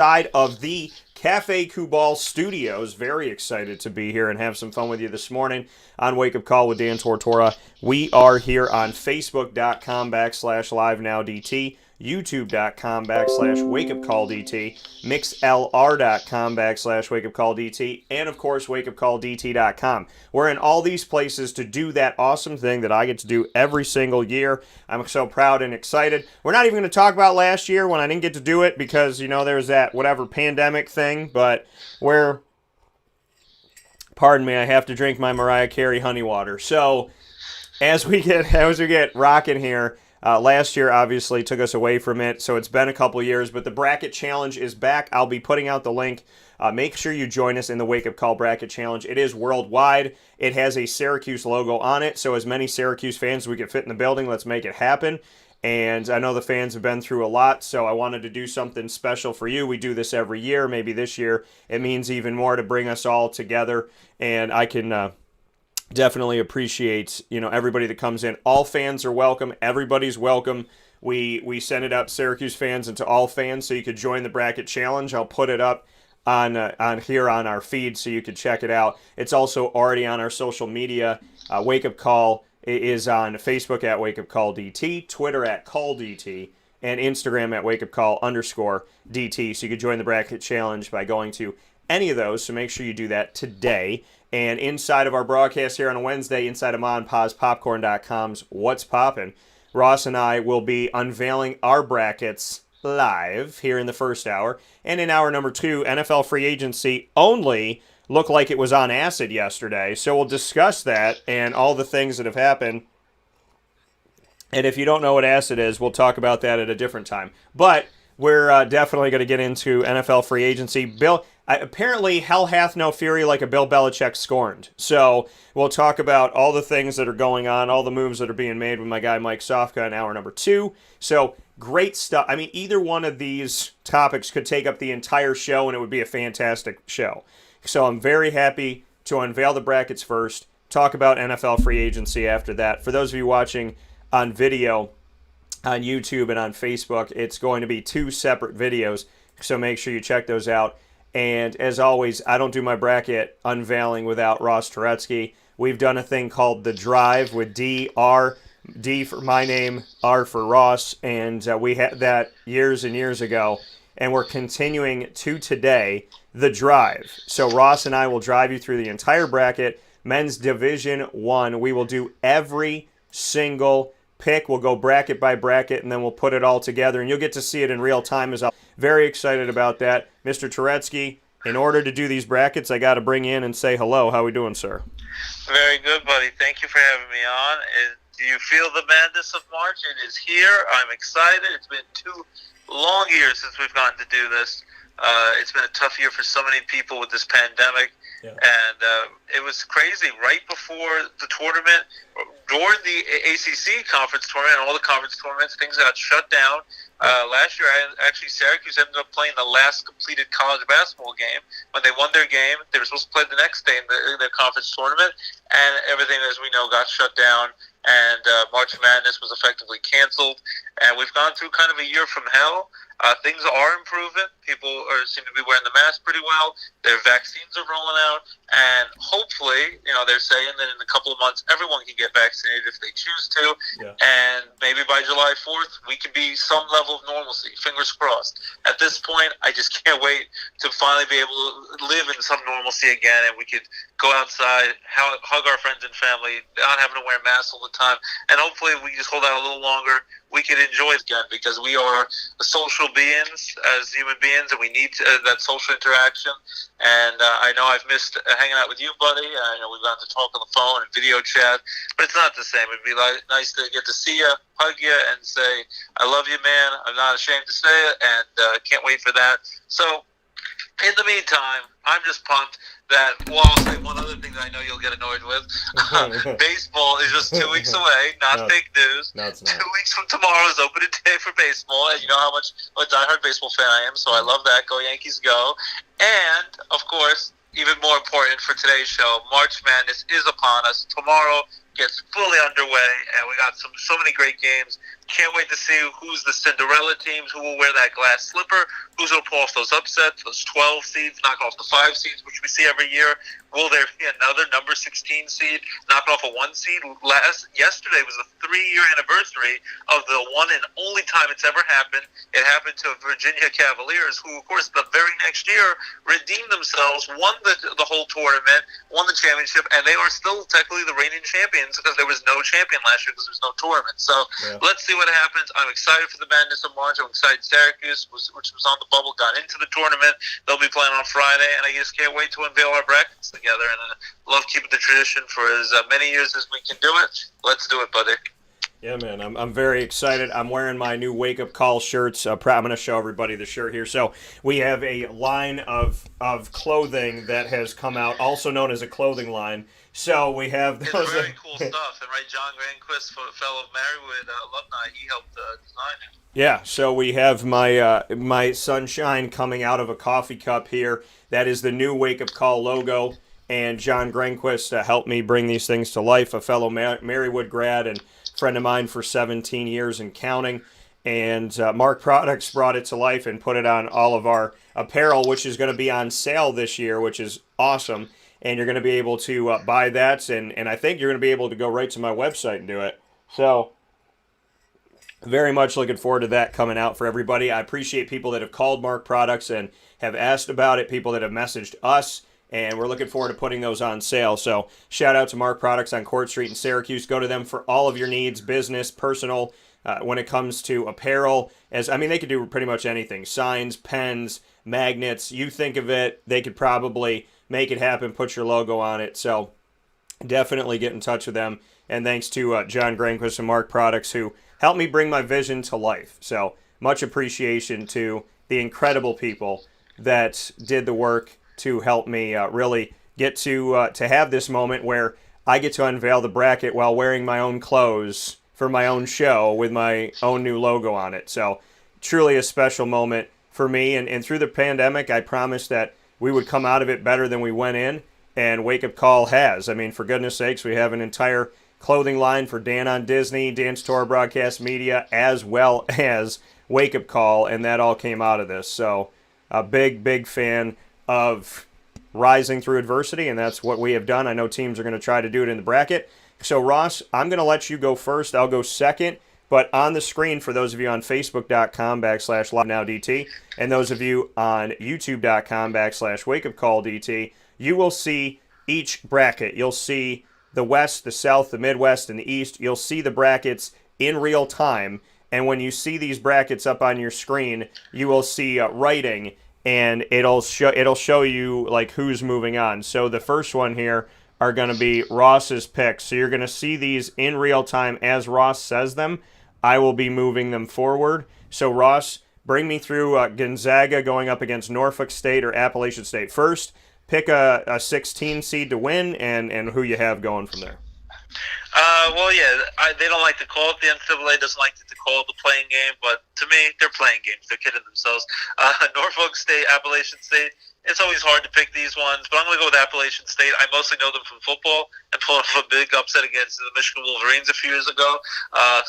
Side of the Cafe Kubal Studios. Very excited to be here and have some fun with you this morning on Wake Up Call with Dan Tortora. We are here on Facebook.com/LiveNowDT, YouTube.com/WakeUpCallDT, MixLR.com/WakeUpCallDT, and of course WakeUpCallDT.com. We're in all these places to do that awesome thing that I get to do every single year. I'm so proud and excited. We're not even going to talk about last year when I didn't get to do it because, there was that whatever pandemic thing, but pardon me, I have to drink my Mariah Carey honey water. So as we get rocking here, last year obviously took us away from it, so it's been a couple years, but the bracket challenge is back. I'll be putting out the link. Make sure you join us in the Wake Up Call Bracket Challenge. It is worldwide. It has a Syracuse logo on it, so as many Syracuse fans as we can fit in the building, let's make it happen. And I know the fans have been through a lot, so I wanted to do something special for you. We do this every year. Maybe this year it means even more to bring us all together, and I can definitely appreciate everybody that comes in. All fans are welcome. Everybody's welcome. We send it up, Syracuse fans, and to all fans, so you could join the bracket challenge. I'll put it up on here on our feed so you could check it out. It's also already on our social media. Wake Up Call is on Facebook at Wake Up Call DT, Twitter at Call DT, and Instagram at Wake Up Call _DT. So you could join the bracket challenge by going to any of those. So make sure you do that today. And inside of our broadcast here on a Wednesday, inside of MonPazPopcorn.com's What's Poppin', Ross and I will be unveiling our brackets live here in the first hour. And in hour number 2, NFL free agency only looked like it was on acid yesterday. So we'll discuss that and all the things that have happened. And if you don't know what acid is, we'll talk about that at a different time. But we're definitely going to get into NFL free agency. Apparently, hell hath no fury like a Bill Belichick scorned. So we'll talk about all the things that are going on, all the moves that are being made with my guy Mike Sofka in hour number 2. So great stuff. I mean, either one of these topics could take up the entire show, and it would be a fantastic show. So I'm very happy to unveil the brackets first, talk about NFL free agency after that. For those of you watching on video, on YouTube and on Facebook, it's going to be 2 separate videos, so make sure you check those out. And as always, I don't do my bracket unveiling without Ross Turetsky. We've done a thing called The Drive with D for my name, R for Ross, and we had that years and years ago, and we're continuing to today, The Drive. So Ross and I will drive you through the entire bracket. Men's Division 1, we will do every single pick. We'll go bracket by bracket, and then we'll put it all together, and you'll get to see it in real time. I'm very excited about that. Mr. Turetsky, in order to do these brackets, I got to bring in and say hello. How we doing, sir? Very good, buddy. Thank you for having me on. Do you feel the madness of March? It is here. I'm excited. It's been 2 long years since we've gotten to do this. It's been a tough year for so many people with this pandemic. Yeah. And it was crazy. Right before the tournament, during the ACC conference tournament and all the conference tournaments, things got shut down. Last year, Syracuse ended up playing the last completed college basketball game. When they won their game, they were supposed to play the next day in their conference tournament, and everything, as we know, got shut down, and March Madness was effectively canceled. And we've gone through kind of a year from hell. Things are improving. People seem to be wearing the mask pretty well. Their vaccines are rolling out, and hopefully, they're saying that in a couple of months, everyone can get vaccinated if they choose to, yeah. And maybe by July 4th, we can be some level of normalcy. Fingers crossed. At this point, I just can't wait to finally be able to live in some normalcy again, and we could go outside, hug our friends and family, not having to wear masks all the time, and hopefully we just hold out a little longer. We can enjoy it again, because we are social beings as human beings, and we need that social interaction. And I know I've missed hanging out with you, buddy. I know we've gotten to talk on the phone and video chat, but it's not the same. It'd be nice to get to see you, hug you, and say, I love you, man. I'm not ashamed to say it, and can't wait for that. So in the meantime, I'm just pumped that, well, I'll say one other thing that I know you'll get annoyed with. Baseball is just 2 weeks away, not fake news. No, it's not. 2 weeks from tomorrow is opening day for baseball, and you know how much a diehard baseball fan I am, so I love that. Go Yankees, go. And, of course, even more important for today's show, March Madness is upon us. Tomorrow gets fully underway, and we got so many great games. Can't wait to see who's the Cinderella teams, who will wear that glass slipper, who's going to pull off those upsets, those 12 seeds, knock off the 5 seeds, which we see every year. Will there be another number 16 seed knock off a 1 seed? Yesterday was the 3-year anniversary of the one and only time it's ever happened. It happened to Virginia Cavaliers, who, of course, the very next year redeemed themselves, won the whole tournament, won the championship, and they are still technically the reigning champions because there was no champion last year because there was no tournament. So let's see what happens. I'm excited for the Madness of March. I'm excited Syracuse, which was on the bubble, got into the tournament. They'll be playing on Friday, and I just can't wait to unveil our brackets together. And I love keeping the tradition for as many years as we can do it. Let's do it, buddy. Yeah, man, I'm very excited. I'm wearing my new Wake Up Call shirts. I'm going to show everybody the shirt here. So we have a line of clothing that has come out, also known as a clothing line. So we have those. It's very cool stuff. And right, John Granquist, fellow Marywood alumni, he helped design it. Yeah, so we have my sunshine coming out of a coffee cup here. That is the new Wake Up Call logo. And John Granquist helped me bring these things to life, a fellow Marywood grad and friend of mine for 17 years and counting. And Mark Products brought it to life and put it on all of our apparel, which is going to be on sale this year, which is awesome. And you're going to be able to buy that, and I think you're going to be able to go right to my website and do it. So very much looking forward to that coming out for everybody. I appreciate people that have called Mark Products and have asked about it, people that have messaged us, and we're looking forward to putting those on sale. So shout out to Mark Products on Court Street in Syracuse. Go to them for all of your needs, business, personal, when it comes to apparel. They could do pretty much anything. Signs, pens, magnets, you think of it, they could probably make it happen, put your logo on it. So definitely get in touch with them. And thanks to John Granquist and Mark Products, who helped me bring my vision to life. So much appreciation to the incredible people that did the work to help me really get to have this moment where I get to unveil the bracket while wearing my own clothes for my own show with my own new logo on it. So truly a special moment for me. And through the pandemic, I promised that we would come out of it better than we went in, and Wake Up Call has. I mean, for goodness sakes, we have an entire clothing line for Dan on Disney, Dan Tortora Broadcast Media, as well as Wake Up Call, and that all came out of this. So a big, big fan of rising through adversity, and that's what we have done. I know teams are going to try to do it in the bracket. So, Ross, I'm going to let you go first. I'll go second. But on the screen, for those of you on Facebook.com/LiveNowDT and those of you on YouTube.com/WakeUpCallDT, you will see each bracket. You'll see the West, the South, the Midwest, and the East. You'll see the brackets in real time. And when you see these brackets up on your screen, you will see writing, and it'll show you like who's moving on. So the first one here are going to be Ross's picks. So you're going to see these in real time as Ross says them. I will be moving them forward. So Ross, bring me through Gonzaga going up against Norfolk State or Appalachian State. First, pick a 16 seed to win, and who you have going from there. They don't like to call it, the NCAA doesn't like to call it the playing game, but to me, they're playing games. They're kidding themselves. Norfolk State, Appalachian State, it's always hard to pick these ones, but I'm going to go with Appalachian State. I mostly know them from football and pulled off a big upset against the Michigan Wolverines a few years ago.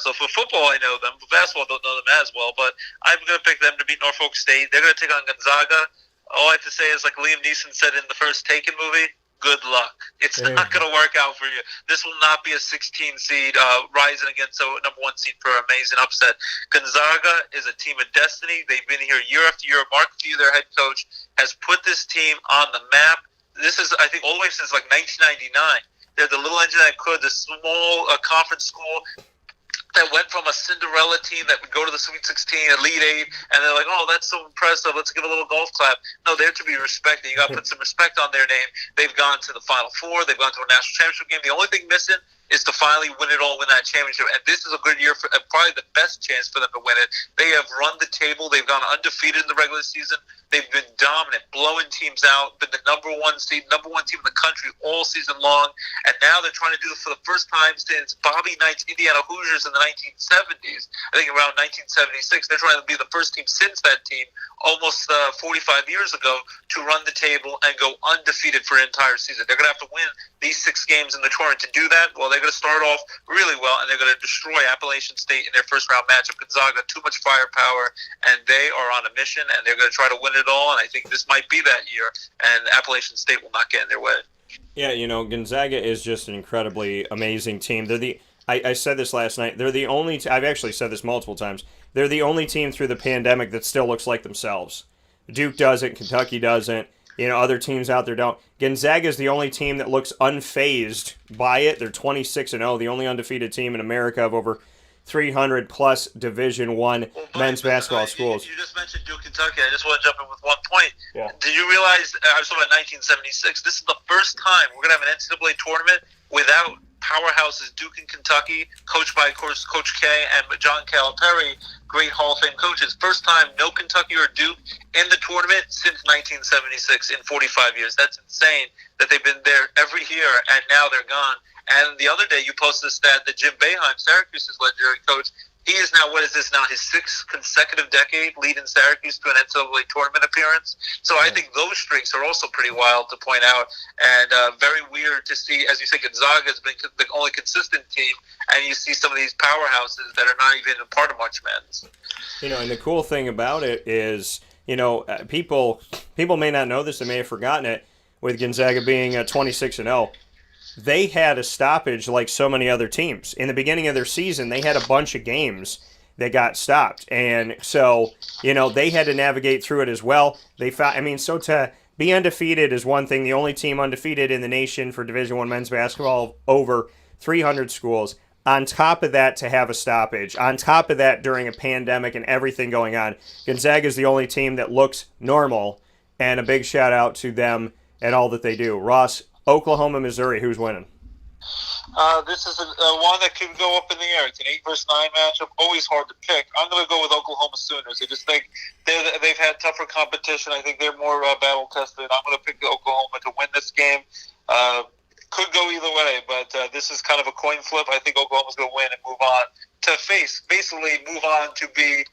So for football, I know them. For basketball, I don't know them as well, but I'm going to pick them to beat Norfolk State. They're going to take on Gonzaga. All I have to say is, like Liam Neeson said in the first Taken movie, good luck. It's not going to work out for you. This will not be a 16 seed rising against a number 1 seed for an amazing upset. Gonzaga is a team of destiny. They've been here year after year. Mark Few, their head coach, has put this team on the map. This is, I think, all the way since like 1999. They're the little engine that could, the small conference school that went from a Cinderella team that would go to the Sweet 16, Elite 8, and they're like, oh, that's so impressive, let's give a little golf clap. No, they're to be respected. You got to put some respect on their name. They've gone to the Final Four. They've gone to a national championship game. The only thing missing is to finally win it all, win that championship. And this is a good year, for probably the best chance for them to win it. They have run the table. They've gone undefeated in the regular season. They've been dominant, blowing teams out, been the number 1 seed, number 1 team in the country all season long. And now they're trying to do it for the first time since Bobby Knight's Indiana Hoosiers in the 1970s. I think around 1976. They're trying to be the first team since that team, almost 45 years ago, to run the table and go undefeated for an entire season. They're going to have to win these 6 games in the tournament to do that. Well, they're they're going to start off really well, and they're going to destroy Appalachian State in their first-round matchup. Gonzaga, too much firepower, and they are on a mission, and they're going to try to win it all, and I think this might be that year, and Appalachian State will not get in their way. Yeah, Gonzaga is just an incredibly amazing team. I said this last night. They're the only. I've actually said this multiple times. They're the only team through the pandemic that still looks like themselves. Duke doesn't. Kentucky doesn't. Other teams out there don't. Gonzaga is the only team that looks unfazed by it. They're 26-0, the only undefeated team in America of over 300 plus Division I men's basketball schools. You just mentioned Duke, Kentucky. I just want to jump in with one point. Yeah. Did you realize, I was talking about 1976, this is the first time we're going to have an NCAA tournament without powerhouses Duke and Kentucky, coached by, of course, Coach K and John Calipari, great Hall of Fame coaches. First time no Kentucky or Duke in the tournament since 1976 in 45 years. That's insane that they've been there every year, and now they're gone. And the other day you posted a stat that Jim Boeheim, Syracuse's legendary coach, he is now, what is this now, his sixth consecutive decade leading Syracuse to an NCAA tournament appearance. So I think those streaks are also pretty wild to point out, and very weird to see, as you say, Gonzaga has been the only consistent team, and you see some of these powerhouses that are not even a part of March Madness. And the cool thing about it is, people may not know this, they may have forgotten it, with Gonzaga being 26-0. They had a stoppage like so many other teams. In the beginning of their season, they had a bunch of games that got stopped. And so, they had to navigate through it as well. So to be undefeated is one thing. The only team undefeated in the nation for Division I men's basketball, over 300 schools. On top of that, to have a stoppage. On top of that, during a pandemic and everything going on, Gonzaga is the only team that looks normal. And a big shout out to them and all that they do. Ross, Oklahoma, Missouri, who's winning? This is one that could go up in the air. It's an 8 versus 9 matchup. Always hard to pick. I'm going to go with Oklahoma Sooners. I just think they've had tougher competition. I think they're more battle tested. I'm going to pick Oklahoma to win this game. Could go either way, but this is kind of a coin flip. I think Oklahoma's going to win and move on to move on to be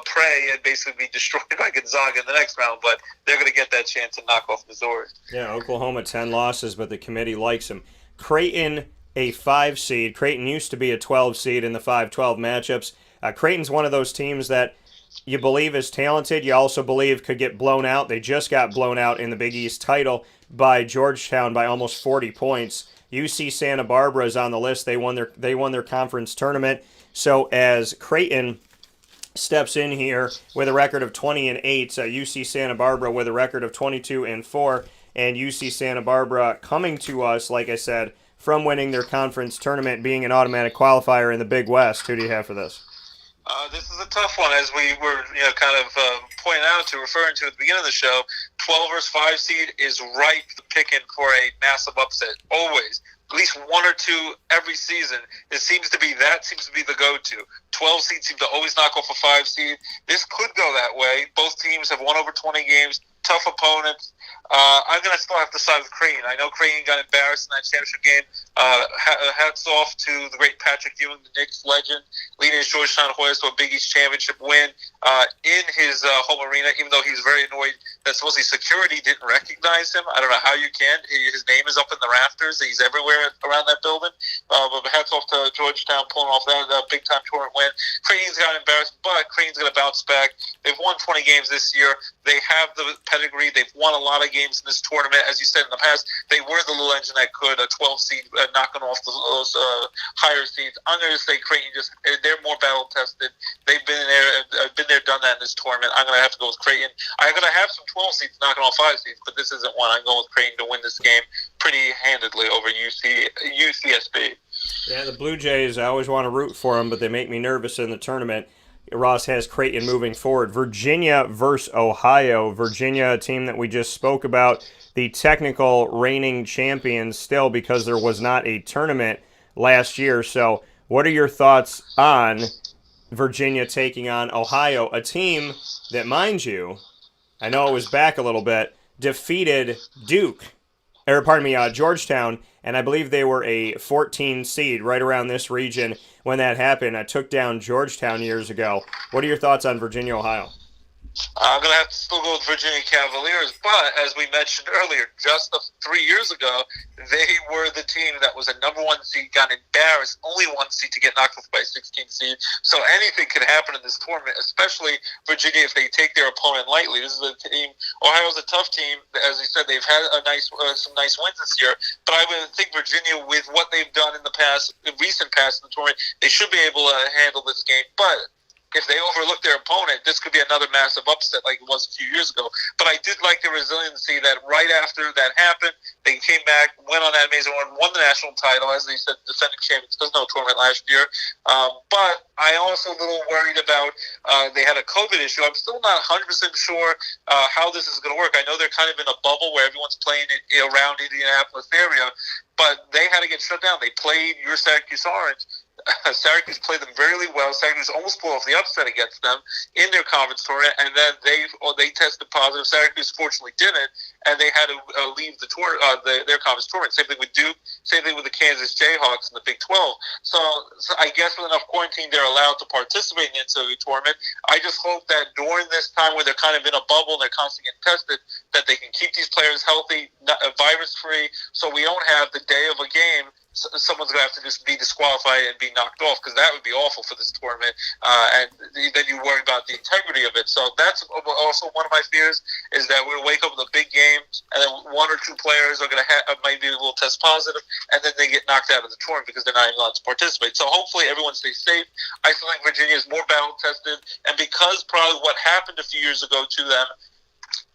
prey and basically be destroyed by Gonzaga in the next round, but they're going to get that chance to knock off Missouri. Yeah, Oklahoma 10 losses, but the committee likes them. Creighton, a 5 seed. Creighton used to be a 12 seed in the 5-12 matchups. Creighton's one of those teams that you believe is talented, you also believe could get blown out. They just got blown out in the Big East title by Georgetown by almost 40 points. UC Santa Barbara is on the list. They won their conference tournament. So as Creighton steps in here with a record of 20-8, UC Santa Barbara with a record of 22-4, and UC Santa Barbara coming to us, like I said, from winning their conference tournament, being an automatic qualifier in the Big West. Who do you have for this? This is a tough one, as we were referring to at the beginning of the show. 12 versus 5 seed is ripe picking for a massive upset, always. At least one or two every season. It seems to be the go-to. 12 seeds seem to always knock off a 5 seed. This could go that way. Both teams have won over 20 games. Tough opponents. I'm going to still have to side with Creighton. I know Creighton got embarrassed in that championship game. Hats off to the great Patrick Ewing, the Knicks legend, leading his Georgetown Hoyas to a Big East championship win in his home arena, even though he was very annoyed that supposedly security didn't recognize him. I don't know how you can. His name is up in the rafters. He's everywhere around that building. But hats off to Georgetown pulling off that big-time tournament win. Creighton's got embarrassed, but Creighton's going to bounce back. They've won 20 games this year. They have the pedigree. They've won a lot of games in this tournament. As you said in the past, they were the little engine that could, a 12 seed, knocking off those higher seeds. I'm going to say Creighton they're more battle tested. They've been there, done that in this tournament. I'm going to have to go with Creighton. I'm going to have some 12 seeds knocking off 5 seeds, but this isn't one. I'm going with Creighton to win this game pretty handedly over UCSB. Yeah, the Blue Jays, I always want to root for them, but they make me nervous in the tournament. Ross has Creighton moving forward. Virginia versus Ohio. Virginia, a team that we just spoke about, the technical reigning champions still, because there was not a tournament last year. So what are your thoughts on Virginia taking on Ohio, a team that, mind you, I know it was back a little bit, defeated Georgetown, and I believe they were a 14 seed right around this region when that happened. I took down Georgetown years ago. What are your thoughts on Virginia, Ohio? I'm going to have to still go with Virginia Cavaliers, but as we mentioned earlier, just 3 years ago, they were the team that was a number one seed, got embarrassed, only one seed to get knocked off by a 16 seed. So anything could happen in this tournament, especially Virginia if they take their opponent lightly. This is a team. Ohio's a tough team, as you said. They've had some nice wins this year, but I would think Virginia, with what they've done in the past, the recent past in the tournament, they should be able to handle this game. But if they overlook their opponent, this could be another massive upset like it was a few years ago. But I did like the resiliency that right after that happened, they came back, went on that amazing run, won the national title, as they said, defending champions. There's no tournament last year. But I also a little worried about they had a COVID issue. I'm still not 100% sure how this is going to work. I know they're kind of in a bubble where everyone's playing around Indianapolis area, but they had to get shut down. They played your Syracuse Orange. Syracuse played them very well. Syracuse almost pulled off the upset against them in their conference tournament, and then they tested positive. Syracuse fortunately didn't, and they had to leave their conference tournament. Same thing with Duke. Same thing with the Kansas Jayhawks in the Big 12. So I guess with enough quarantine, they're allowed to participate in the NCAA tournament. I just hope that during this time where they're kind of in a bubble and they're constantly getting tested, that they can keep these players healthy, virus-free, so we don't have the day of a game someone's going to have to just be disqualified and be knocked off, because that would be awful for this tournament, and then you worry about the integrity of it. So that's also one of my fears, is that we'll wake up with a big game, and then one or two players are going to maybe will test positive, and then they get knocked out of the tournament because they're not even allowed to participate. So hopefully everyone stays safe. I still think Virginia is more battle-tested, and because probably what happened a few years ago to them,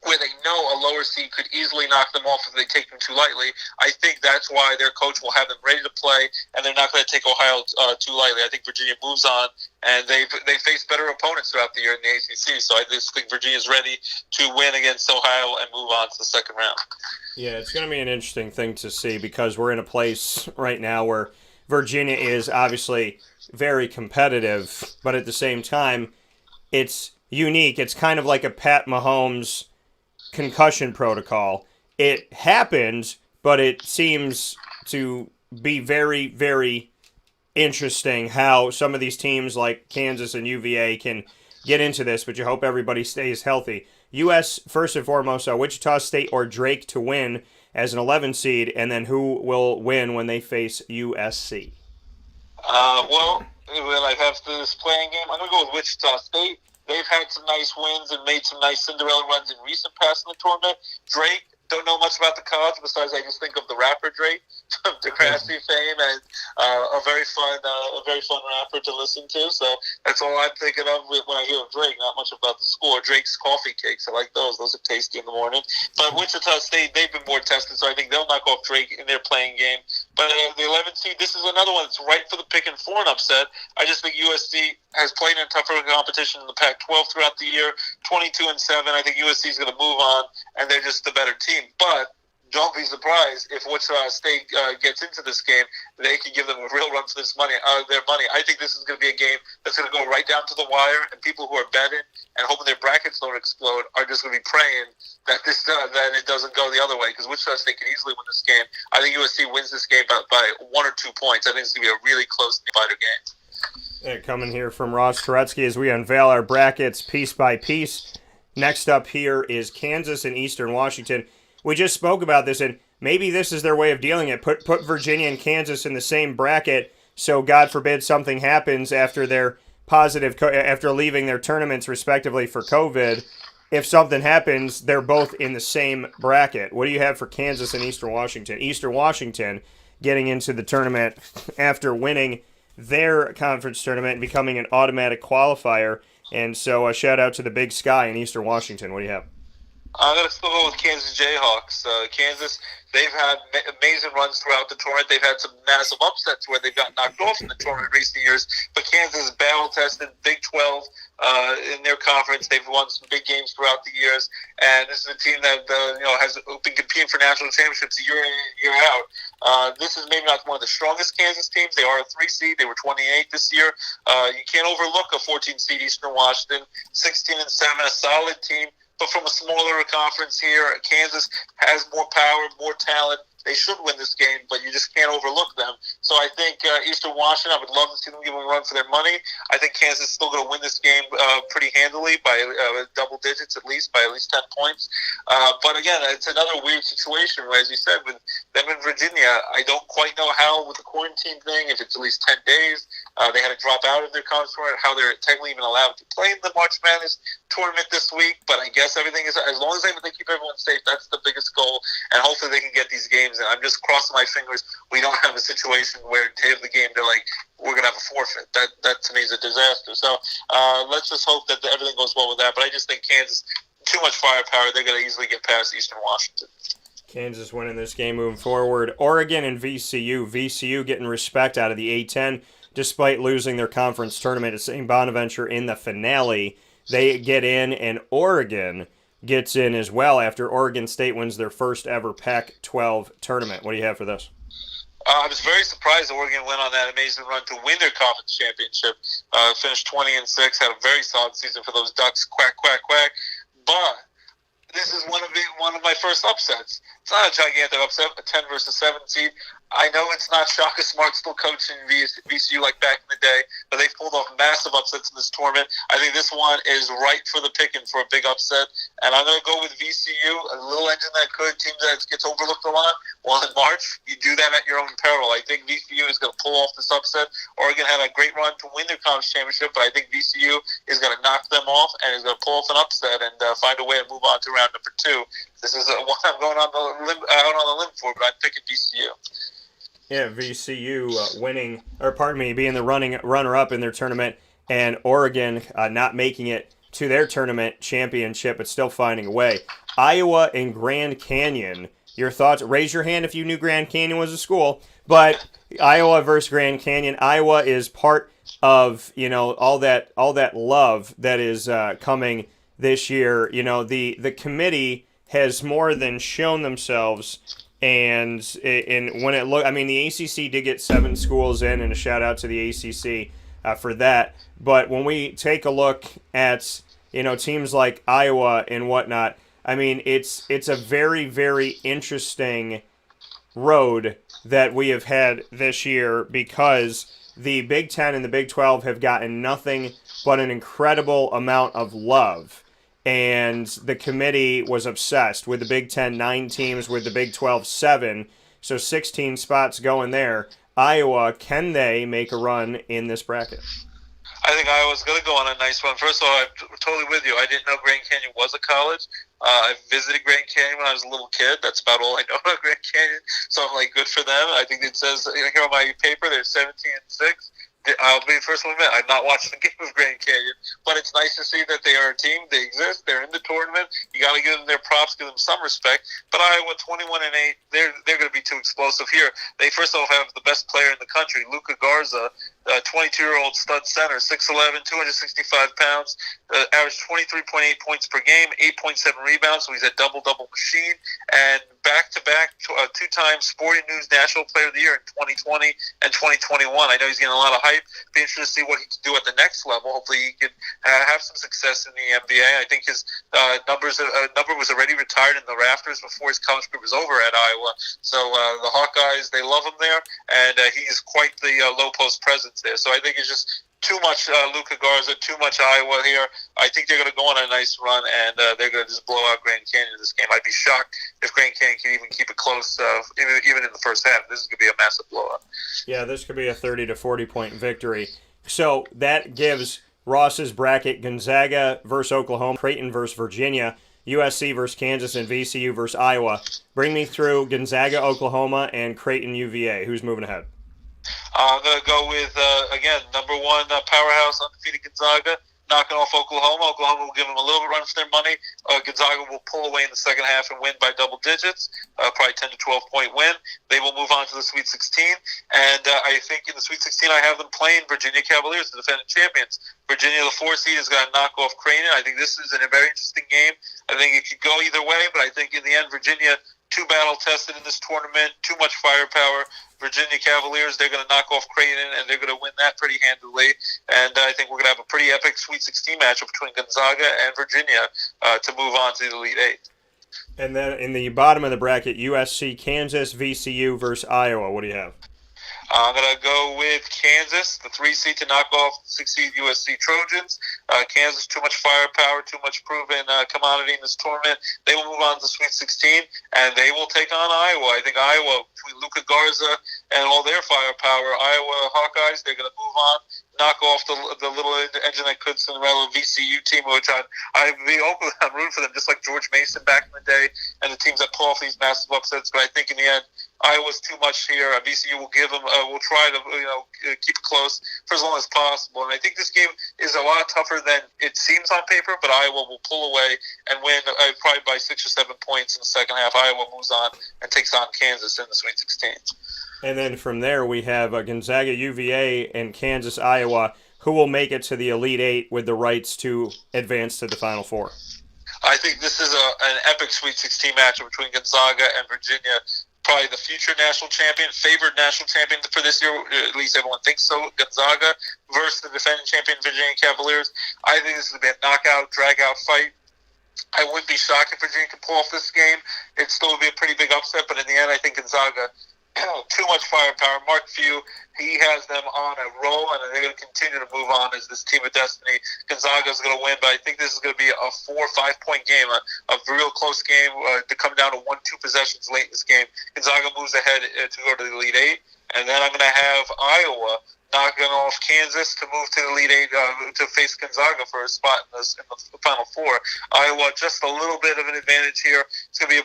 where they know a lower seed could easily knock them off if they take them too lightly, I think that's why their coach will have them ready to play, and they're not going to take Ohio too lightly. I think Virginia moves on, and they face better opponents throughout the year in the ACC, so I just think Virginia's ready to win against Ohio and move on to the second round. Yeah, it's going to be an interesting thing to see, because we're in a place right now where Virginia is obviously very competitive, but at the same time, it's unique. It's kind of like a Pat Mahomes concussion protocol. It happened, but it seems to be very, very interesting how some of these teams like Kansas and UVA can get into this, but you hope everybody stays healthy. U.S., first and foremost, Wichita State or Drake to win as an 11 seed, and then who will win when they face USC? Well, when I have this playing game, I'm going to go with Wichita State. They've had some nice wins and made some nice Cinderella runs in recent past in the tournament. Drake, don't know much about the college, besides I just think of the rapper Drake of Degrassi fame, and a very fun rapper to listen to. So that's all I'm thinking of when I hear of Drake. Not much about the school. Drake's coffee cakes, I like those. Those are tasty in the morning. But Wichita State, they've been more tested, so I think they'll knock off Drake in their playing game. But the 11th seed, this is another one that's right for the pick and for an upset. I just think USC has played in tougher competition in the Pac-12 throughout the year, 22-7. I think USC is going to move on, and they're just the better team. But don't be surprised if Wichita State gets into this game. They can give them a real run for their money. I think this is going to be a game that's going to go right down to the wire, and people who are betting and hoping their brackets don't explode are just going to be praying that that it doesn't go the other way, because Wichita State can easily win this game. I think USC wins this game by 1 or 2 points. I think it's going to be a really close fighter game. Coming here from Ross Turetsky as we unveil our brackets piece by piece. Next up here is Kansas and Eastern Washington. We just spoke about this, and maybe this is their way of dealing it. Put Virginia and Kansas in the same bracket, so God forbid something happens after they're positive, after leaving their tournaments respectively for COVID. If something happens, they're both in the same bracket. What do you have for Kansas and Eastern Washington? Eastern Washington getting into the tournament after winning their conference tournament and becoming an automatic qualifier. And so a shout out to the Big Sky in Eastern Washington. What do you have? I'm going to still go with Kansas Jayhawks. Kansas, they've had amazing runs throughout the tournament. They've had some massive upsets where they've gotten knocked off in the tournament in recent years. But Kansas is battle-tested, Big 12 in their conference. They've won some big games throughout the years. And this is a team that has been competing for national championships year in, year out. This is maybe not one of the strongest Kansas teams. They are a 3 seed. They were 28 this year. You can't overlook a 14 seed Eastern Washington, 16-7, a solid team. But from a smaller conference here, Kansas has more power, more talent, They should win this game, but you just can't overlook them. So I think Eastern Washington, I would love to see them give them a run for their money. I think Kansas is still going to win this game pretty handily by double digits at least, by at least 10 points. But again, it's another weird situation where, as you said, with them in Virginia, I don't quite know how with the quarantine thing, if it's at least 10 days, they had to drop out of their conference tournament, how they're technically even allowed to play in the March Madness tournament this week. But I guess everything is, as long as they keep everyone safe, that's the biggest goal, and hopefully they can get these games. And I'm just crossing my fingers we don't have a situation where day of the game they're like, we're going to have a forfeit. That to me is a disaster. So let's just hope that everything goes well with that. But I just think Kansas, too much firepower. They're going to easily get past Eastern Washington. Kansas winning this game moving forward. Oregon and VCU. VCU getting respect out of the A-10 despite losing their conference tournament at St. Bonaventure in the finale. They get in, and Oregon gets in as well after Oregon State wins their first ever Pac-12 tournament. What do you have for this? I was very surprised that Oregon went on that amazing run to win their conference championship. Finished 20-6, had a very solid season for those Ducks. Quack, quack, quack. But this is one of my first upsets. It's not a gigantic upset, a 10 versus 7 seed. I know it's not Shaka Smart still coaching VCU like back in the day, but they've pulled off massive upsets in this tournament. I think this one is right for the picking for a big upset, and I'm going to go with VCU, a little engine that could, team that gets overlooked a lot. Well, in March, you do that at your own peril. I think VCU is going to pull off this upset. Oregon had a great run to win their conference championship, but I think VCU is going to knock them off and is going to pull off an upset and find a way to move on to round number 2. This is one I'm going out on the limb for, but I'm picking VCU. Yeah, VCU winning, or pardon me, being the runner-up in their tournament, and Oregon not making it to their tournament championship, but still finding a way. Iowa and Grand Canyon. Your thoughts? Raise your hand if you knew Grand Canyon was a school. But Iowa versus Grand Canyon. Iowa is part of all that love that is coming this year. The committee has more than shown themselves. And when it look, I mean, the ACC did get 7 schools in, and a shout out to the ACC for that. But when we take a look at teams like Iowa and whatnot, I mean, it's a very, very interesting road that we have had this year, because the Big Ten and the Big 12 have gotten nothing but an incredible amount of love. And the committee was obsessed with the Big Ten 9 teams, with the Big 12 7, so 16 spots going there. Iowa, can they make a run in this bracket? I think Iowa's going to go on a nice run. First of all, I'm totally with you. I didn't know Grand Canyon was a college. I visited Grand Canyon when I was a little kid. That's about all I know about Grand Canyon. So I'm like, good for them. I think it says here on my paper they're 17-6. I'll be the first one to admit, I've not watched the game of Grand Canyon, but it's nice to see that they are a team. They exist. They're in the tournament. You got to give them their props, give them some respect. But Iowa, 21-8, they're going to be too explosive here. They first of all have the best player in the country, Luka Garza, 22-year-old stud center, 6'11", 265 pounds, averaged 23.8 points per game, 8.7 rebounds, so he's a double-double machine, and back-to-back two-time Sporting News National Player of the Year in 2020 and 2021. I know he's getting a lot of hype. Be interested to see what he can do at the next level. Hopefully he can have some success in the NBA. I think his number was already retired in the rafters before his college career was over at Iowa. So the Hawkeyes, they love him there, and he's quite the low-post presence there. So I think it's just too much Luka Garza, too much Iowa here. I think they're going to go on a nice run, and they're going to just blow out Grand Canyon in this game. I'd be shocked if Grand Canyon can even keep it close, even in the first half. This is going to be a massive blowout. Yeah, this could be a 30 to 40-point victory. So that gives Ross's bracket: Gonzaga versus Oklahoma, Creighton versus Virginia, USC versus Kansas, and VCU versus Iowa. Bring me through Gonzaga, Oklahoma, and Creighton, UVA. Who's moving ahead? I'm going to go with, again, number 1 powerhouse, undefeated Gonzaga, knocking off Oklahoma. Oklahoma will give them a little bit run for their money. Gonzaga will pull away in the second half and win by double digits, probably 10 to 12-point win. They will move on to the Sweet 16. And I think in the Sweet 16, I have them playing Virginia Cavaliers, the defending champions. Virginia, the 4 seed, is going to knock off Creighton. I think this is a very interesting game. I think it could go either way, but I think in the end, Virginia, too battle-tested in this tournament, too much firepower. Virginia Cavaliers, they're going to knock off Creighton, and they're going to win that pretty handily. And I think we're going to have a pretty epic Sweet 16 matchup between Gonzaga and Virginia to move on to the Elite 8. And then in the bottom of the bracket, USC, Kansas, VCU versus Iowa. What do you have? I'm going to go with Kansas, the 3 seed to knock off the 6 seed USC Trojans. Kansas, too much firepower, too much proven commodity in this tournament. They will move on to the Sweet 16, and they will take on Iowa. I think Iowa, between Luka Garza and all their firepower, Iowa Hawkeyes, they're going to move on, knock off the little engine that could Cinderella VCU team, which I'm rooting for them, just like George Mason back in the day, and the teams that pull off these massive upsets. But I think in the end, Iowa's too much here. VCU will give them. Will try to keep it close for as long as possible. And I think this game is a lot tougher than it seems on paper. But Iowa will pull away and win probably by 6 or 7 points in the second half. Iowa moves on and takes on Kansas in the Sweet 16. And then from there we have Gonzaga, UVA, and Kansas, Iowa, who will make it to the Elite Eight with the rights to advance to the Final Four. I think this is an epic Sweet 16 matchup between Gonzaga and Virginia. Probably the future national champion, favored national champion for this year, at least everyone thinks so, Gonzaga, versus the defending champion Virginia Cavaliers. I think this is going to be a knockout, drag-out fight. I wouldn't be shocked if Virginia could pull off this game. It still would be a pretty big upset, but in the end, I think Gonzaga, too much firepower. Mark Few, he has them on a roll, and they're going to continue to move on as this team of destiny. Gonzaga's going to win, but I think this is going to be a 4 or 5 point game, a real close game to come down to 1-2 possessions late in this game. Gonzaga moves ahead to go to the Elite Eight, and then I'm going to have Iowa knocking off Kansas to move to the Elite Eight to face Gonzaga for a spot in the Final Four. Iowa just a little bit of an advantage here. It's going to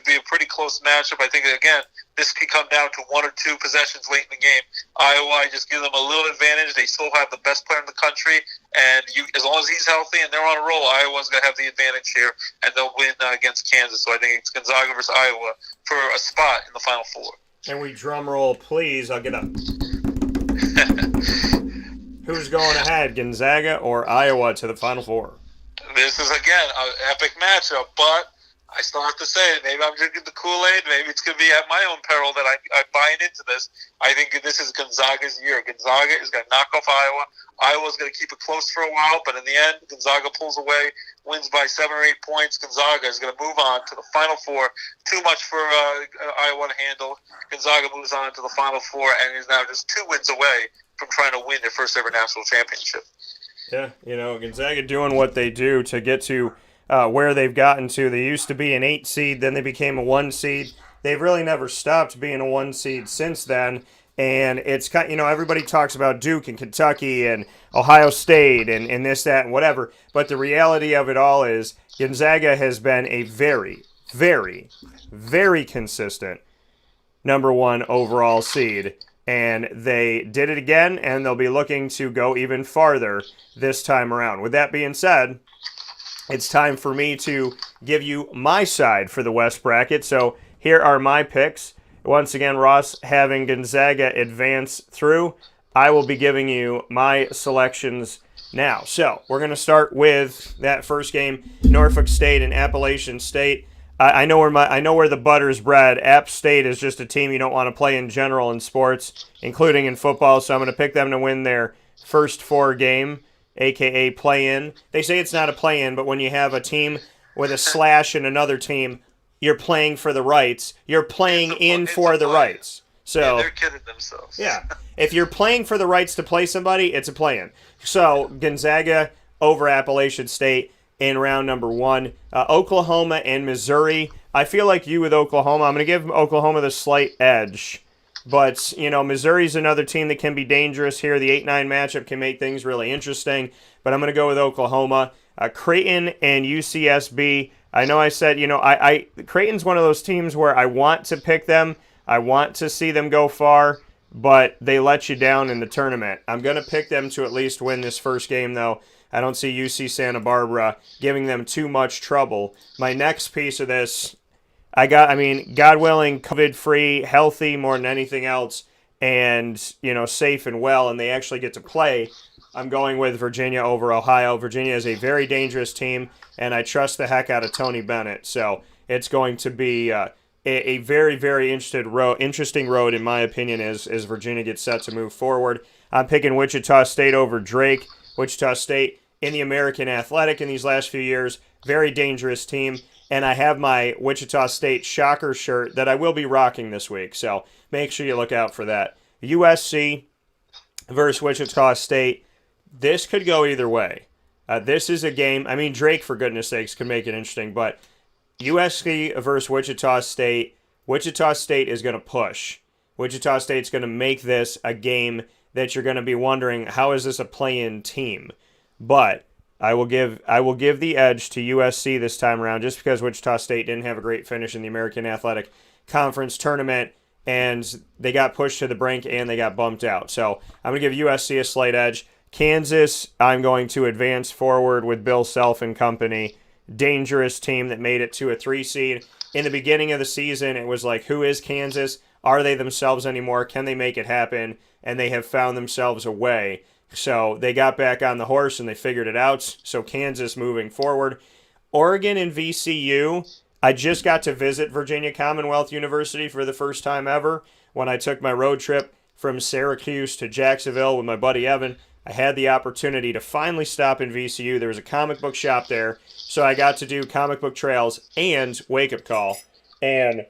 be a pretty close matchup. I think again this could come down to 1 or 2 possessions late in the game. Iowa, I just give them a little advantage. They still have the best player in the country, and as long as he's healthy and they're on a roll, Iowa's going to have the advantage here, and they'll win against Kansas. So I think it's Gonzaga versus Iowa for a spot in the Final Four. Can we drum roll, please? I'll get up. Who's going ahead, Gonzaga or Iowa to the Final Four? This is, again, an epic matchup, but I still have to say it. Maybe I'm drinking the Kool-Aid. Maybe it's going to be at my own peril that I'm buying into this. I think this is Gonzaga's year. Gonzaga is going to knock off Iowa. Iowa's going to keep it close for a while, but in the end, Gonzaga pulls away, wins by 7 or 8 points. Gonzaga is going to move on to the Final Four. Too much for Iowa to handle. Gonzaga moves on to the Final Four and is now just 2 wins away from trying to win their first ever national championship. Yeah, Gonzaga doing what they do to get to where they've gotten to. They used to be an 8 seed, then they became a 1 seed. They've really never stopped being a 1 seed since then. And it's kind, everybody talks about Duke and Kentucky and Ohio State and this, that, and whatever. But the reality of it all is Gonzaga has been a very, very, very consistent number 1 overall seed. And they did it again, and they'll be looking to go even farther this time around. With that being said, it's time for me to give you my side for the West bracket. So here are my picks. Once again, Ross having Gonzaga advance through. I will be giving you my selections now. So we're going to start with that first game, Norfolk State and Appalachian State. I know where the butter's bred. App State is just a team you don't want to play in general in sports, including in football. So I'm going to pick them to win their first 4 game, aka play-in. They say it's not a play-in, but when you have a team with a slash and another team, you're playing for the rights. You're playing in for the rights. So they're kidding themselves. Yeah, if you're playing for the rights to play somebody, it's a play-in. So Gonzaga over Appalachian State in round number 1. Oklahoma and Missouri. I feel like you with Oklahoma. I'm going to give Oklahoma the slight edge. But, Missouri's another team that can be dangerous here. The 8-9 matchup can make things really interesting. But I'm going to go with Oklahoma. Creighton and UCSB. I know I said, Creighton's one of those teams where I want to pick them. I want to see them go far. But they let you down in the tournament. I'm going to pick them to at least win this first game, though. I don't see UC Santa Barbara giving them too much trouble. My next piece of this, God willing, COVID-free, healthy more than anything else, and, safe and well, and they actually get to play. I'm going with Virginia over Ohio. Virginia is a very dangerous team, and I trust the heck out of Tony Bennett. So it's going to be a very, very interesting road, in my opinion, as Virginia gets set to move forward. I'm picking Wichita State over Drake. Wichita State in the American Athletic in these last few years, very dangerous team. and I have my Wichita State Shocker shirt that I will be rocking this week. So make sure you look out for that. USC versus Wichita State. This could go either way. This is a game. I mean, Drake, for goodness sakes, could make it interesting, but USC versus Wichita State. Wichita State is going to push. Wichita State's going to make this a game that you're going to be wondering, how is this a play-in team? But I will give the edge to USC this time around, just because Wichita State didn't have a great finish in the American Athletic Conference tournament, and they got pushed to the brink and they got bumped out. So I'm going to give USC a slight edge. Kansas, I'm going to advance forward with Bill Self and company. Dangerous team that made it to a 3 seed. In the beginning of the season, it was like, who is Kansas? Are they themselves anymore? Can they make it happen? And they have found themselves a way. So they got back on the horse and they figured it out. So Kansas moving forward. Oregon and VCU. I just got to visit Virginia Commonwealth University for the first time ever when I took my road trip from Syracuse to Jacksonville with my buddy Evan. I had the opportunity to finally stop in VCU. There was a comic book shop there, so I got to do comic book trails and wake up call and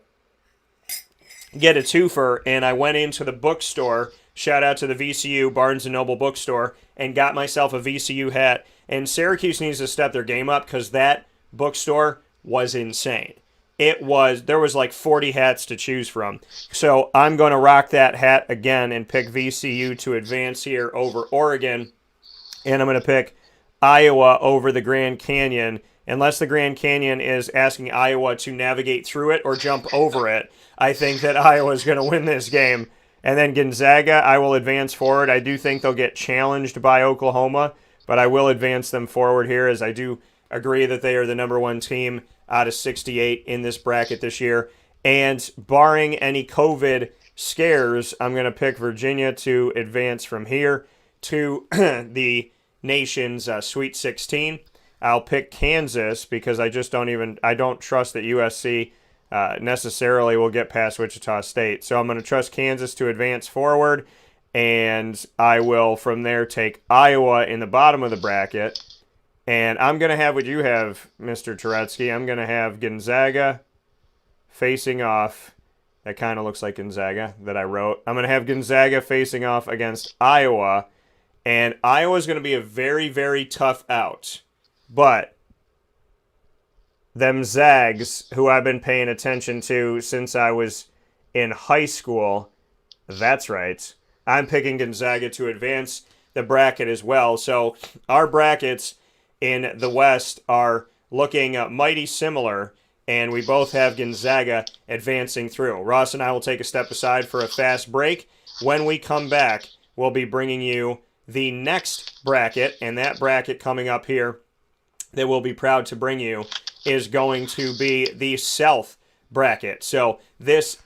get a twofer. And I went into the bookstore, shout out to the VCU Barnes & Noble bookstore, and got myself a VCU hat. And Syracuse needs to step their game up because that bookstore was insane. There was like 40 hats to choose from. So I'm going to rock that hat again and pick VCU to advance here over Oregon. And I'm going to pick Iowa over the Grand Canyon, unless the Grand Canyon is asking Iowa to navigate through it or jump over it. I think that Iowa is going to win this game. And then Gonzaga, I will advance forward. I do think they'll get challenged by Oklahoma, but I will advance them forward here, as I do agree that they are the number 1 team out of 68 in this bracket this year. And barring any COVID scares, I'm going to pick Virginia to advance from here to the nation's Sweet 16. I'll pick Kansas because I don't trust that USC necessarily will get past Wichita State. So I'm going to trust Kansas to advance forward, and I will from there take Iowa in the bottom of the bracket. And I'm going to have what you have, Mr. Turetsky. I'm going to have Gonzaga facing off. That kind of looks like Gonzaga that I wrote. I'm going to have Gonzaga facing off against Iowa. And Iowa's going to be a very, very tough out. But them Zags, who I've been paying attention to since I was in high school, that's right. I'm picking Gonzaga to advance the bracket as well. So our brackets in the West are looking mighty similar, and we both have Gonzaga advancing through. Ross and I will take a step aside for a fast break. When we come back, we'll be bringing you the next bracket, and that bracket coming up here that we'll be proud to bring you is going to be the South bracket. So this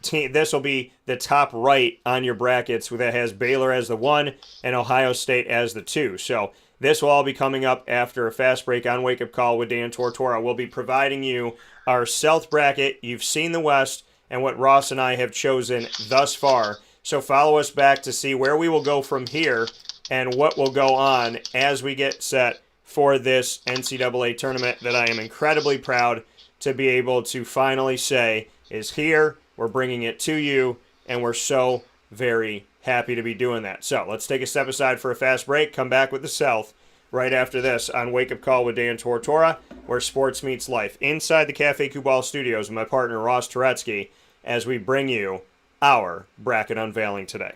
will be the top right on your brackets, that has Baylor as the 1 and Ohio State as the 2. So this will all be coming up after a fast break on Wake Up Call with Dan Tortora. We'll be providing you our South bracket. You've seen the West and what Ross and I have chosen thus far. So follow us back to see where we will go from here and what will go on as we get set for this NCAA tournament that I am incredibly proud to be able to finally say is here. We're bringing it to you, and we're so very happy to be doing that. So let's take a step aside for a fast break, come back with the South right after this on Wake Up Call with Dan Tortora, where sports meets life, inside the Cafe Kubal studios with my partner Ross Turetsky, as we bring you our bracket unveiling today.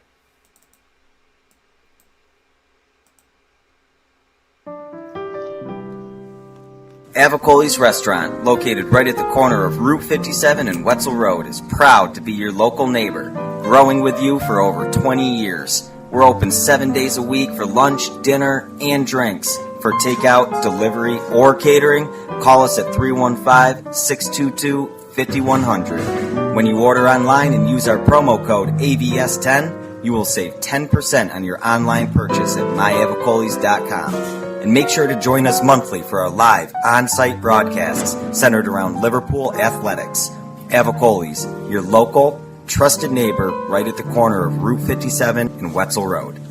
Avicoli's Restaurant, located right at the corner of Route 57 and Wetzel Road, is proud to be your local neighbor, growing with you for over 20 years. We're open 7 days a week for lunch, dinner, and drinks. For takeout, delivery, or catering, call us at 315-622-5100. When you order online and use our promo code AVS10, you will save 10% on your online purchase at myavicoli's.com. And make sure to join us monthly for our live on-site broadcasts centered around Liverpool athletics. Avicoli's, your local, trusted neighbor right at the corner of Route 57 and Wetzel Road.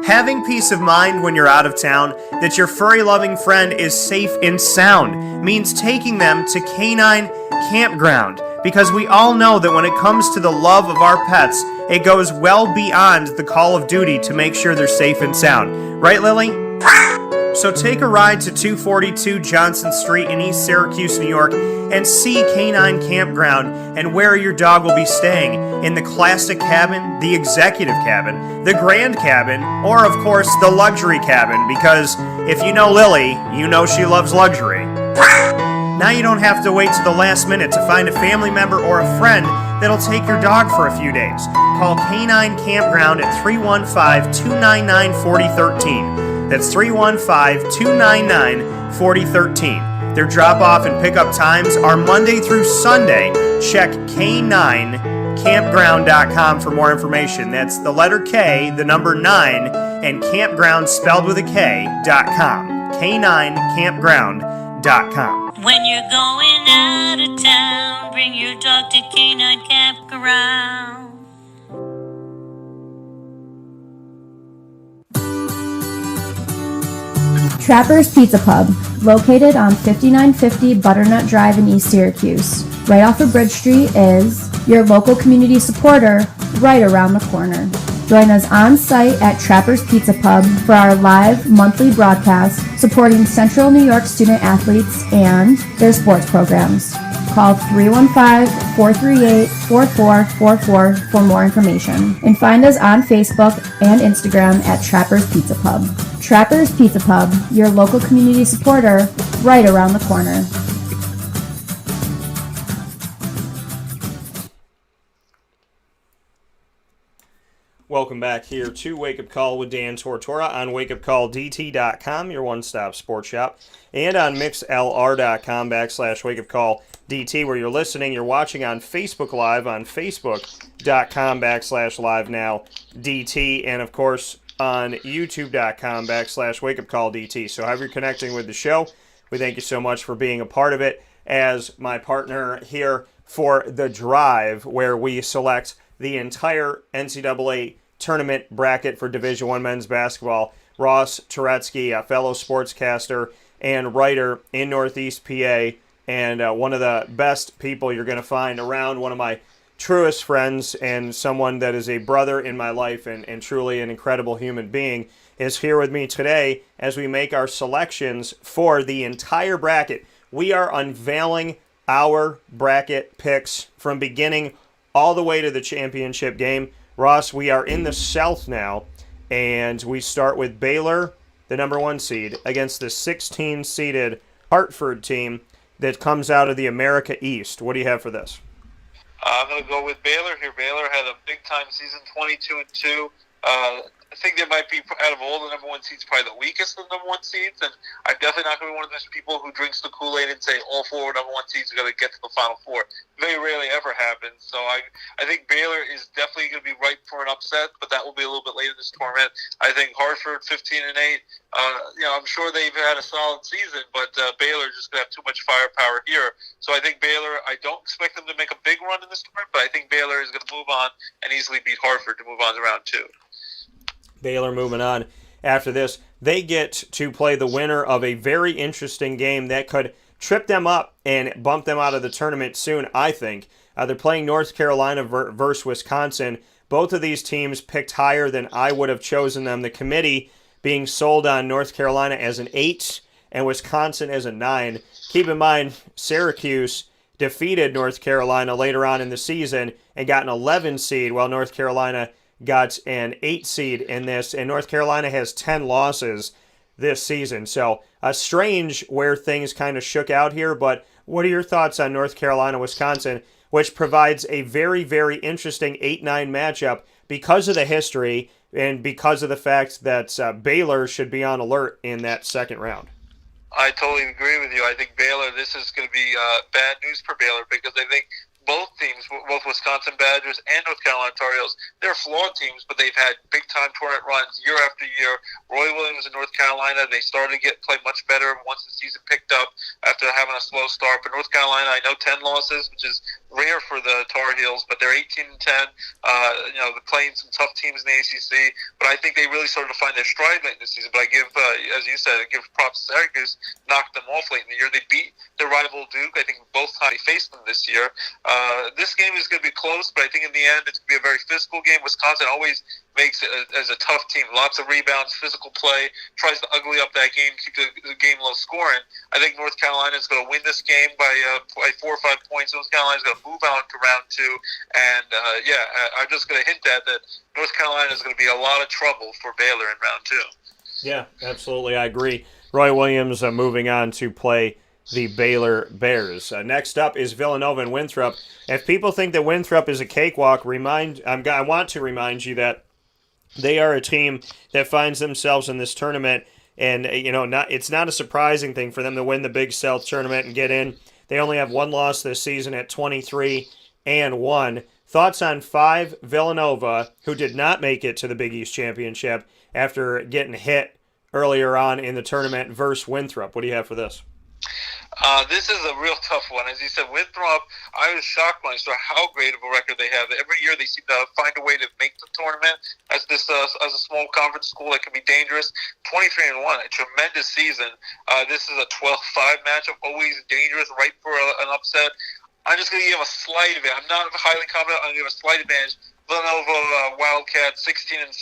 Having peace of mind when you're out of town that your furry-loving friend is safe and sound means taking them to Canine Campground, because we all know that when it comes to the love of our pets, it goes well beyond the call of duty to make sure they're safe and sound. Right, Lily? So take a ride to 242 Johnson Street in East Syracuse, New York, and see Canine Campground and where your dog will be staying, in the classic cabin, the executive cabin, the grand cabin, or of course the luxury cabin, because if you know Lily, you know she loves luxury. Now you don't have to wait to the last minute to find a family member or a friend that'll take your dog for a few days. Call Canine Campground at 315-299-4013. That's 315-299-4013. Their drop-off and pickup times are Monday through Sunday. Check K9campground.com for more information. That's the letter K, the number 9, and campground spelled with a K.com. K9campground.com. When you're going out of town, bring your dog to Canine Campground. Trapper's Pizza Pub, located on 5950 Butternut Drive in East Syracuse. Right off of Bridge Street is your local community supporter right around the corner. Join us on site at Trapper's Pizza Pub for our live monthly broadcast supporting Central New York student athletes and their sports programs. Call 315-438-4444 for more information. And find us on Facebook and Instagram at Trapper's Pizza Pub. Trapper's Pizza Pub, your local community supporter right around the corner. Welcome back here to Wake Up Call with Dan Tortora on wakeupcalldt.com, your one-stop sports shop, and on mixlr.com/wakeupcalldt, where you're listening. You're watching on Facebook Live on facebook.com/live-now-dt, and of course on youtube.com/wakeupcalldt. So however you're connecting with the show, we thank you so much for being a part of it as my partner here for The Drive, where we select the entire NCAA tournament bracket for Division I men's basketball. Ross Turetsky, a fellow sportscaster and writer in Northeast PA, and one of the best people you're going to find around, one of my truest friends and someone that is a brother in my life and truly an incredible human being, is here with me today as we make our selections for the entire bracket. We are unveiling our bracket picks from beginning all the way to the championship game. Ross, we are in the South now, and we start with Baylor, the number 1 seed, against the 16-seeded Hartford team that comes out of the America East. What do you have for this? I'm going to go with Baylor here. Baylor had a big-time season, 22-2. I think they might be, out of all the number 1 seeds, probably the weakest of the number 1 seeds. And I'm definitely not going to be one of those people who drinks the Kool-Aid and say all 4 number 1 seeds are going to get to the Final Four. Very rarely ever happens. So I think Baylor is definitely going to be ripe for an upset, but that will be a little bit later in this tournament. I think Hartford 15-8. I'm sure they've had a solid season, but Baylor just going to have too much firepower here. So I think Baylor, I don't expect them to make a big run in this tournament, but I think Baylor is going to move on and easily beat Hartford to move on to round 2. Baylor moving on after this. They get to play the winner of a very interesting game that could trip them up and bump them out of the tournament soon, I think. They're playing North Carolina versus Wisconsin. Both of these teams picked higher than I would have chosen them. The committee being sold on North Carolina as an 8 and Wisconsin as a 9. Keep in mind, Syracuse defeated North Carolina later on in the season and got an 11 seed, while North Carolina got an 8 seed in this, and North Carolina has 10 losses this season. So strange where things kind of shook out here, but what are your thoughts on North Carolina, Wisconsin, which provides a very, very interesting 8-9 matchup because of the history and because of the fact that Baylor should be on alert in that second round? I totally agree with you. I think Baylor, this is going to be bad news for Baylor, because I think both teams, both Wisconsin Badgers and North Carolina Tar Heels, they're flawed teams, but they've had big-time tournament runs year after year. Roy Williams in North Carolina, they started to play much better once the season picked up after having a slow start. But North Carolina, I know 10 losses, which is rare for the Tar Heels, but they're 18-10. They're playing some tough teams in the ACC, but I think they really started to find their stride late in the season. But I give, as you said, I give props to Syracuse, knocked them off late in the year. They beat their rival Duke. I think both times they faced them this year. This game is going to be close, but I think in the end it's going to be a very physical game. Wisconsin always makes it as a tough team. Lots of rebounds, physical play, tries to ugly up that game, keep the game low scoring. I think North Carolina is going to win this game by 4 or 5 points. North Carolina is going to move on to round 2. And, I'm just going to hint at that North Carolina is going to be a lot of trouble for Baylor in round 2. Yeah, absolutely. I agree. Roy Williams moving on to play the Baylor Bears. Next up is Villanova and Winthrop. If people think that Winthrop is a cakewalk, I want to remind you that they are a team that finds themselves in this tournament, and it's not a surprising thing for them to win the Big South tournament and get in. They only have one loss this season at 23-1. Thoughts on 5 Villanova, who did not make it to the Big East Championship after getting hit earlier on in the tournament versus Winthrop. What do you have for this? This is a real tough one. As you said, Winthrop, I was shocked when I saw how great of a record they have. Every year they seem to find a way to make the tournament as a small conference school that can be dangerous. 23-1, a tremendous season. This is a 12-5 matchup, always dangerous, right for an upset. I'm just going to give a slight advantage. I'm not highly confident. I'm going to give a slight advantage. Villanova Wildcats 16-6.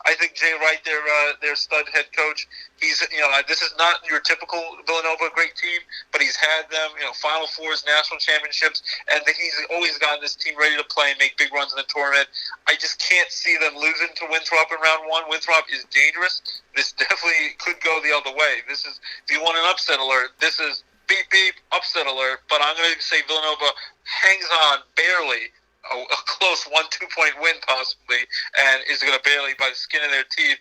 I think Jay Wright, their stud head coach, he's this is not your typical Villanova great team, but he's had them Final Fours, national championships, and he's always gotten this team ready to play and make big runs in the tournament. I just can't see them losing to Winthrop in round 1. Winthrop is dangerous. This definitely could go the other way. This is, if you want an upset alert, this is beep beep upset alert. But I'm going to say Villanova hangs on barely. A close 1-2 point win possibly, and is going to barely, by the skin of their teeth,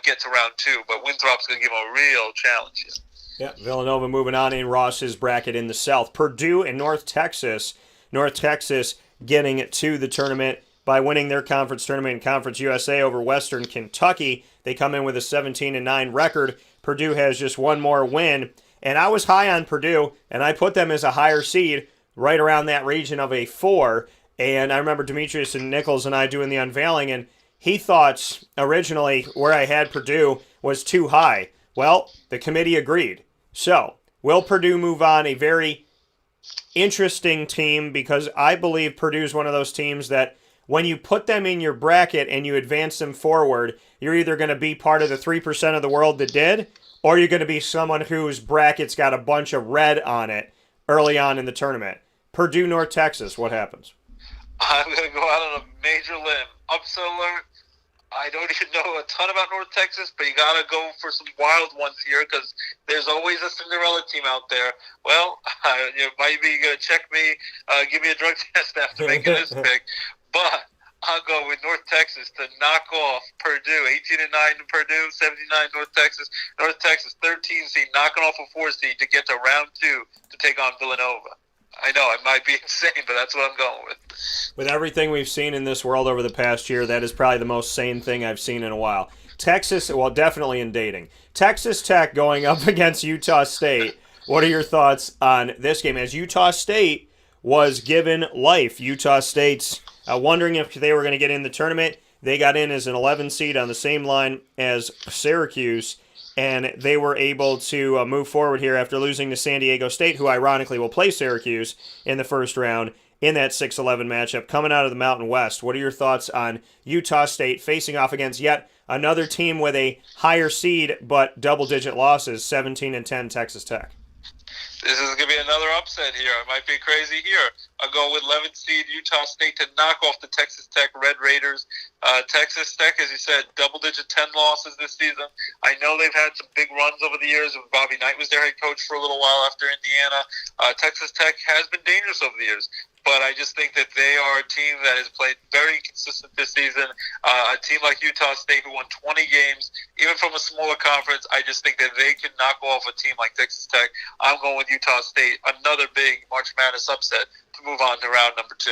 get to round 2. But Winthrop's going to give them a real challenge here. Yeah, Villanova moving on in Ross's bracket in the South. Purdue and North Texas. North Texas getting to the tournament by winning their conference tournament in Conference USA over Western Kentucky. They come in with a 17-9 record. Purdue has just one more win. And I was high on Purdue, and I put them as a higher seed right around that region of a 4. And I remember Demetrius and Nichols and I doing the unveiling, and he thought originally where I had Purdue was too high. Well, the committee agreed. So, will Purdue move on? A very interesting team, because I believe Purdue is one of those teams that when you put them in your bracket and you advance them forward, you're either going to be part of the 3% of the world that did, or you're going to be someone whose bracket's got a bunch of red on it early on in the tournament. Purdue, North Texas, what happens? I'm going to go out on a major limb. Upset alert. I don't even know a ton about North Texas, but you got to go for some wild ones here, because there's always a Cinderella team out there. Well, you might be going to check me, give me a drug test after making this pick, but I'll go with North Texas to knock off Purdue. 18-9 to Purdue, 17-9 North Texas. North Texas 13 seed, knocking off a 4 seed to get to round 2 to take on Villanova. I know, I might be insane, but that's what I'm going with. With everything we've seen in this world over the past year, that is probably the most sane thing I've seen in a while. Texas, well, definitely in dating. Texas Tech going up against Utah State. What are your thoughts on this game? As Utah State was given life, Utah State's wondering if they were going to get in the tournament. They got in as an 11 seed on the same line as Syracuse, and they were able to move forward here after losing to San Diego State, who ironically will play Syracuse in the first round in that 6-11 matchup coming out of the Mountain West. What are your thoughts on Utah State facing off against yet another team with a higher seed but double-digit losses, 17-10 Texas Tech? This is going to be another upset here. I might be crazy here. I'll go with 11th seed Utah State to knock off the Texas Tech Red Raiders. Texas Tech, as you said, double-digit 10 losses this season. I know they've had some big runs over the years. Bobby Knight was their head coach for a little while after Indiana. Texas Tech has been dangerous over the years, but I just think that they are a team that has played very consistent this season. A team like Utah State, who won 20 games, even from a smaller conference, I just think that they can knock off a team like Texas Tech. I'm going with Utah State, another big March Madness upset to move on to round number 2.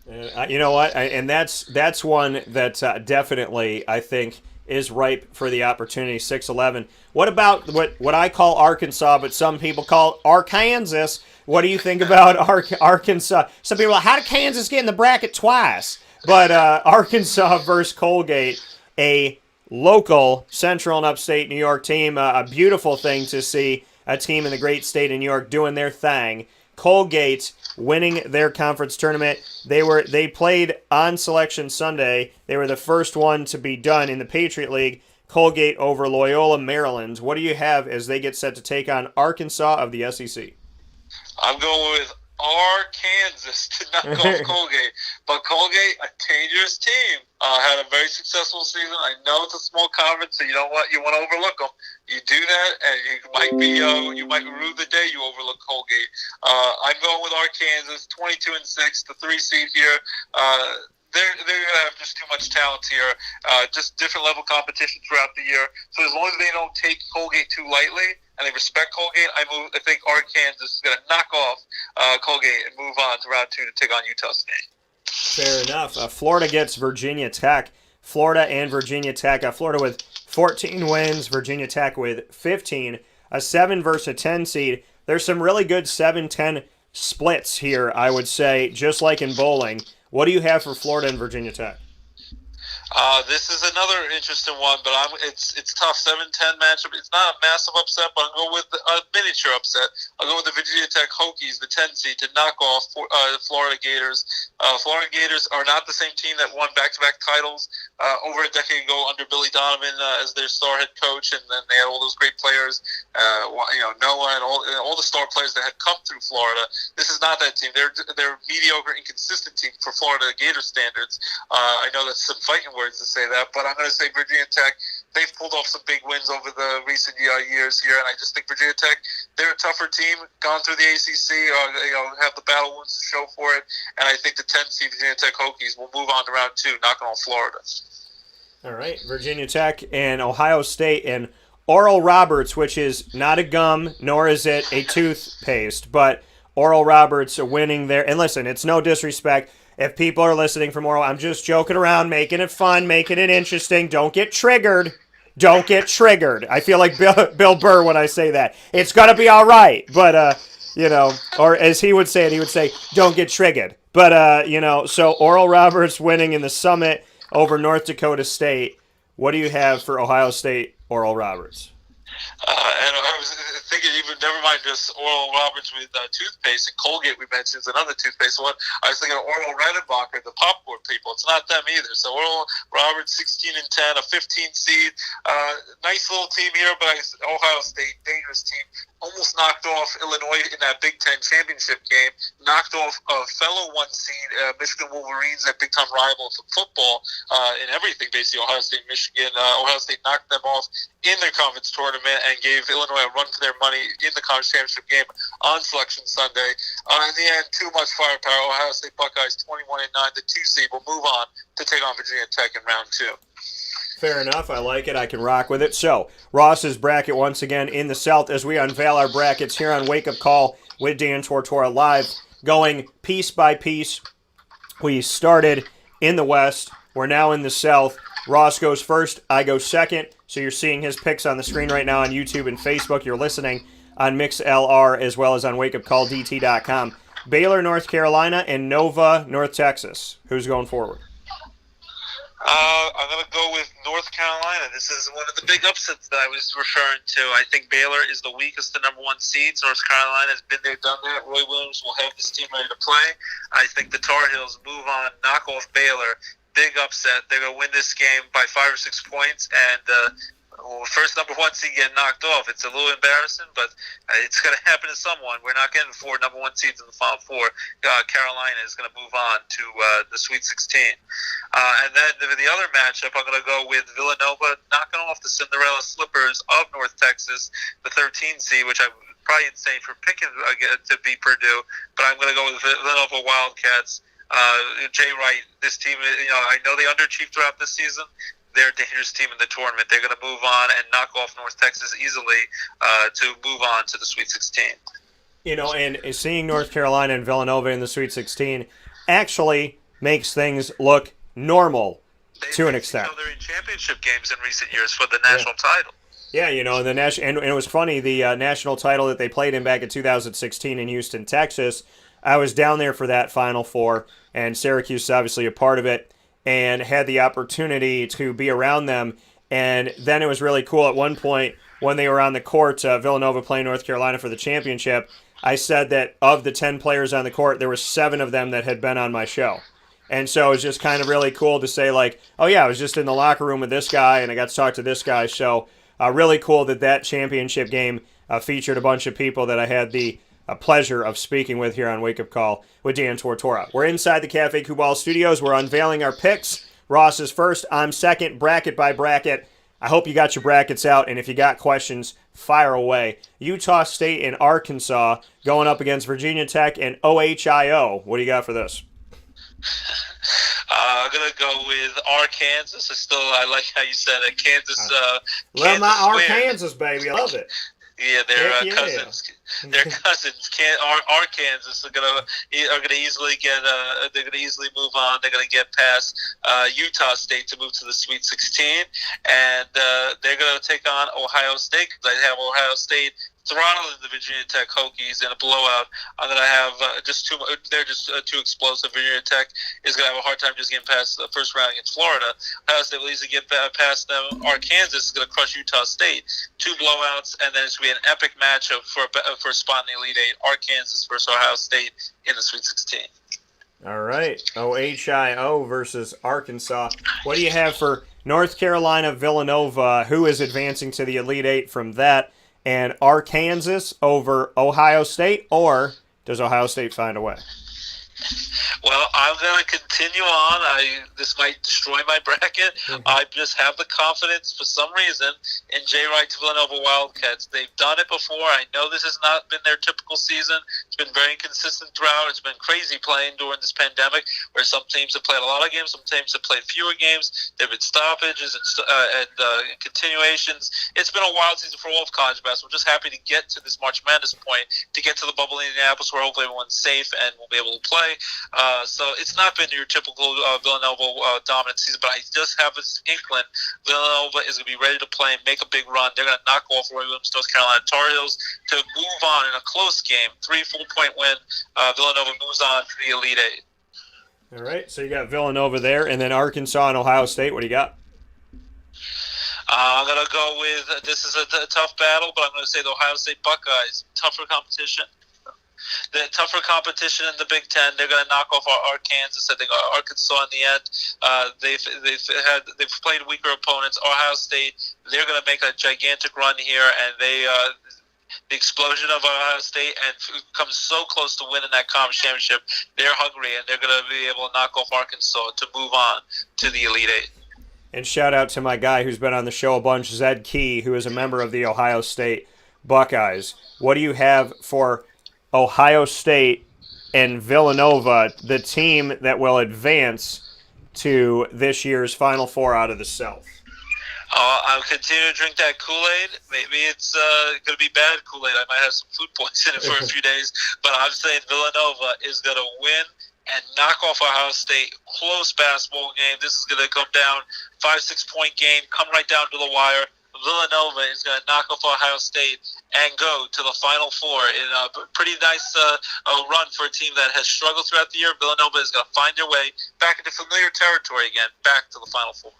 You know what? And that's one that definitely I think is ripe for the opportunity. 6-11. What about what I call Arkansas, but some people call Arkansas? What do you think about Arkansas? Some people are like, how did Kansas get in the bracket twice? But Arkansas versus Colgate, a local Central and Upstate New York team, a beautiful thing to see a team in the great state of New York doing their thing. Colgate winning their conference tournament. They played on Selection Sunday. They were the first one to be done in the Patriot League. Colgate over Loyola, Maryland. What do you have as they get set to take on Arkansas of the SEC? I'm going with Arkansas to knock off Colgate. But Colgate, a dangerous team, had a very successful season. I know it's a small conference, so you know what? You want to overlook them. You do that, and you might rue the day you overlook Colgate. I'm going with Arkansas, 22-6, the 3 seed here. They're going to have just too much talent here, just different level competition throughout the year. So as long as they don't take Colgate too lightly and they respect Colgate, I think Arkansas is going to knock off Colgate and move on to round 2 to take on Utah State. Fair enough. Florida gets Virginia Tech. Florida and Virginia Tech. Florida with 14 wins, Virginia Tech with 15. A 7 versus a 10 seed. There's some really good 7-10 splits here, I would say, just like in bowling. What do you have for Florida and Virginia Tech? This is another interesting one, but it's tough. 7-10 matchup. It's not a massive upset, but I'll go with a miniature upset. I'll go with the Virginia Tech Hokies, the 10 seed, to knock off Florida Gators. Florida Gators are not the same team that won back-to-back titles over a decade ago under Billy Donovan as their star head coach, and then they had all those great players, Noah and all the star players that had come through Florida. This is not that team. They're a mediocre, inconsistent team for Florida Gator standards. I know that's some fighting words to say that, but I'm going to say Virginia Tech. They've pulled off some big wins over the recent years here, and I just think Virginia Tech, they're a tougher team, gone through the ACC, have the battle wounds to show for it, and I think the 10 seed Virginia Tech Hokies will move on to round 2, knocking off Florida. All right, Virginia Tech and Ohio State and Oral Roberts, which is not a gum, nor is it a toothpaste, but Oral Roberts winning there. And listen, it's no disrespect. If people are listening from Oral, I'm just joking around, making it fun, making it interesting. Don't get triggered. Don't get triggered. I feel like Bill Burr when I say that. It's going to be all right. But, or as he would say it, he would say, don't get triggered. But, so Oral Roberts winning in the Summit over North Dakota State. What do you have for Ohio State, Oral Roberts? And I was thinking, never mind just Oral Roberts with toothpaste, and Colgate we mentioned is another toothpaste one. I was thinking of Oral Redenbacher, the popcorn people. It's not them either. So Oral Roberts, 16-10, a 15 seed. Nice little team here, but Ohio State, dangerous team. Almost knocked off Illinois in that Big Ten championship game. Knocked off a fellow 1 seed, Michigan Wolverines, that big time rival to football in everything, basically. Ohio State, Michigan. Ohio State knocked them off in their conference tournament and gave Illinois a run for their money in the conference championship game on Selection Sunday. In the end, too much firepower. Ohio State Buckeyes 21-9. The 2 seed will move on to take on Virginia Tech in round 2. Fair enough. I like it. I can rock with it. So, Ross's bracket once again in the South as we unveil our brackets here on Wake Up Call with Dan Tortora live, going piece by piece. We started in the West. We're now in the South. Ross goes first. I go second. So you're seeing his picks on the screen right now on YouTube and Facebook. You're listening on MixLR as well as on wakeupcalldt.com. Baylor, North Carolina, and Nova, North Texas. Who's going forward? I'm going to go with North Carolina. This is one of the big upsets that I was referring to. I think Baylor is the weakest, the number 1 seed. North Carolina has been there, done that. Roy Williams will have this team ready to play. I think the Tar Heels move on, knock off Baylor. Big upset. They're going to win this game by 5 or 6 points, and first number 1 seed get knocked off. It's a little embarrassing, but it's going to happen to someone. We're not getting 4 number 1 seeds in the Final Four. Carolina is going to move on to the Sweet 16. And then the other matchup, I'm going to go with Villanova knocking off the Cinderella Slippers of North Texas, the 13 seed, which I'm probably insane for picking to beat Purdue, but I'm going to go with Villanova Wildcats. Jay Wright, this team, I know they underachieved throughout this season. They're a dangerous team in the tournament. They're going to move on and knock off North Texas easily to move on to the Sweet 16. And seeing North Carolina and Villanova in the Sweet 16, actually, makes things look normal They to an faced each extent. other in championship games in recent years for the national title. Yeah, and it was funny, the national title that they played in back in 2016 in Houston, Texas. I was down there for that Final Four, and Syracuse is obviously a part of it, and had the opportunity to be around them. And then it was really cool at one point when they were on the court, Villanova playing North Carolina for the championship. I said that of the 10 players on the court, there were 7 of them that had been on my show. And so it was just kind of really cool to say, like, oh, yeah, I was just in the locker room with this guy, and I got to talk to this guy. So really cool that championship game featured a bunch of people that I had the pleasure of speaking with here on Wake Up Call with Dan Tortora. We're inside the Cafe Kubal studios. We're unveiling our picks. Ross is first. I'm second, bracket by bracket. I hope you got your brackets out, and if you got questions, fire away. Utah State and Arkansas going up against Virginia Tech and OHIO. What do you got for this? I'm gonna go with Arkansas. I like how you said it. Kansas. Love my Kansas Arkansas, baby. I love it. Yeah, they're Heck yeah. cousins. They're cousins. Arkansas are gonna easily get. They're gonna easily move on. They're gonna get past Utah State to move to the Sweet 16, and they're gonna take on Ohio State. Because I have Ohio State throttling the Virginia Tech Hokies in a blowout. I'm gonna have they're just too explosive. Virginia Tech is gonna have a hard time just getting past the first round against Florida. Ohio State will easily get past them. Arkansas is gonna crush Utah State. 2 blowouts, and then it's gonna be an epic matchup for a spot in the Elite Eight. Arkansas versus Ohio State in the Sweet 16. All right, OHIO versus Arkansas. What do you have for North Carolina, Villanova? Who is advancing to the Elite Eight from that? And Arkansas over Ohio State, or does Ohio State find a way? Well, I'm going to continue on. This might destroy my bracket. I just have the confidence for some reason in Jay Wright's Villanova Wildcats. They've done it before. I know this has not been their typical season. It's been very inconsistent throughout. It's been crazy playing during this pandemic, where some teams have played a lot of games, some teams have played fewer games. There have been stoppages and continuations. It's been a wild season for all of college basketball. We're just happy to get to this March Madness point, to get to the bubble in Indianapolis, where hopefully everyone's safe and will be able to play. So it's not been your typical Villanova dominant season, but I just have this inkling Villanova is going to be ready to play and make a big run. They're going to knock off Roy Williams, North Carolina Tar Heels to move on in a close game. 3 full-point win. Villanova moves on to the Elite Eight. All right, so you got Villanova there, and then Arkansas and Ohio State. What do you got? I'm going to go with, this is a tough battle, but I'm going to say the Ohio State Buckeyes. Tougher competition. The tougher competition in the Big Ten. They're going to knock off Arkansas. I think Arkansas in the end. They've played weaker opponents. Ohio State. They're going to make a gigantic run here, and the explosion of Ohio State and come so close to winning that conference championship. They're hungry, and they're going to be able to knock off Arkansas to move on to the Elite Eight. And shout out to my guy who's been on the show a bunch, Zed Key, who is a member of the Ohio State Buckeyes. What do you have for Ohio State and Villanova, the team that will advance to this year's Final Four out of the South? I'll continue to drink that Kool-Aid. Maybe it's going to be bad Kool-Aid. I might have some food poisoning for a few days. But I'm saying Villanova is going to win and knock off Ohio State. Close basketball game. This is going to come down 5-6 point game, come right down to the wire. Villanova is going to knock off Ohio State and go to the Final Four in a pretty nice run for a team that has struggled throughout the year. Villanova is going to find their way back into familiar territory again, back to the Final Four.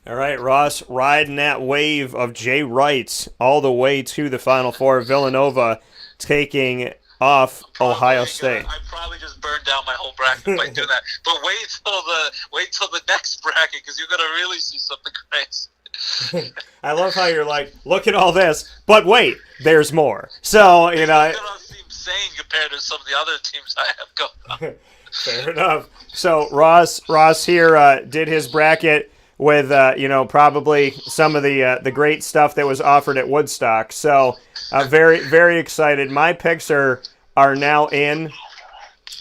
All right, Ross, riding that wave of Jay Wright all the way to the Final Four. Villanova taking off Ohio State. I probably just burned down my whole bracket by doing that. But wait till the next bracket, because you're going to really see something crazy. I love how you're like, look at all this, but wait, there's more. So, It's going to seem sane compared to some of the other teams I have going on. Fair enough. So Ross here did his bracket with probably some of the great stuff that was offered at Woodstock. So very, very excited. My picks are now in.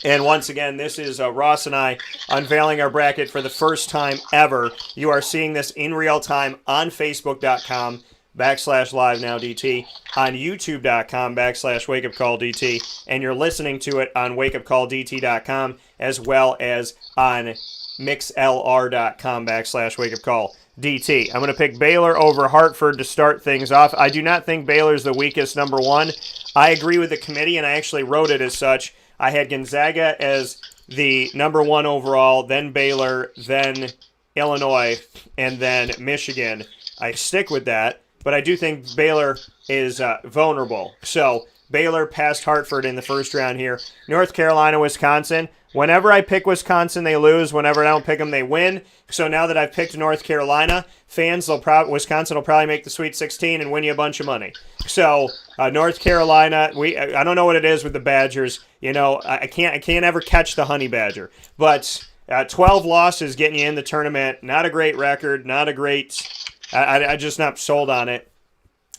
And once again, this is Ross and I unveiling our bracket for the first time ever. You are seeing this in real time on Facebook.com. youtube.com/live-now-dt, on youtube.com/wakeupcalldt, and you're listening to it on wakeupcalldt.com as well as on mixlr.com/wakeupcalldt. I'm going to pick Baylor over Hartford to start things off. I do not think Baylor's the weakest number one. I agree with the committee, and I actually wrote it as such. I had Gonzaga as the number one overall, then Baylor, then Illinois, and then Michigan. I stick with that, but I do think Baylor is vulnerable. So Baylor passed Hartford in the first round here. North Carolina, Wisconsin. Whenever I pick Wisconsin, they lose. Whenever I don't pick them, they win. So now that I've picked North Carolina, Wisconsin will probably make the Sweet 16 and win you a bunch of money. So North Carolina, I don't know what it is with the Badgers. You know, I can't ever catch the honey badger. But 12 losses getting you in the tournament. Not a great record. Not a great. I just not sold on it.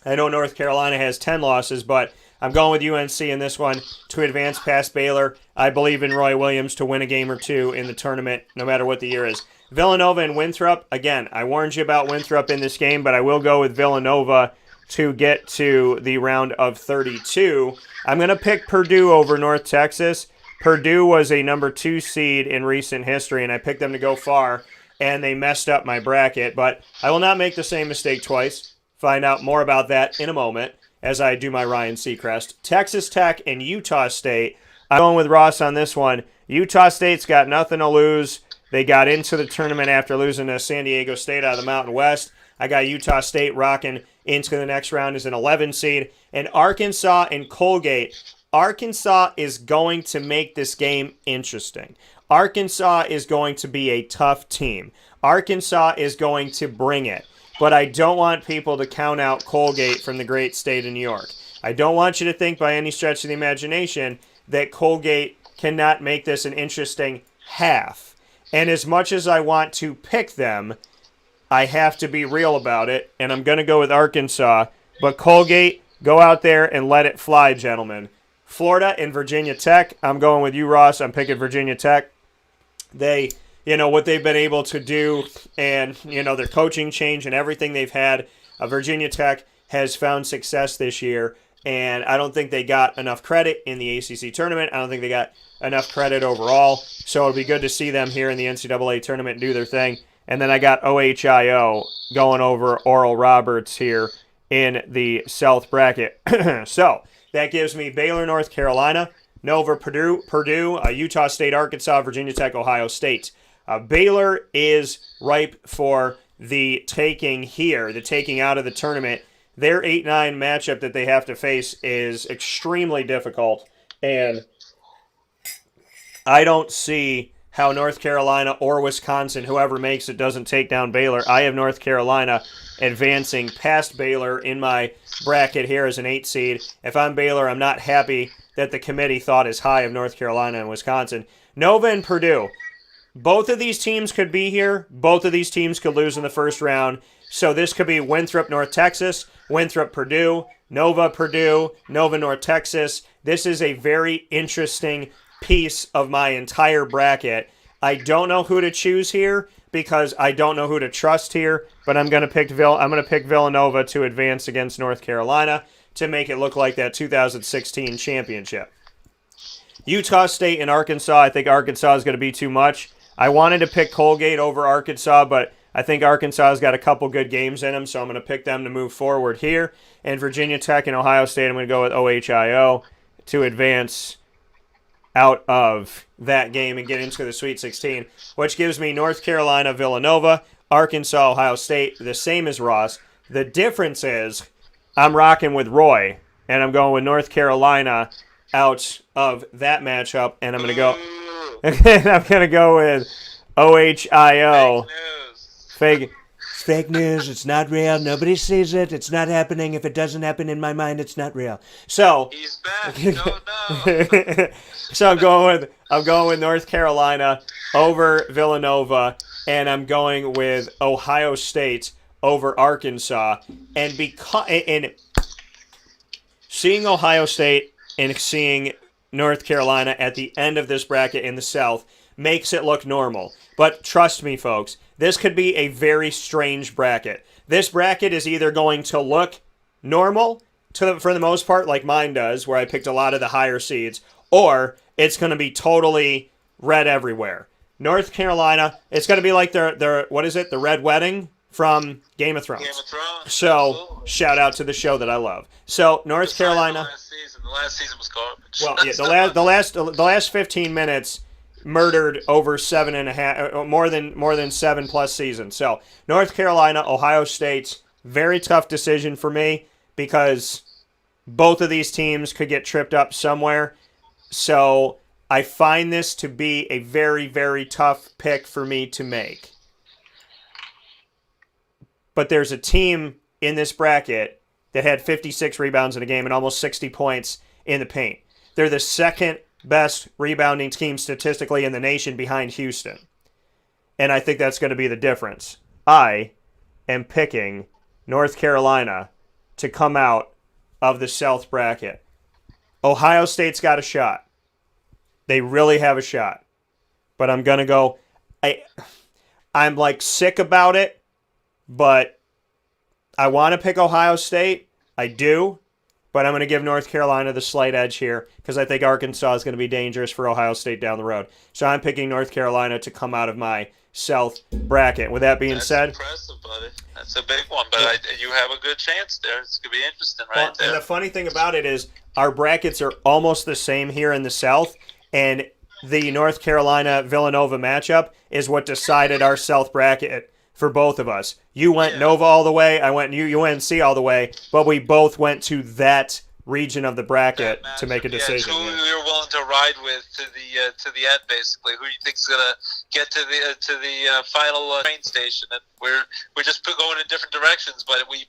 I know North Carolina has 10 losses, but I'm going with UNC in this one to advance past Baylor. I believe in Roy Williams to win a game or two in the tournament, no matter what the year is. Villanova and Winthrop. Again, I warned you about Winthrop in this game, but I will go with Villanova to get to the round of 32. I'm going to pick Purdue over North Texas. Purdue was a number 2 seed in recent history, and I picked them to go far, and they messed up my bracket. But I will not make the same mistake twice. Find out more about that in a moment as I do my Ryan Seacrest. Texas Tech and Utah State. I'm going with Ross on this one. Utah State's got nothing to lose. They got into the tournament after losing to San Diego State out of the Mountain West. I got Utah State rocking into the next round as an 11 seed. And Arkansas and Colgate. Arkansas is going to make this game interesting. Arkansas is going to be a tough team. Arkansas is going to bring it. But I don't want people to count out Colgate from the great state of New York. I don't want you to think by any stretch of the imagination that Colgate cannot make this an interesting half. And as much as I want to pick them, I have to be real about it, and I'm going to go with Arkansas. But Colgate, go out there and let it fly, gentlemen. Florida and Virginia Tech. I'm going with you, Ross. I'm picking Virginia Tech. What they've been able to do and, their coaching change and everything they've had. Virginia Tech has found success this year, and I don't think they got enough credit in the ACC tournament. I don't think they got enough credit overall, so it'll be good to see them here in the NCAA tournament do their thing. And then I got OHIO going over Oral Roberts here in the South bracket. So that gives me Baylor, North Carolina, Nova, Purdue, Utah State, Arkansas, Virginia Tech, Ohio State. Baylor is ripe for the taking here, the taking out of the tournament. Their 8-9 matchup that they have to face is extremely difficult, and I don't see how North Carolina or Wisconsin, whoever makes it, doesn't take down Baylor. I have North Carolina advancing past Baylor in my bracket here as an 8 seed. If I'm Baylor, I'm not happy that the committee thought as high of North Carolina and Wisconsin. Nova and Purdue. Both of these teams could be here. Both of these teams could lose in the first round. So this could be Winthrop, North Texas, Winthrop, Purdue, Nova, North Texas. This is a very interesting piece of my entire bracket. I don't know who to choose here because I don't know who to trust here, but I'm going to pick Villanova to advance against North Carolina to make it look like that 2016 championship. Utah State and Arkansas. I think Arkansas is going to be too much. I wanted to pick Colgate over Arkansas, but I think Arkansas has got a couple good games in them, so I'm going to pick them to move forward here. And Virginia Tech and Ohio State, I'm going to go with OHIO to advance out of that game and get into the Sweet 16, which gives me North Carolina, Villanova, Arkansas, Ohio State, the same as Ross. The difference is I'm rocking with Roy, and I'm going with North Carolina out of that matchup, and I'm going to go with OHIO. Fake news. It's not real. Nobody sees it. It's not happening. If it doesn't happen in my mind, it's not real. So he's back. No. So I'm going with North Carolina over Villanova, and I'm going with Ohio State over Arkansas. And seeing Ohio State and seeing North Carolina at the end of this bracket in the South makes it look normal. But trust me, folks, this could be a very strange bracket. this bracket is either going to look normal for the most part, like mine does, where I picked a lot of the higher seeds, or it's going to be totally red everywhere. North Carolina, it's going to be like their what is it? The Red Wedding from Game of Thrones. Game of Thrones. So, Absolutely. shout out to the show that I love. So, North Besides Carolina. The last season was garbage. Well, yeah, the last 15 minutes murdered over 7.5, more than 7+ seasons. So, North Carolina, Ohio State, very tough decision for me because both of these teams could get tripped up somewhere. So, I find this to be a very, very tough pick for me to make. But there's a team in this bracket that had 56 rebounds in a game and almost 60 points in the paint. They're the second best rebounding team statistically in the nation behind Houston. And I think that's going to be the difference. I am picking North Carolina to come out of the South bracket. Ohio State's got a shot. They really have a shot. But I'm going to go... I'm like sick about it, but I want to pick Ohio State. I do. But I'm going to give North Carolina the slight edge here because I think Arkansas is going to be dangerous for Ohio State down the road. So I'm picking North Carolina to come out of my South bracket. With that being said... That's impressive, buddy. That's a big one, but you have a good chance there. It's going to be interesting right there. And the funny thing about it is our brackets are almost the same here in the South, and the North Carolina-Villanova matchup is what decided our South bracket for both of us. You went Nova all the way, I went UNC all the way, but we both went to that region of the bracket to make a decision. Who you're willing to ride with to the end, basically. Who you think's gonna get to the final train station? And we're just going in different directions, but we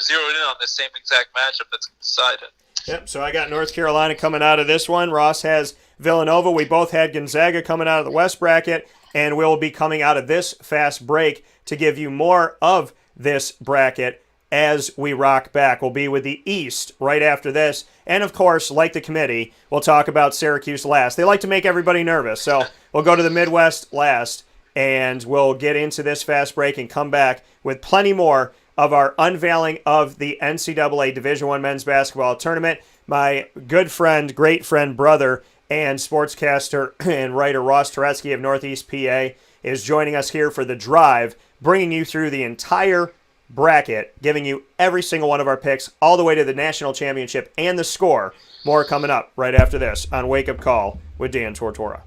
zeroed in on the same exact matchup that's decided. Yep. So I got North Carolina coming out of this one. Ross has Villanova. We both had Gonzaga coming out of the West bracket, and we'll be coming out of this fast break to give you more of this bracket as we rock back. We'll be with the East right after this. And, of course, like the committee, we'll talk about Syracuse last. They like to make everybody nervous, so we'll go to the Midwest last, and we'll get into this fast break and come back with plenty more of our unveiling of the NCAA Division I men's basketball tournament. My good friend, great friend, brother, and sportscaster and writer Ross Turetsky of Northeast PA is joining us here for the drive, bringing you through the entire bracket, giving you every single one of our picks all the way to the national championship and the score. More coming up right after this on Wake Up Call with Dan Tortora.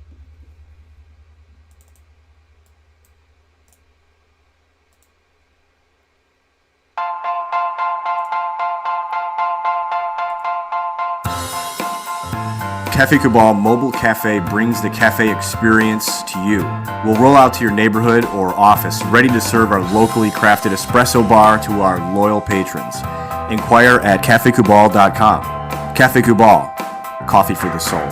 Cafe Cabal Mobile Cafe brings the cafe experience to you. We'll roll out to your neighborhood or office, ready to serve our locally crafted espresso bar to our loyal patrons. Inquire at cafecabal.com. Cafe Cabal, coffee for the soul.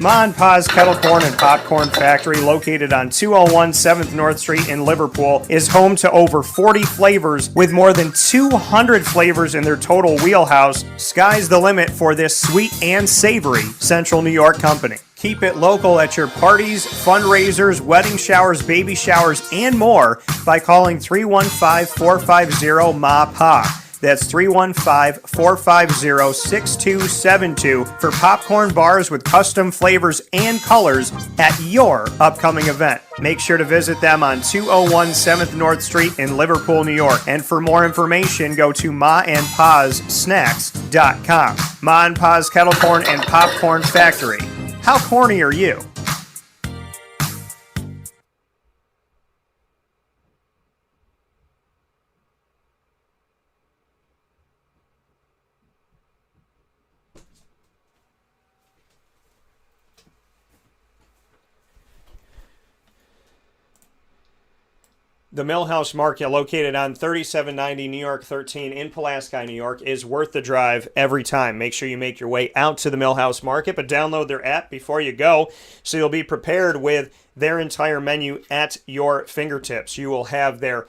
Ma and Pa's Kettle Corn and Popcorn Factory, located on 201 7th North Street in Liverpool, is home to over 40 flavors with more than 200 flavors in their total wheelhouse. Sky's the limit for this sweet and savory Central New York company. Keep it local at your parties, fundraisers, wedding showers, baby showers, and more by calling 315-450-MA-PA. That's 315-450-6272 for popcorn bars with custom flavors and colors at your upcoming event. Make sure to visit them on 201 7th North Street in Liverpool, New York. And for more information, go to maandpazsnacks.com. Ma and Pa's Kettle Corn and Popcorn Factory. How corny are you? The Millhouse Market, located on 3790 New York 13 in Pulaski, New York, is worth the drive every time. Make sure you make your way out to the Millhouse Market, but download their app before you go so you'll be prepared with their entire menu at your fingertips. You will have their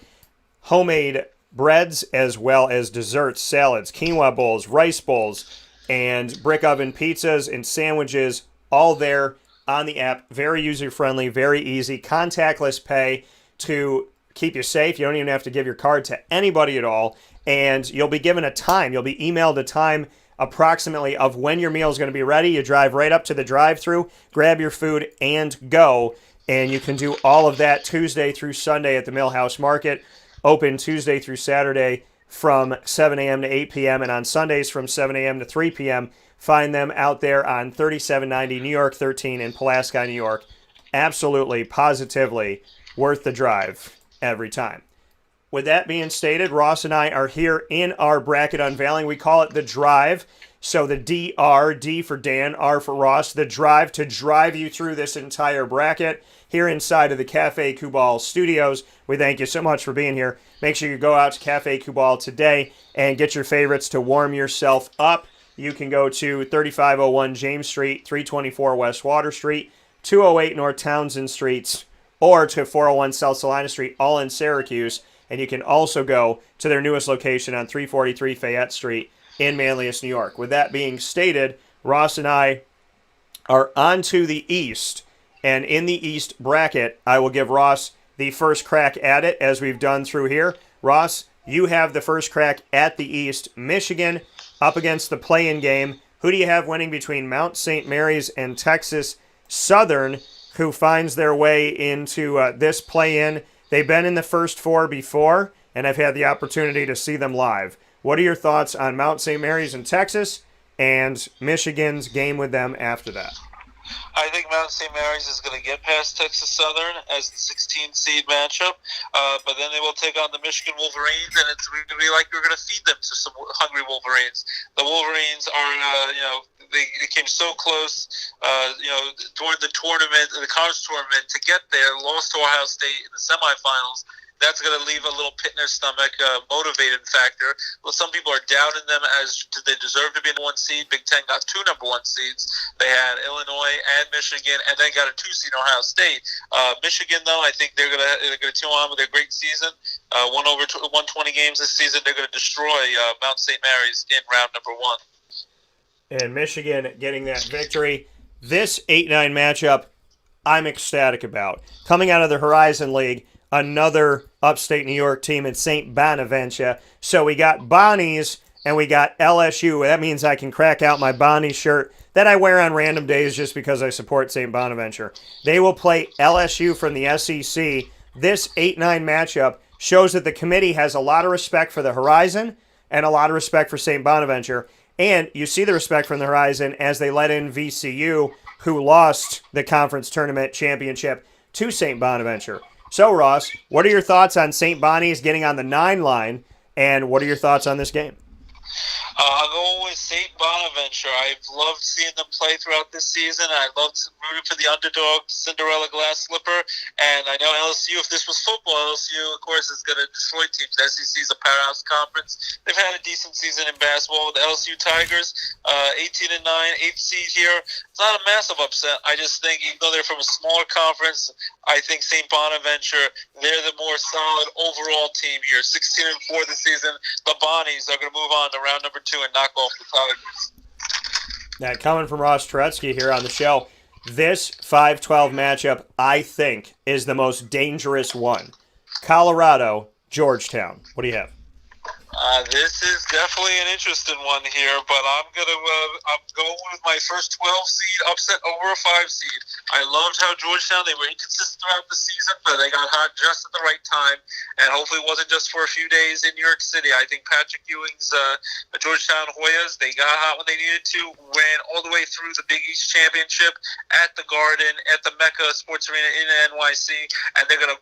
homemade breads as well as desserts, salads, quinoa bowls, rice bowls, and brick oven pizzas and sandwiches, all there on the app. Very user-friendly, very easy, contactless pay to keep you safe. You don't even have to give your card to anybody at all, and you'll be given a time. You'll be emailed a time approximately of when your meal is going to be ready. You drive right up to the drive-thru, grab your food, and go. And you can do all of that Tuesday through Sunday at the Millhouse Market, open Tuesday through Saturday from 7 a.m. to 8 p.m. and on Sundays from 7 a.m. to 3 p.m. Find them out there on 3790 New York 13 in Pulaski, New York. Absolutely, positively worth the drive every time. With that being stated, Ross and I are here in our bracket unveiling. We call it the drive. So the DR, D for Dan, R for Ross, the drive to drive you through this entire bracket here inside of the Cafe Kubal studios. We thank you so much for being here. Make sure you go out to Cafe Kubal today and get your favorites to warm yourself up. You can go to 3501 James Street, 324 West Water Street, 208 North Townsend Streets, or to 401 South Salina Street, all in Syracuse. And you can also go to their newest location on 343 Fayette Street in Manlius, New York. With that being stated, Ross and I are on to the East. And in the East bracket, I will give Ross the first crack at it, as we've done through here. Ross, you have the first crack at the East. Michigan up against the play-in game. Who do you have winning between Mount St. Mary's and Texas Southern, who finds their way into this play-in? They've been in the first four before, and I've had the opportunity to see them live. What are your thoughts on Mount St. Mary's in Texas and Michigan's game with them after that? I think Mount St. Mary's is going to get past Texas Southern as the 16 seed matchup, but then they will take on the Michigan Wolverines, and it's going to be like we're going to feed them to some hungry Wolverines. The Wolverines are, they came so close, during the tournament, the college tournament, to get there, lost to Ohio State in the semifinals. That's going to leave a little pit in their stomach, motivated factor. Well, some people are doubting them as do they deserve to be the 1 seed. Big Ten got 2 number 1 seeds. They had Illinois and Michigan, and then got a 2 seed Ohio State. Michigan, though, I think they're going to continue on with their great season. Won over 120 games this season. They're going to destroy Mount St. Mary's in round number 1. And Michigan getting that victory. This 8-9 matchup, I'm ecstatic about. Coming out of the Horizon League, another upstate New York team in St. Bonaventure. So we got Bonnie's and we got LSU. That means I can crack out my Bonnie shirt that I wear on random days just because I support St. Bonaventure. They will play LSU from the SEC. This 8-9 matchup shows that the committee has a lot of respect for the Horizon and a lot of respect for St. Bonaventure. And you see the respect from the Horizon as they let in VCU, who lost the conference tournament championship to St. Bonaventure. So, Ross, what are your thoughts on St. Bonnie's getting on the 9 line, and what are your thoughts on this game? I'll go with St. Bonaventure. I've loved seeing them play throughout this season. I loved rooting for the underdog, Cinderella glass slipper. And I know LSU, if this was football, LSU, of course, is going to destroy teams. The SEC is a powerhouse conference. They've had a decent season in basketball with the LSU Tigers, 18-9, 8th seed here. It's not a massive upset. I just think, even though they're from a smaller conference, I think St. Bonaventure, they're the more solid overall team here. 16-4 this season. The Bonnies are going to move on to round number 2 and knock off the Tigers. Now, coming from Ross Turetsky here on the show, this 5-12 matchup, I think, is the most dangerous one. Colorado, Georgetown. What do you have? This is definitely an interesting one here, but I'm going with my first 12 seed upset over a 5 seed. I loved how Georgetown, they were inconsistent throughout the season, but they got hot just at the right time, and hopefully it wasn't just for a few days in New York City. I think Patrick Ewing's Georgetown Hoyas, they got hot when they needed to, ran all the way through the Big East Championship at the Garden, at the Mecca Sports Arena in NYC, and they're going to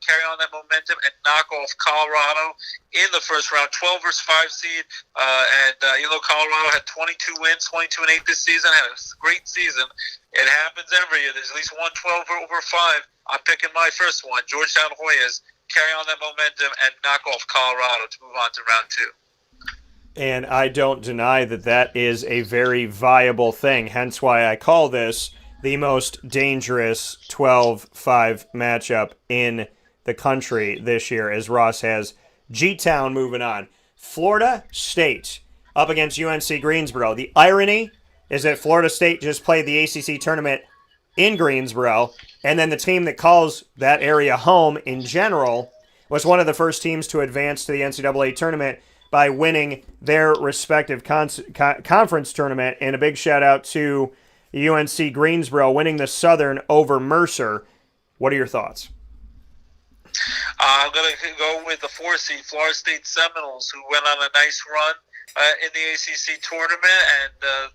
carry on that momentum and knock off Colorado in the first round. 12 versus 5 seed, Colorado had 22 wins, 22-8 this season, had a great season. It happens every year. There's at least 12 over 5. I'm picking my first one. Georgetown Hoyas carry on that momentum and knock off Colorado to move on to round 2. And I don't deny that that is a very viable thing, hence why I call this the most dangerous 12-5 matchup in the country this year, as Ross has G-Town moving on. Florida State up against UNC Greensboro. The irony is that Florida State just played the ACC tournament in Greensboro, and then the team that calls that area home in general was one of the first teams to advance to the NCAA tournament by winning their respective conference tournament. And a big shout out to UNC Greensboro winning the Southern over Mercer. What are your thoughts? I'm going to go with the 4 seed Florida State Seminoles, who went on a nice run in the ACC tournament, and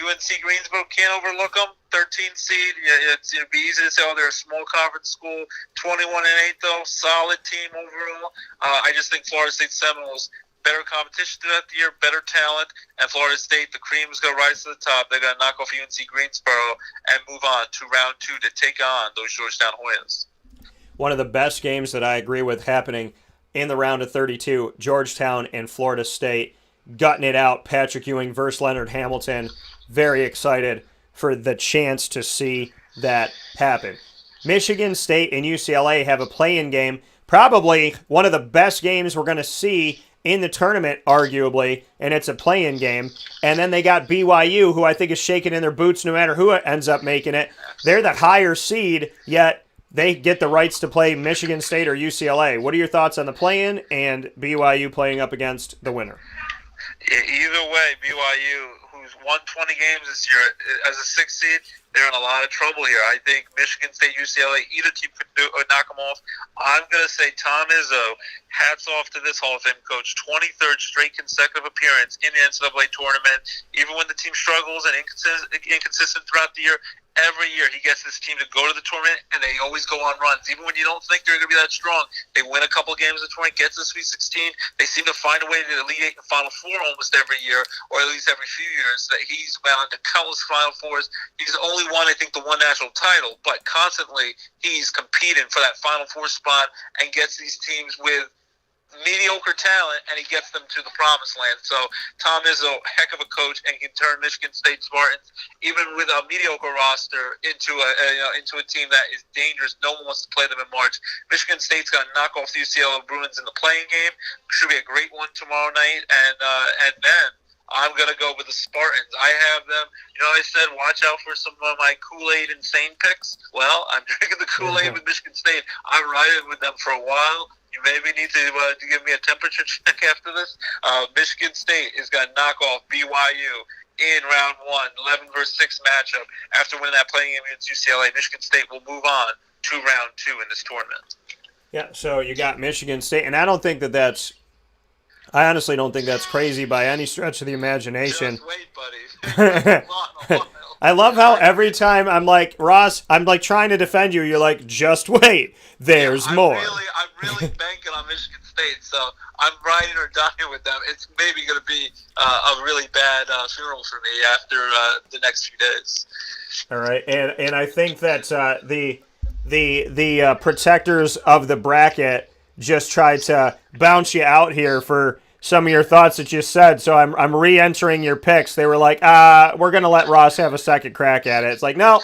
UNC Greensboro can't overlook them. 13 seed. It'd be easy to say, oh, they're a small conference school. 21-8 though, solid team overall. I just think Florida State Seminoles, better competition throughout the year, better talent, and Florida State, the cream is going to rise to the top. They're going to knock off UNC Greensboro and move on to round 2 to take on those Georgetown Hoyas. One of the best games that I agree with happening in the round of 32, Georgetown and Florida State gutting it out. Patrick Ewing versus Leonard Hamilton. Very excited for the chance to see that happen. Michigan State and UCLA have a play-in game. Probably one of the best games we're going to see in the tournament, arguably, and it's a play-in game. And then they got BYU, who I think is shaking in their boots no matter who ends up making it. They're the higher seed, yet they get the rights to play Michigan State or UCLA. What are your thoughts on the play-in and BYU playing up against the winner? Either way, BYU, who's won 20 games this year as a 6th seed, they're in a lot of trouble here. I think Michigan State, UCLA, either team could knock them off. I'm going to say Tom Izzo, hats off to this Hall of Fame coach, 23rd straight consecutive appearance in the NCAA tournament. Even when the team struggles and inconsistent throughout the year, every year he gets this team to go to the tournament, and they always go on runs. Even when you don't think they're going to be that strong, they win a couple of games in the tournament, get to the Sweet 16. They seem to find a way to the Elite 8 and Final Four almost every year, or at least every few years. That he's bound to countless Final Fours. He's only won, I think, the one national title, but constantly he's competing for that Final Four spot and gets these teams with mediocre talent, and he gets them to the promised land. So Tom Izzo, heck of a coach, and he can turn Michigan State Spartans, even with a mediocre roster, into a team that is dangerous. No one wants to play them in March. Michigan State's going to knock off the UCLA Bruins in the playing game. Should be a great one tomorrow night, and then I'm going to go with the Spartans. I have them. I said watch out for some of my Kool-Aid insane picks. Well, I'm drinking the Kool-Aid with Michigan State. I'm riding with them for a while. You maybe need to give me a temperature check after this. Michigan State is going to knock off BYU in round 1, 11 versus 6 matchup. After winning that playing game against UCLA, Michigan State will move on to round 2 in this tournament. Yeah, so you got Michigan State, and I honestly don't think that's crazy by any stretch of the imagination. Just wait, buddy. I love how every time I'm like, Ross, I'm like trying to defend you, you're like, just wait, there's more. I'm really banking on Michigan State, so I'm riding or dying with them. It's maybe going to be a really bad funeral for me after the next few days. All right, and I think that the protectors of the bracket just tried to bounce you out here for some of your thoughts that you said, so I'm re-entering your picks. They were like, we're going to let Ross have a second crack at it. It's like, no,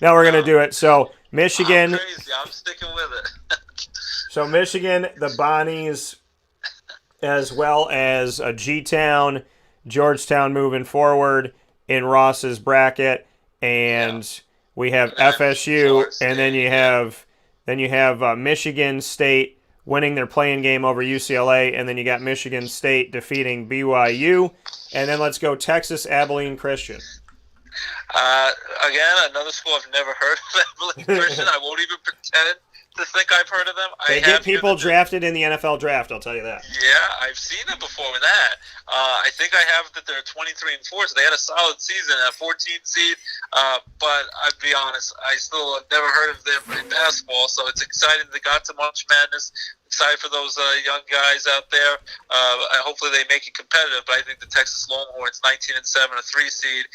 we're going to do it. So Michigan. I'm crazy. I'm sticking with it. So Michigan, the Bonnies, as well as G-Town, Georgetown moving forward in Ross's bracket, and we have FSU, and then you have Michigan State winning their playing game over UCLA, and then you got Michigan State defeating BYU, and then let's go Texas Abilene Christian. Again, another school I've never heard of, Abilene Christian. I won't even pretend to think I've heard of them. They get people drafted in the NFL draft, I'll tell you that. Yeah, I've seen them before with that. I think I have that they're 23-4, so they had a solid season at 14 seed. But I'd be honest, I still have never heard of them in basketball, so it's exciting they got to March Madness. Excited for those young guys out there. Hopefully they make it competitive, but I think the Texas Longhorns, 19-7, a 3 seed,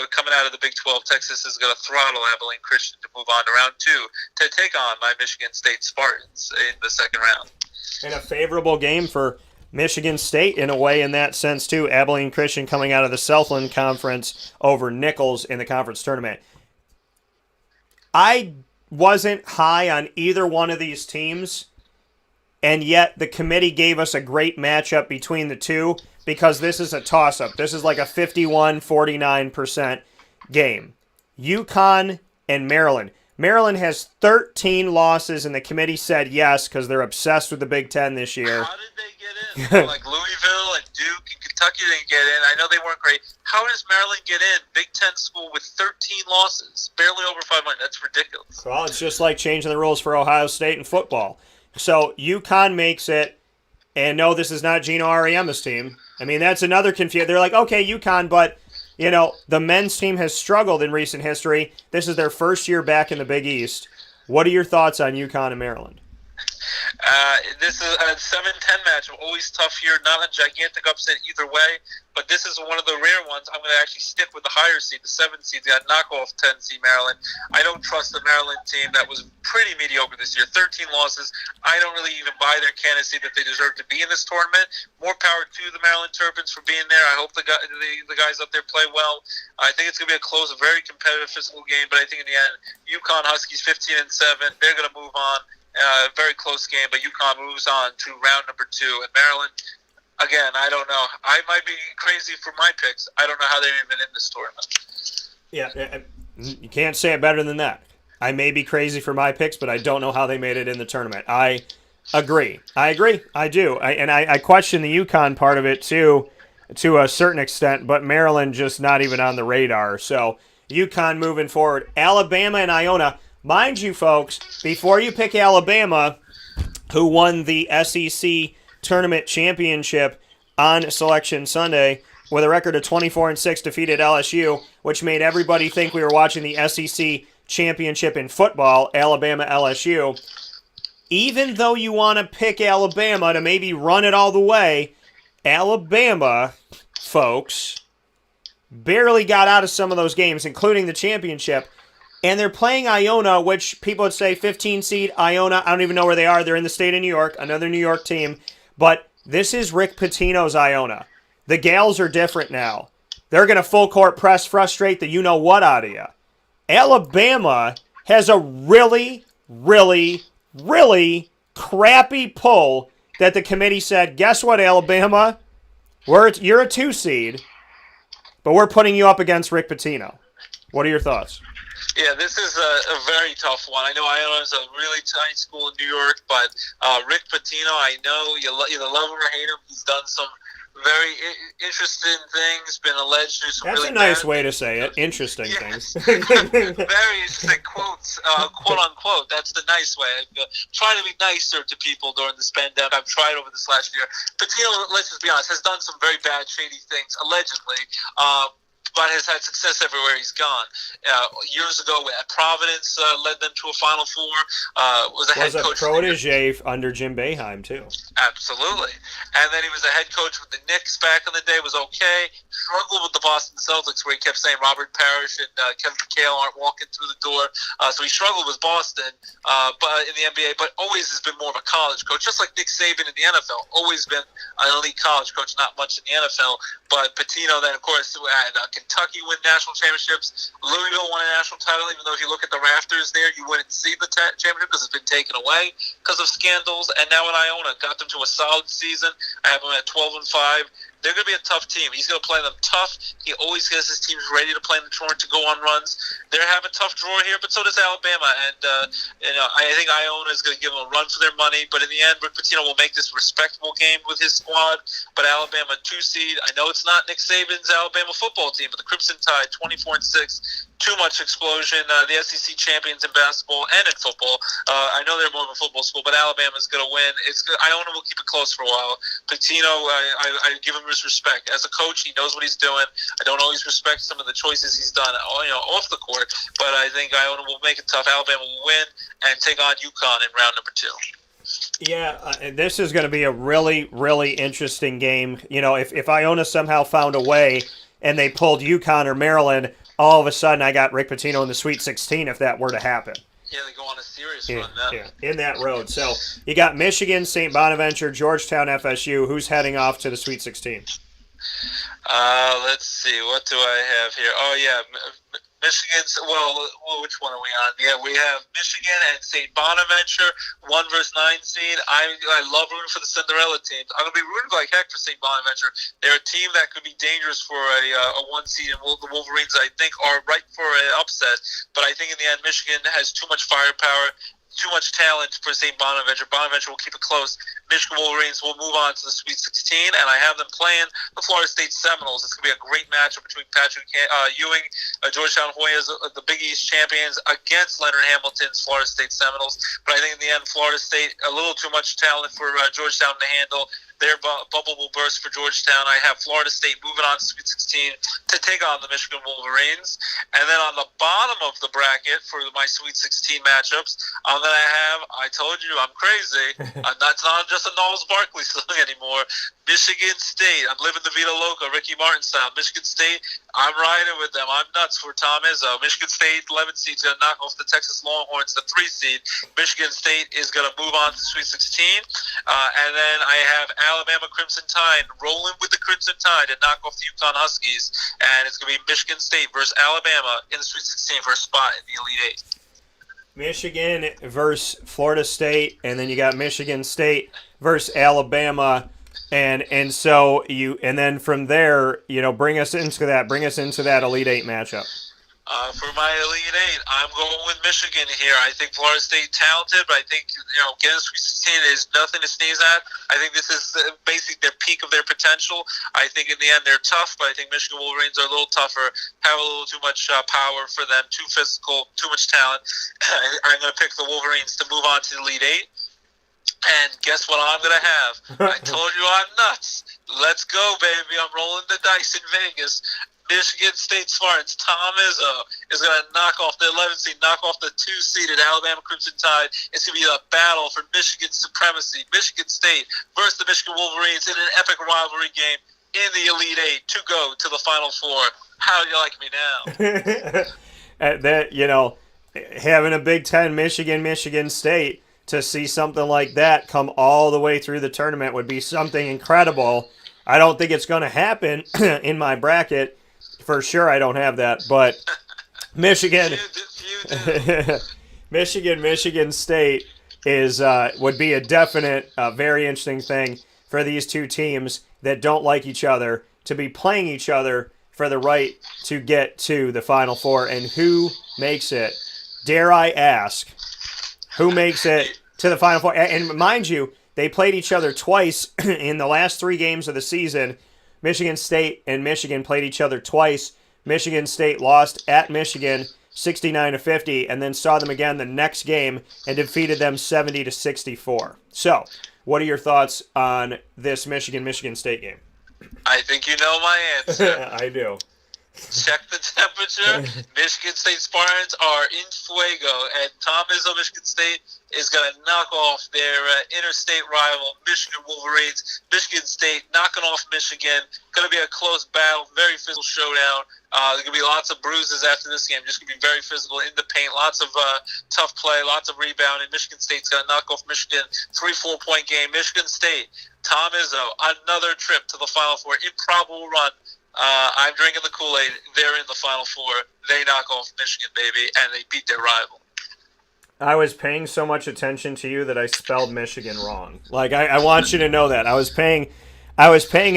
coming out of the Big 12, Texas is going to throttle Abilene Christian to move on to round 2 to take on my Michigan State Spartans in the second round. And a favorable game for Michigan State in a way in that sense, too. Abilene Christian coming out of the Southland Conference over Nichols in the conference tournament. I wasn't high on either one of these teams and yet the committee gave us a great matchup between the two because this is a toss-up. This is like a 51-49% game. UConn and Maryland. Maryland has 13 losses, and the committee said yes because they're obsessed with the Big Ten this year. How did they get in? Like Louisville and Duke and Kentucky didn't get in. I know they weren't great. How does Maryland get in? Big Ten school with 13 losses, barely over 500. That's ridiculous. Well, it's just like changing the rules for Ohio State in football. So UConn makes it, and no, this is not Gino Auriemma's team. I mean, that's another confusion. They're like, okay, UConn, but the men's team has struggled in recent history. This is their first year back in the Big East. What are your thoughts on UConn and Maryland? This is a 7-10 match. Always tough here. Not a gigantic upset either way, but this is one of the rare ones. I'm going to actually stick with the higher seed, the 7 seed. They got knock off 10 seed Maryland. I don't trust the Maryland team that was pretty mediocre this year. 13 losses. I don't really even buy their candidacy that they deserve to be in this tournament. More power to the Maryland Terrapins for being there. I hope the guys up there play well. I think it's going to be a close, a very competitive physical game, but I think in the end, UConn Huskies 15-7. They're going to move on. Very close game, but UConn moves on to round number 2. And Maryland, again, I don't know. I might be crazy for my picks. I don't know how they're even in this tournament. Yeah, you can't say it better than that. I may be crazy for my picks, but I don't know how they made it in the tournament. I agree. I do. I question the UConn part of it, too, to a certain extent, but Maryland just not even on the radar. So UConn moving forward. Alabama and Iona. Mind you, folks, before you pick Alabama, who won the SEC Tournament Championship on Selection Sunday with a record of 24-6, defeated LSU, which made everybody think we were watching the SEC Championship in football, Alabama-LSU. Even though you want to pick Alabama to maybe run it all the way, Alabama, folks, barely got out of some of those games, including the championship. And they're playing Iona, which people would say 15 seed Iona. I don't even know where they are. They're in the state of New York, another New York team. But this is Rick Pitino's Iona. The Gals are different now. They're going to full court press, frustrate the you-know-what out of you. Alabama has a really, really, really crappy pull that the committee said, guess what, Alabama? You're a 2 seed, but we're putting you up against Rick Pitino. What are your thoughts? Yeah, this is a very tough one. I know Iona is a really tiny school in New York, but Rick Pitino, I know you either love him or hate him. He's done some very interesting things, been alleged to do some That's really a nice bad way to say it. Interesting things. Very interesting quotes, quote unquote. That's the nice way. I'm trying to be nicer to people during this pandemic. I've tried over this last year. Pitino, let's just be honest, has done some very bad, shady things, allegedly. But has had success everywhere he's gone. Years ago at Providence, led them to a Final Four. Was a head coach. Protege under Jim Boeheim, too. Absolutely. And then he was a head coach with the Knicks back in the day, was okay. Struggled with the Boston Celtics, where he kept saying Robert Parrish and Kevin McHale aren't walking through the door. So he struggled with Boston but in the NBA, but always has been more of a college coach, just like Nick Saban in the NFL. Always been an elite college coach, not much in the NFL. But Pitino then, of course, had Kentucky win national championships. Louisville won a national title, even though if you look at the rafters there, you wouldn't see the championship because it's been taken away because of scandals. And now in Iona, got them to a solid season. I have them at 12-5. They're going to be a tough team. He's going to play them tough. He always gets his teams ready to play in the tournament to go on runs. They're having a tough draw here, but so does Alabama. And I think Iona is going to give them a run for their money. But in the end, Rick Pitino will make this a respectable game with his squad. But Alabama 2 seed. I know it's not Nick Saban's Alabama football team, but the Crimson Tide 24-6. Too much explosion. The SEC champions in basketball and in football. I know they're more of a football school, but Alabama's going to win. Iona will keep it close for a while. Pitino, I give him his respect. As a coach, he knows what he's doing. I don't always respect some of the choices he's done off the court, but I think Iona will make it tough. Alabama will win and take on UConn in round number 2. Yeah, this is going to be a really, really interesting game. If Iona somehow found a way and they pulled UConn or Maryland, all of a sudden I got Rick Pitino in the Sweet 16 if that were to happen. Yeah, they go on a serious run now. Yeah, in that road. So you got Michigan, St. Bonaventure, Georgetown, FSU. Who's heading off to the Sweet 16? Let's see. What do I have here? Oh, yeah. Michigan's, which one are we on? Yeah, we have Michigan and St. Bonaventure, 1 versus 9 seed. I love rooting for the Cinderella teams. I'm going to be rooting like heck for St. Bonaventure. They're a team that could be dangerous for a 1 seed, and the Wolverines, I think, are right for an upset. But I think in the end, Michigan has too much firepower, too much talent for St. Bonaventure. Bonaventure will keep it close. Michigan Wolverines will move on to the Sweet 16, and I have them playing the Florida State Seminoles. It's going to be a great matchup between Patrick Ewing, Georgetown Hoyas, the Big East champions, against Leonard Hamilton's Florida State Seminoles. But I think in the end, Florida State, a little too much talent for Georgetown to handle. Their bubble will burst for Georgetown. I have Florida State moving on to Sweet 16 to take on the Michigan Wolverines. And then on the bottom of the bracket for my Sweet 16 matchups, I'm going to have, I told you, I'm crazy. That's not just a Knowles Barkley song anymore. Michigan State. I'm living the Vita Loca, Ricky Martin style. Michigan State, I'm riding with them. I'm nuts for Tom Izzo. Michigan State, 11 seed, is going to knock off the Texas Longhorns, the 3 seed. Michigan State is going to move on to Sweet 16. And then I have Alabama Crimson Tide rolling with the Crimson Tide to knock off the UConn Huskies. And it's going to be Michigan State versus Alabama in the Sweet 16 for a spot in the Elite 8. Michigan versus Florida State, and then you got Michigan State versus Alabama. And so then from there, bring us into that Elite Eight matchup. For my Elite Eight, I'm going with Michigan here. I think Florida State talented, but I think getting to Sweet 16 is nothing to sneeze at. I think this is basically their peak of their potential. I think in the end they're tough, but I think Michigan Wolverines are a little tougher, have a little too much power for them, too physical, too much talent. I'm going to pick the Wolverines to move on to the Elite Eight. And guess what I'm going to have? I told you I'm nuts. Let's go, baby. I'm rolling the dice in Vegas. Michigan State Spartans, Tom Izzo, is going to knock off the 11 seed, knock off the 2-seeded Alabama Crimson Tide. It's going to be a battle for Michigan supremacy. Michigan State versus the Michigan Wolverines in an epic rivalry game in the Elite Eight to go to the Final Four. How do you like me now? Having a Big Ten Michigan State to see something like that come all the way through the tournament would be something incredible. I don't think it's going to happen in my bracket. For sure, I don't have that. But Michigan State would be a definite, very interesting thing for these two teams that don't like each other to be playing each other for the right to get to the Final Four. And who makes it? Dare I ask? Who makes it to the Final Four? And mind you, they played each other twice in the last 3 games of the season. Michigan State and Michigan played each other twice. Michigan State lost at Michigan 69-50, and then saw them again the next game and defeated them 70-64. So, what are your thoughts on this Michigan State game? I think you know my answer. I do. Check the temperature. Michigan State Spartans are in fuego, and Tom Izzo, Michigan State, is going to knock off their interstate rival, Michigan Wolverines. Michigan State knocking off Michigan. Going to be a close battle, very physical showdown. There's going to be lots of bruises after this game. Just going to be very physical in the paint. Lots of tough play, lots of rebounding. Michigan State's going to knock off Michigan. 3-4 point game. Michigan State, Tom Izzo, another trip to the Final Four. Improbable run. I'm drinking the Kool-Aid. They're in the Final Four. They knock off Michigan, baby, and they beat their rival. I was paying so much attention to you that I spelled Michigan wrong. Like, I want you to know that. I was paying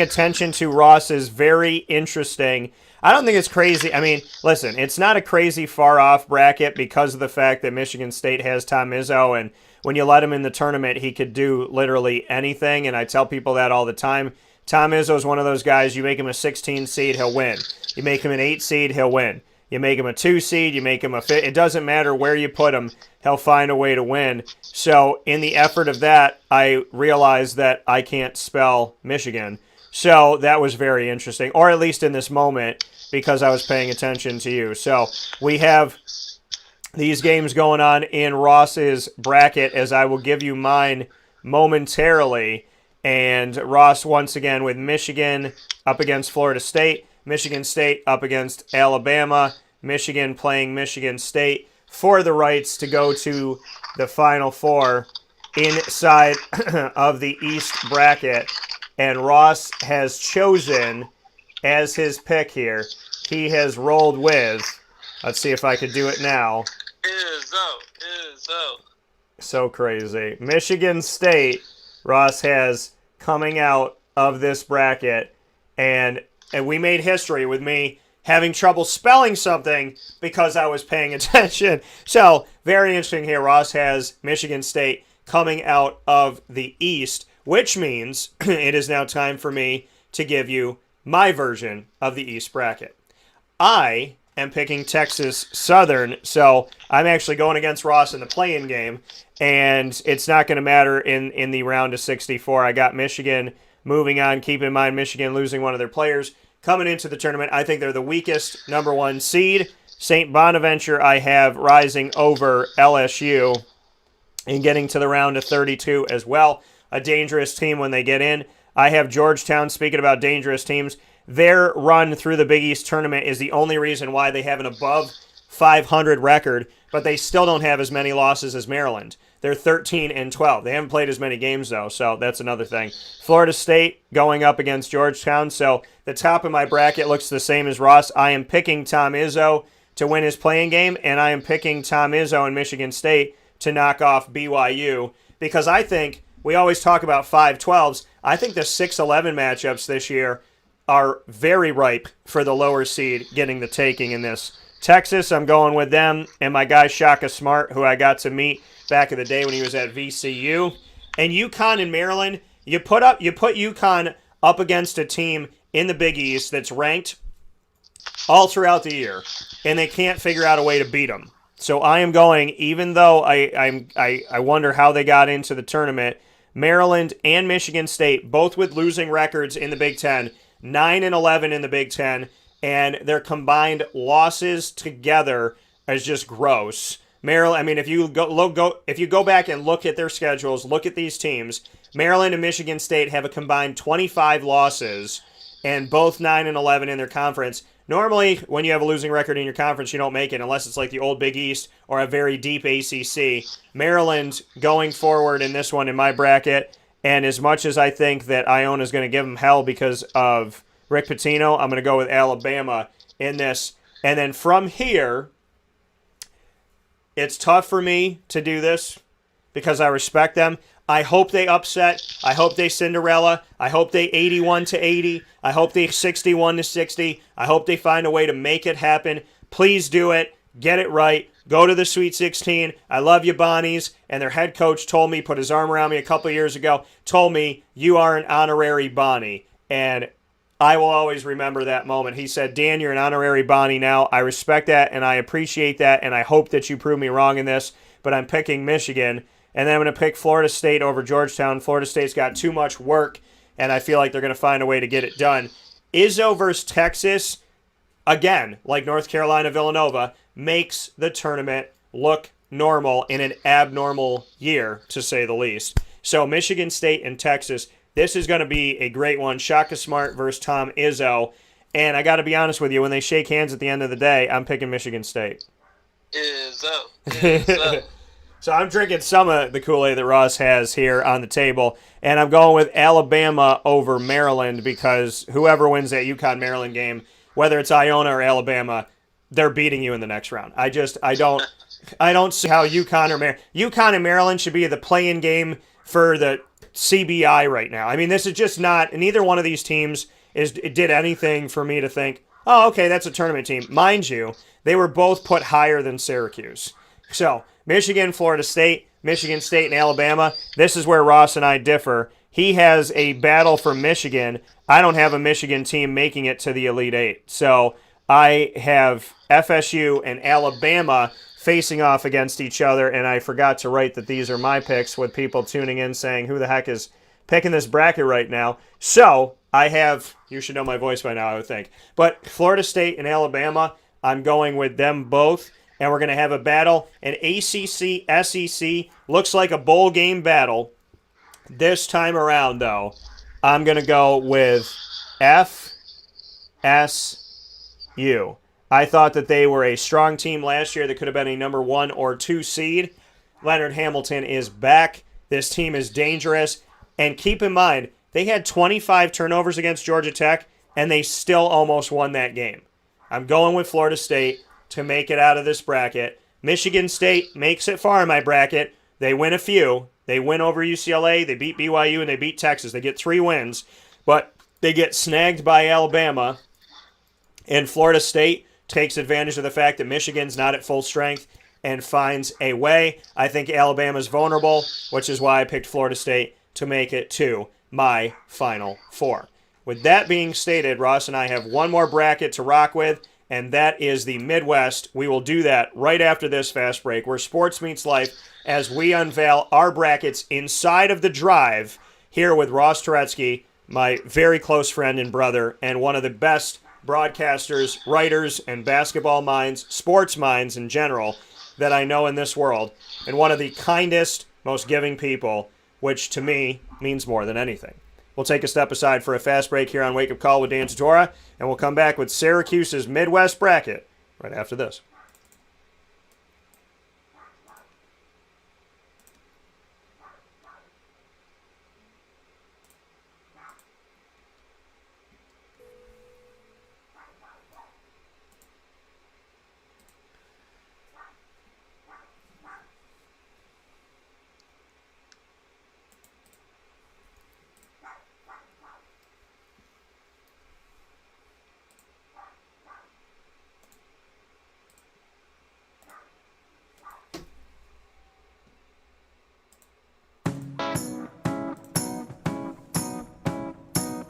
attention to Ross's very interesting. I don't think it's crazy. I mean, listen, it's not a crazy far-off bracket because of the fact that Michigan State has Tom Izzo, and when you let him in the tournament, he could do literally anything, and I tell people that all the time. Tom Izzo is one of those guys, you make him a 16 seed, he'll win. You make him an 8 seed, he'll win. You make him a 2 seed, you make him a 5. It doesn't matter where you put him, he'll find a way to win. So in the effort of that, I realized that I can't spell Michigan. So that was very interesting, or at least in this moment, because I was paying attention to you. So we have these games going on in Ross's bracket, as I will give you mine momentarily. And Ross, once again, with Michigan up against Florida State, Michigan State up against Alabama, Michigan playing Michigan State for the rights to go to the Final Four inside of the East bracket. And Ross has chosen as his pick here, he has rolled with Let's see if I could do it now. Izzo. So crazy. Michigan State, Ross has coming out of this bracket, and we made history with me having trouble spelling something because I was paying attention. So, very interesting here. Ross has Michigan State coming out of the East, which means it is now time for me to give you my version of the East bracket. I am picking Texas Southern, so I'm actually going against Ross in the play-in game, and it's not going to matter in the round of 64. I got Michigan moving on. Keep in mind, Michigan losing one of their players coming into the tournament. I think they're the weakest number one seed. St. Bonaventure I have rising over LSU and getting to the round of 32 as well. A dangerous team when they get in. I have Georgetown, speaking about dangerous teams. Their run through the Big East tournament is the only reason why they have an above 500 record, but they still don't have as many losses as Maryland. They're 13-12. They haven't played as many games, though, so that's another thing. Florida State going up against Georgetown, so the top of my bracket looks the same as Ross. I am picking Tom Izzo to win his playing game, and I am picking Tom Izzo and Michigan State to knock off BYU, because I think we always talk about 5-12s. I think the 6-11 matchups this year are very ripe for the lower seed getting the taking in this. Texas, I'm going with them, and my guy Shaka Smart, who I got to meet back in the day when he was at VCU. And UConn and Maryland, you put UConn up against a team in the Big East that's ranked all throughout the year, and they can't figure out a way to beat them. So I am going, even though I wonder how they got into the tournament, Maryland and Michigan State, both with losing records in the Big Ten, 9-11 in the Big Ten, and their combined losses together is just gross. Maryland, I mean, if you go back and look at their schedules, look at these teams, Maryland and Michigan State have a combined 25 losses, and both 9-11 in their conference. Normally, when you have a losing record in your conference, you don't make it unless it's like the old Big East or a very deep ACC. Maryland going forward in this one in my bracket, and as much as I think that Iona is going to give them hell because of Rick Pitino, I'm going to go with Alabama in this. And then from here, it's tough for me to do this because I respect them. I hope they upset. I hope they Cinderella. I hope they 81-80. I hope they 61-60. I hope they find a way to make it happen. Please do it. Get it right. Go to the Sweet 16. I love you, Bonnies. And their head coach told me, put his arm around me a couple years ago, told me, you are an honorary Bonnie. And I will always remember that moment. He said, Dan, you're an honorary Bonnie now. I respect that, and I appreciate that, and I hope that you prove me wrong in this, but I'm picking Michigan. And then I'm going to pick Florida State over Georgetown. Florida State's got too much work, and I feel like they're going to find a way to get it done. Izzo versus Texas, again, like North Carolina, Villanova, makes the tournament look normal in an abnormal year, to say the least. So Michigan State and Texas, this is going to be a great one. Shaka Smart versus Tom Izzo. And I got to be honest with you, when they shake hands at the end of the day, I'm picking Michigan State. Izzo. So I'm drinking some of the Kool-Aid that Ross has here on the table, and I'm going with Alabama over Maryland because whoever wins that UConn-Maryland game, whether it's Iona or Alabama, they're beating you in the next round. I don't see how UConn and Maryland should be the play-in game for the CBI right now. I mean, this is just not. Neither one of these teams did anything for me to think, oh, okay, that's a tournament team. Mind you, they were both put higher than Syracuse. So Michigan, Florida State, Michigan State, and Alabama. This is where Ross and I differ. He has a battle for Michigan. I don't have a Michigan team making it to the Elite Eight. So I have FSU and Alabama facing off against each other, and I forgot to write that these are my picks with people tuning in saying, who the heck is picking this bracket right now? So I have, you should know my voice by now, I would think. But Florida State and Alabama, I'm going with them both. And we're going to have a battle. An ACC, SEC looks like a bowl game battle. This time around, though, I'm going to go with FSU. I thought that they were a strong team last year that could have been a number 1 or 2 seed. Leonard Hamilton is back. This team is dangerous. And keep in mind, they had 25 turnovers against Georgia Tech, and they still almost won that game. I'm going with Florida State. to make it out of this bracket. Michigan State makes it far in my bracket. They win a few. They win over UCLA, they beat BYU, and they beat Texas. They get 3 wins, but they get snagged by Alabama, and Florida State takes advantage of the fact that Michigan's not at full strength and finds a way. I think Alabama's vulnerable, which is why I picked Florida State to make it to my Final Four. With that being stated, Ross and I have one more bracket to rock with, and that is the Midwest. We will do that right after this fast break, where sports meets life, as we unveil our brackets inside of the drive here with Ross Turetsky, my very close friend and brother, and one of the best broadcasters, writers, and basketball minds, sports minds in general, that I know in this world, and one of the kindest, most giving people, which to me means more than anything. We'll take a step aside for a fast break here on Wake Up Call with Dan Tortora, and we'll come back with Syracuse's Midwest bracket right after this.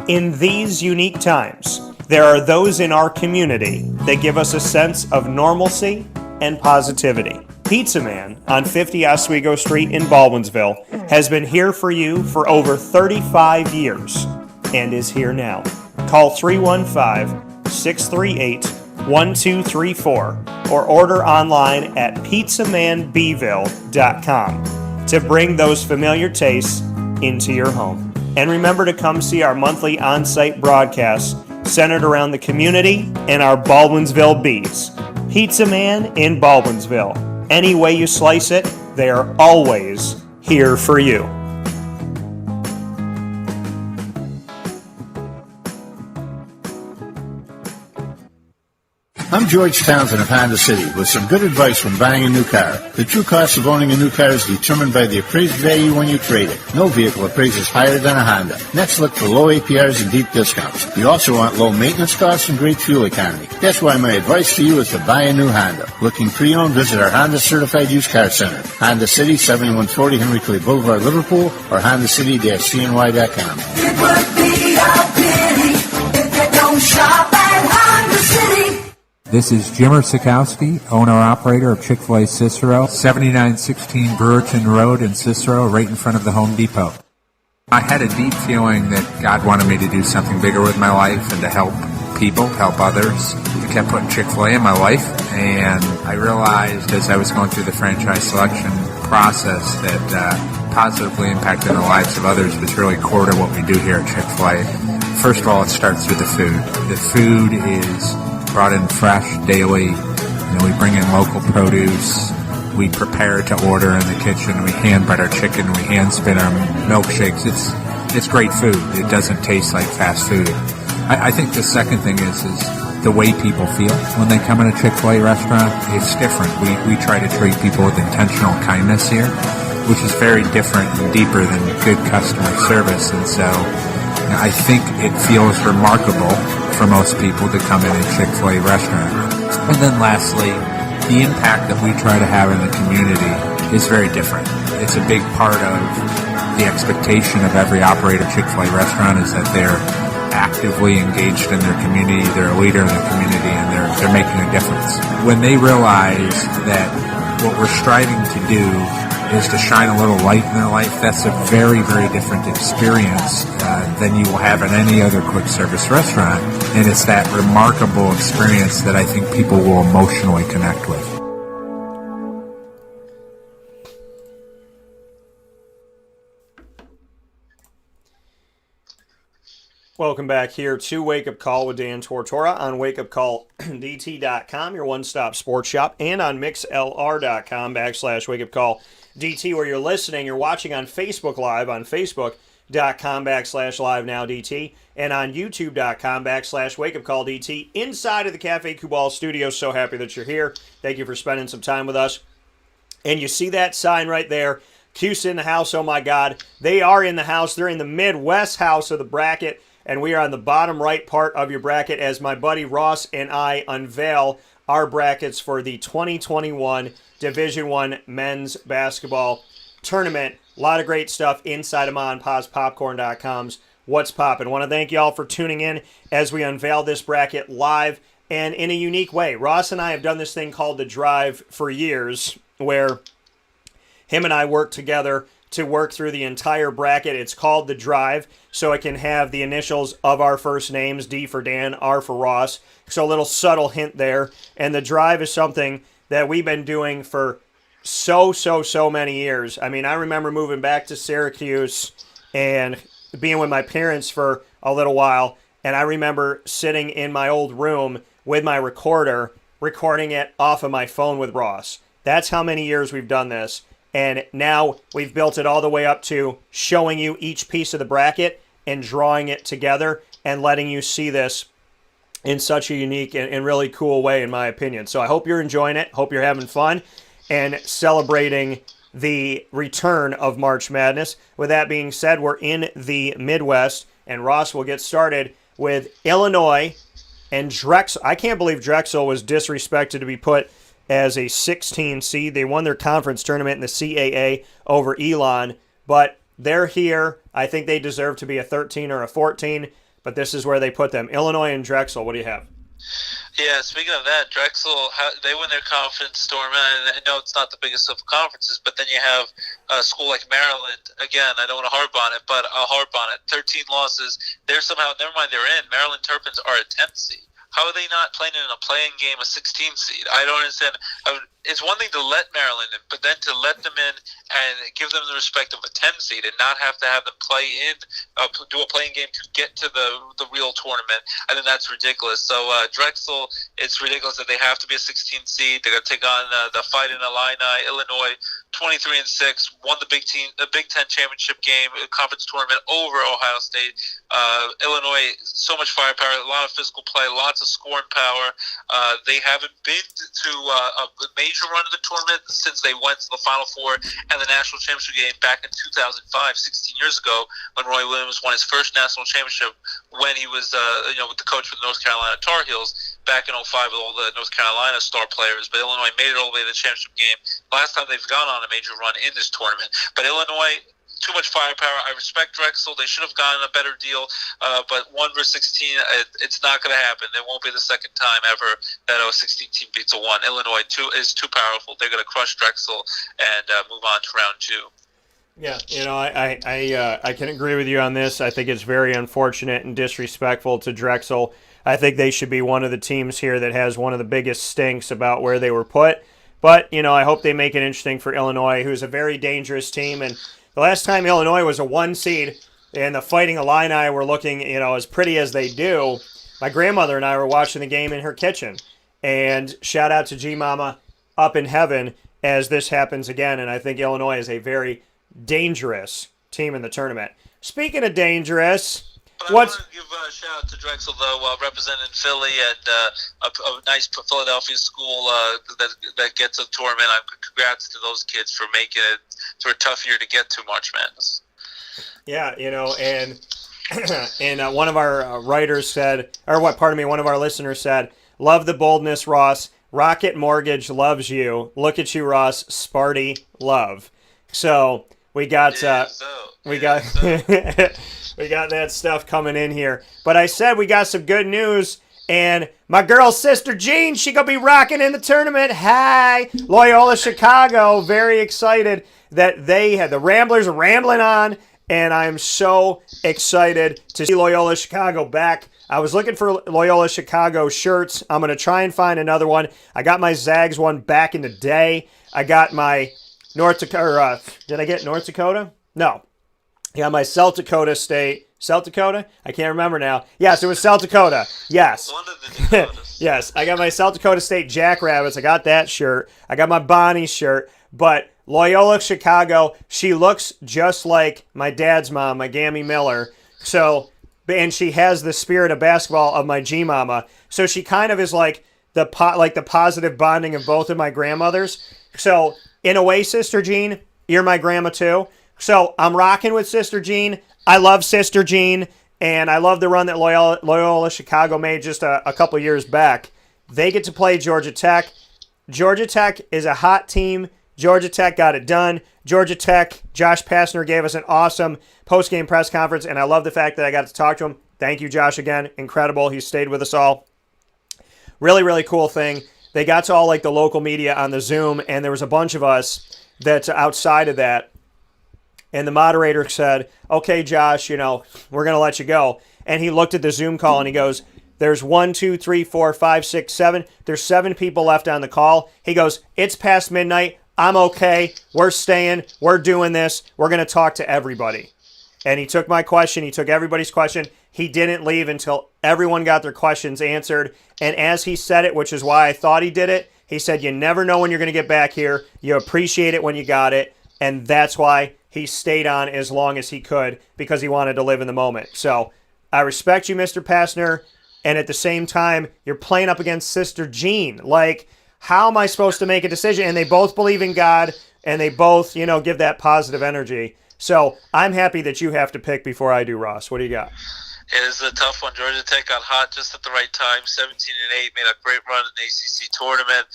In these unique times, there are those in our community that give us a sense of normalcy and positivity. Pizza Man on 50 Oswego Street in Baldwinsville has been here for you for over 35 years and is here now. Call 315-638-1234 or order online at pizzamanbville.com to bring those familiar tastes into your home. And remember to come see our monthly on-site broadcasts centered around the community and our Baldwinsville Bees. Pizza Man in Baldwinsville. Any way you slice it, they are always here for you. I'm George Townsend of Honda City with some good advice when buying a new car. The true cost of owning a new car is determined by the appraised value when you trade it. No vehicle appraises higher than a Honda. Next, look for low APRs and deep discounts. You also want low maintenance costs and great fuel economy. That's why my advice to you is to buy a new Honda. Looking pre-owned, visit our Honda Certified Used Car Center. Honda City, 7140 Henry Clay Boulevard, Liverpool, or HondaCity-CNY.com. It would be a pity if you don't shop at Honda City. This is Jimmer Sikowski, owner-operator of Chick-fil-A Cicero, 7916 Brewerton Road in Cicero, right in front of the Home Depot. I had a deep feeling that God wanted me to do something bigger with my life and to help people, help others. I kept putting Chick-fil-A in my life, and I realized as I was going through the franchise selection process that positively impacting the lives of others was really core to what we do here at Chick-fil-A. First of all, it starts with the food. The food is brought in fresh daily. We bring in local produce. We prepare to order in the kitchen. We hand bread our chicken. We hand spin our milkshakes. It's great food. It doesn't taste like fast food. I think the second thing is the way people feel when they come in a Chick-fil-A restaurant. It's different. We try to treat people with intentional kindness here, which is very different and deeper than good customer service. And so I think it feels remarkable for most people to come in a Chick-fil-A restaurant. And then lastly, the impact that we try to have in the community is very different. It's a big part of the expectation of every operator of Chick-fil-A restaurant is that they're actively engaged in their community, they're a leader in the community, and they're making a difference. When they realize that what we're striving to do is to shine a little light in their life, that's a very, very different experience than you will have in any other quick service restaurant. And it's that remarkable experience that I think people will emotionally connect with. Welcome back here to Wake Up Call with Dan Tortora on wakeupcalldt.com, your one-stop sports shop, and on mixlr.com /wakeupcalldt, where you're listening. You're watching on Facebook Live on Facebook. Facebook.com/live-now-DT, and on YouTube.com/wakeupcall-DT inside of the Cafe Kubal studio. So happy that you're here. Thank you for spending some time with us. And you see that sign right there, Cuse in the house. Oh my God, they are in the house. They're in the Midwest house of the bracket, and we are on the bottom right part of your bracket as my buddy Ross and I unveil our brackets for the 2021 Division I men's basketball tournament. A lot of great stuff inside of MonPazPopcorn.com's What's Poppin'. I want to thank you all for tuning in as we unveil this bracket live and in a unique way. Ross and I have done this thing called The Drive for years, where him and I work together to work through the entire bracket. It's called The Drive, so it can have the initials of our first names, D for Dan, R for Ross. So a little subtle hint there. And The Drive is something that we've been doing for so many years. I mean, I remember moving back to Syracuse and being with my parents for a little while, and I remember sitting in my old room with my recorder, recording it off of my phone with Ross. That's how many years we've done this. And now we've built it all the way up to showing you each piece of the bracket and drawing it together and letting you see this in such a unique and really cool way, in my opinion. So I hope you're enjoying it. Hope you're having fun and celebrating the return of March Madness. With that being said, we're in the Midwest, and Ross will get started with Illinois and Drexel. I can't believe Drexel was disrespected to be put as a 16 seed. They won their conference tournament in the CAA over Elon, but they're here. I think they deserve to be a 13 or a 14, but this is where they put them. Illinois and Drexel, what do you have? Yeah, speaking of that, Drexel, they win their conference tournament. And I know it's not the biggest of conferences, but then you have a school like Maryland. Again, I don't want to harp on it, but I'll harp on it. 13 losses. They're somehow, never mind, they're in. Maryland Terrapins are a 10th seed. How are they not playing in a playing game, a 16 seed? I don't understand. It's one thing to let Maryland in, but then to let them in and give them the respect of a 10 seed and not have to have them play in, do a playing game to get to the real tournament. I think that's ridiculous. So Drexel, it's ridiculous that they have to be a 16 seed. They're going to take on the Fighting Illini. Illinois, 23-6, won the Big Ten championship game, conference tournament over Ohio State. Illinois, so much firepower, a lot of physical play, lots of scoring power. They haven't been to a major run of the tournament since they went to the Final Four and the national championship game back in 2005, 16 years ago, when Roy Williams won his first national championship when he was with the coach for the North Carolina Tar Heels back in 05 with all the North Carolina star players. But Illinois made it all the way to the championship game. Last time they've gone on a major run in this tournament. But Illinois, too much firepower. I respect Drexel. They should have gotten a better deal. But 1 versus 16, it's not going to happen. It won't be the second time ever that a 16 team beats a 1. Illinois is too powerful. They're going to crush Drexel and move on to round 2. Yeah, I can agree with you on this. I think it's very unfortunate and disrespectful to Drexel. I think they should be one of the teams here that has one of the biggest stinks about where they were put. But, I hope they make it interesting for Illinois, who's a very dangerous team. And the last time Illinois was a 1 seed and the Fighting Illini were looking, as pretty as they do, my grandmother and I were watching the game in her kitchen. And shout out to G-Mama up in heaven as this happens again. And I think Illinois is a very dangerous team in the tournament. Speaking of dangerous, I want to give a shout out to Drexel, though, representing Philly and a nice Philadelphia school that gets a tournament. Congrats to those kids for making it through a tough year to get to March Madness. Yeah, and one of our writers said, one of our listeners said, love the boldness, Ross. Rocket Mortgage loves you. Look at you, Ross. Sparty love. So we got we got that stuff coming in here. But I said we got some good news, and my girl sister Jean, she gonna be rocking in the tournament. Hi, Loyola Chicago, very excited that the Ramblers are rambling on, and I'm so excited to see Loyola Chicago back. I was looking for Loyola Chicago shirts. I'm gonna try and find another one. I got my Zags one back in the day. I got my North Dakota. Did I get North Dakota? No. Yeah, my South Dakota State. South Dakota? I can't remember now. Yes, it was South Dakota. Yes. One of the Dakotas. Yes, I got my South Dakota State Jackrabbits. I got that shirt. I got my Bonnie shirt. But Loyola Chicago, she looks just like my dad's mom, my Gammy Miller. So, and she has the spirit of basketball of my G mama. So she kind of is like the positive bonding of both of my grandmothers. So in a way, Sister Jean, you're my grandma too. So I'm rocking with Sister Jean. I love Sister Jean, and I love the run that Loyola Chicago made just a couple years back. They get to play Georgia Tech. Georgia Tech is a hot team. Georgia Tech got it done. Georgia Tech, Josh Pastner gave us an awesome post-game press conference, and I love the fact that I got to talk to him. Thank you, Josh, again. Incredible. He stayed with us all. Really, really cool thing. They got to all like the local media on the Zoom, and there was a bunch of us that's outside of that. And the moderator said, okay, Josh, we're going to let you go. And he looked at the Zoom call and he goes, there's 1, 2, 3, 4, 5, 6, 7. There's 7 people left on the call. He goes, it's past midnight. I'm okay. We're staying. We're doing this. We're going to talk to everybody. And he took my question. He took everybody's question. He didn't leave until everyone got their questions answered. And as he said it, which is why I thought he did it, he said, you never know when you're going to get back here. You appreciate it when you got it. And that's why he stayed on as long as he could, because he wanted to live in the moment. So I respect you, Mr. Pastner. And at the same time, you're playing up against Sister Jean. Like, how am I supposed to make a decision? And they both believe in God, and they both, give that positive energy. So I'm happy that you have to pick before I do, Ross. What do you got? It is a tough one. Georgia Tech got hot just at the right time. 17-8, made a great run in the ACC tournament.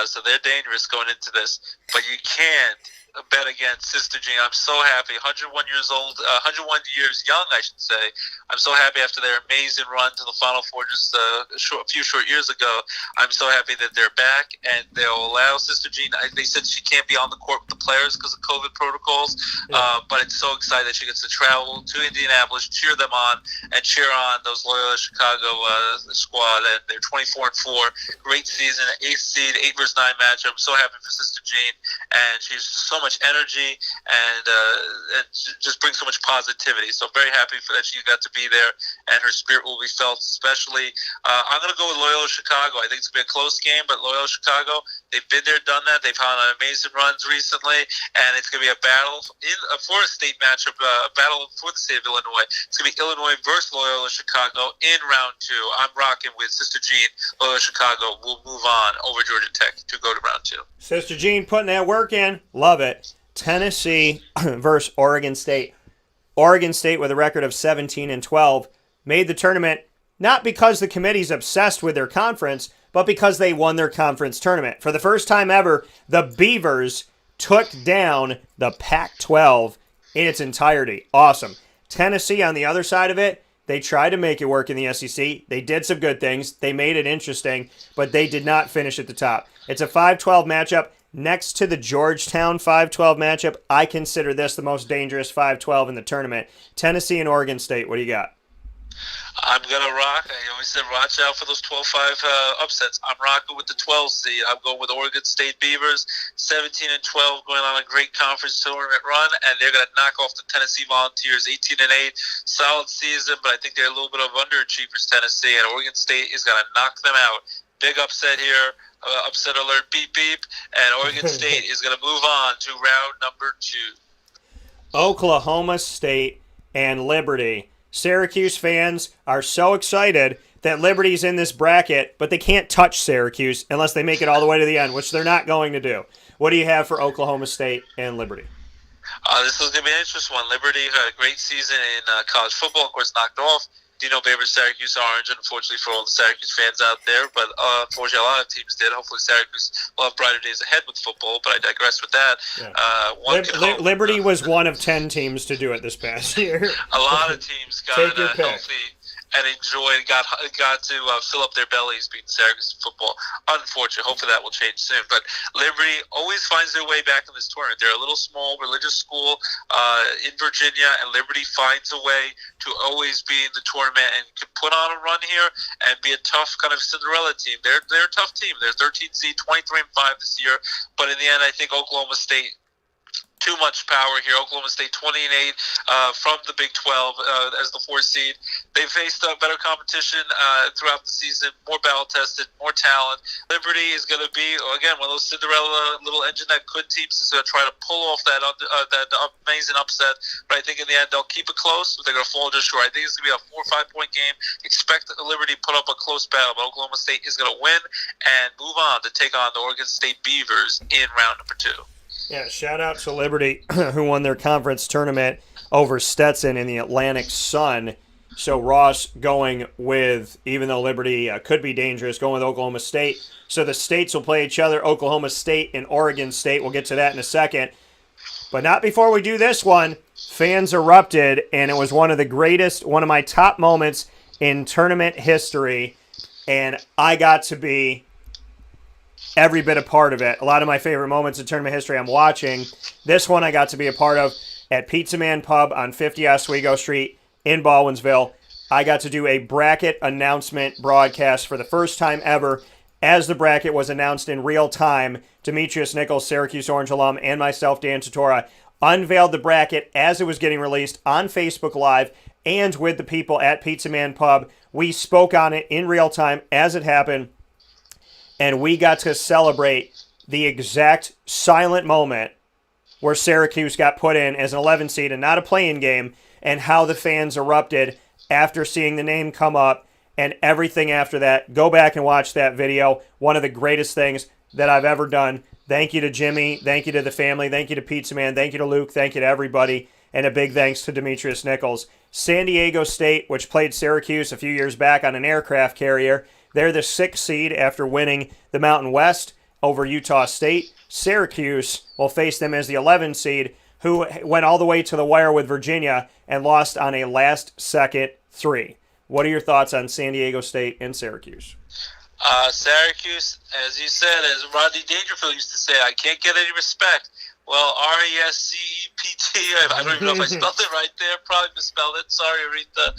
So they're dangerous going into this. But you can't bet against Sister Jean. I'm so happy. 101 years old, 101 years young, I should say. I'm so happy after their amazing run to the Final Four just a few short years ago. I'm so happy that they're back, and they'll allow Sister Jean. They said she can't be on the court with the players because of COVID protocols, but it's so exciting that she gets to travel to Indianapolis, cheer them on, and cheer on those Loyola Chicago squad. And they're 24-4. Great season, 8th seed, 8 versus 9 match. I'm so happy for Sister Jean, and she's so much energy and just brings so much positivity. So very happy for that she got to be there, and her spirit will be felt. Especially, I'm going to go with Loyola Chicago. I think it's going to be a close game, but Loyola Chicago, they've been there, done that. They've had amazing runs recently, and it's going to be a battle for a state matchup, a battle for the state of Illinois. It's going to be Illinois versus Loyola Chicago in round 2. I'm rocking with Sister Jean. Loyola Chicago will move on over Georgia Tech to go to round 2. Sister Jean putting that work in. Love it. Tennessee versus Oregon State. Oregon State, with a record of 17-12, made the tournament not because the committee's obsessed with their conference, but because they won their conference tournament. For the first time ever, the Beavers took down the Pac-12 in its entirety. Awesome. Tennessee, on the other side of it, they tried to make it work in the SEC. They did some good things. They made it interesting, but they did not finish at the top. It's a 5-12 matchup. Next to the Georgetown 5-12 matchup, I consider this the most dangerous 5-12 in the tournament. Tennessee and Oregon State, what do you got? I'm going to rock. I always said watch out for those 12-5 upsets. I'm rocking with the 12 seed. I'm going with Oregon State Beavers, 17-12, going on a great conference tournament run, and they're going to knock off the Tennessee Volunteers, 18-8. Solid season, but I think they're a little bit of underachievers, Tennessee, and Oregon State is going to knock them out. Big upset here. Upset alert, beep, beep. And Oregon State is going to move on to round number 2. Oklahoma State and Liberty. Syracuse fans are so excited that Liberty's in this bracket, but they can't touch Syracuse unless they make it all the way to the end, which they're not going to do. What do you have for Oklahoma State and Liberty? This is going to be an interesting one. Liberty had a great season in college football, of course, knocked off Dino Babers, Syracuse Orange, unfortunately for all the Syracuse fans out there, but unfortunately a lot of teams did. Hopefully Syracuse will have brighter days ahead with football, but I digress with that. Yeah. Liberty was one of 10 teams to do it this past year. A lot of teams got healthy and enjoyed, got to fill up their bellies beating Syracuse football. Unfortunately, hopefully that will change soon. But Liberty always finds their way back in this tournament. They're a little small religious school in Virginia, and Liberty finds a way to always be in the tournament and can put on a run here and be a tough kind of Cinderella team. They're a tough team. They're 13 seed, 23-5 this year. But in the end, I think Oklahoma State too much power here. Oklahoma State 20-8 from the Big 12 as the 4th seed. They faced better competition throughout the season, more battle-tested, more talent. Liberty is going to be, again, one of those Cinderella little engine that could teams is going to try to pull off that amazing upset. But I think in the end they'll keep it close. They're going to fall just short. I think it's going to be a 4 or 5 point game. Expect Liberty to put up a close battle, but Oklahoma State is going to win and move on to take on the Oregon State Beavers in round number 2. Yeah, shout out to Liberty, who won their conference tournament over Stetson in the Atlantic Sun. So Ross going with, even though Liberty could be dangerous, going with Oklahoma State. So the states will play each other, Oklahoma State and Oregon State. We'll get to that in a second. But not before we do this one. Fans erupted, and it was one of my top moments in tournament history. And I got to be every bit a part of it. A lot of my favorite moments in tournament history I'm watching. This one I got to be a part of at Pizza Man Pub on 50 Oswego Street in Baldwinsville. I got to do a bracket announcement broadcast for the first time ever as the bracket was announced in real time. Demetrius Nichols, Syracuse Orange alum, and myself, Dan Tortora, unveiled the bracket as it was getting released on Facebook Live and with the people at Pizza Man Pub. We spoke on it in real time as it happened, and we got to celebrate the exact silent moment where Syracuse got put in as an 11 seed and not a play-in game, and how the fans erupted after seeing the name come up and everything after that. Go back and watch that video. One of the greatest things that I've ever done. Thank you to Jimmy. Thank you to the family. Thank you to Pizza Man. Thank you to Luke. Thank you to everybody. And a big thanks to Demetrius Nichols. San Diego State, which played Syracuse a few years back on an aircraft carrier, they're the 6th seed after winning the Mountain West over Utah State. Syracuse will face them as the 11 seed, who went all the way to the wire with Virginia and lost on a last-second 3. What are your thoughts on San Diego State and Syracuse? Syracuse, as you said, as Rodney Dangerfield used to say, I can't get any respect. Well, R-E-S-C-E-P-T, I don't even know if I spelled it right there. Probably misspelled it. Sorry, Aretha.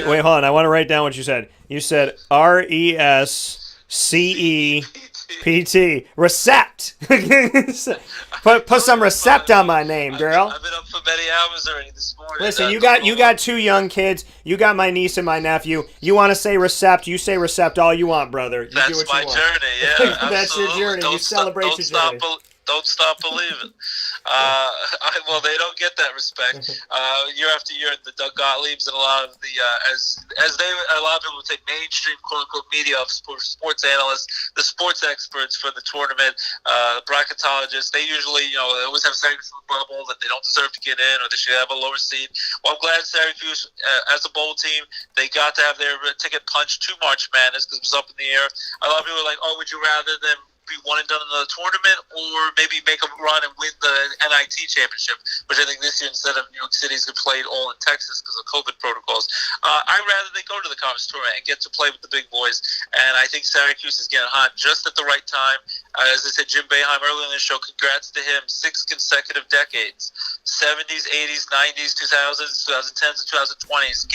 Wait, hold on. I want to write down what you said. You said R-E-S-C-E-P-T. Recept. put some recept on my name, girl. I've been up for many hours already this morning. Listen, you got 2 young kids. You got my niece and my nephew. You want to say recept? You say recept all you want, brother. You That's do what my you want. journey, yeah. That's your journey. You celebrate your journey. Don't stop believing. Well, they don't get that respect year after year. The Doug Gottliebs and a lot of the a lot of people would say mainstream quote unquote media of sports analysts, the sports experts for the tournament, bracketologists. They usually they always have Syracuse in the bubble that they don't deserve to get in or they should have a lower seed. Well, I'm glad Syracuse as a bowl team they got to have their ticket punched to March Madness because it was up in the air. A lot of people were like, oh, would you rather them be one and done in the tournament or maybe make a run and win the NIT championship, which I think this year instead of New York City's played all in Texas because of COVID protocols. I'd rather they go to the conference tournament and get to play with the big boys, and I think Syracuse is getting hot just at the right time. As I said, Jim Boeheim earlier in the show, congrats to him, 6 consecutive decades, 70s, 80s, 90s, 2000s, 2010s, and 2020s,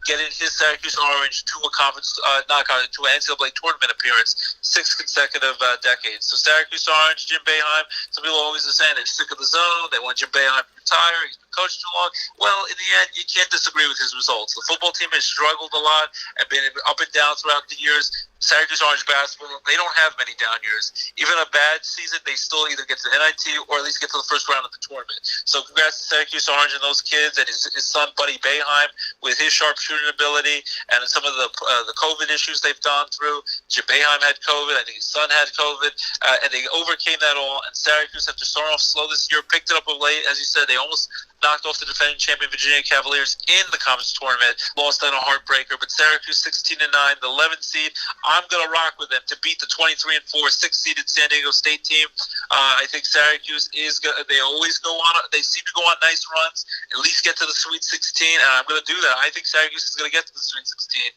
getting his Syracuse Orange to a conference, to an NCAA tournament appearance, 6 consecutive decades. So Syracuse Orange, Jim Boeheim, some people always are saying they're sick of the zone, they want Jim Boeheim to retire, he's been coached too long. Well, in the end, you can't disagree with his results. The football team has struggled a lot and been up and down throughout the years. Syracuse Orange basketball, they don't have many down years. Even a bad season, they still either get to the NIT or at least get to the first round of the tournament. So congrats to Syracuse Orange and those kids and his son, Buddy Boeheim, with his sharp shooting ability and some of the COVID issues they've gone through. Jim Boeheim had COVID. I think his son had COVID. And they overcame that all. And Syracuse, after starting off slow this year, picked it up of late. As you said, they almost knocked off the defending champion Virginia Cavaliers in the conference tournament, lost on a heartbreaker. But Syracuse 16-9, the 11th seed. I'm going to rock with them to beat the 23-4, 6th-seeded San Diego State team. I think Syracuse is good. They always go on. They seem to go on nice runs, at least get to the Sweet 16, and I'm going to do that. I think Syracuse is going to get to the Sweet 16.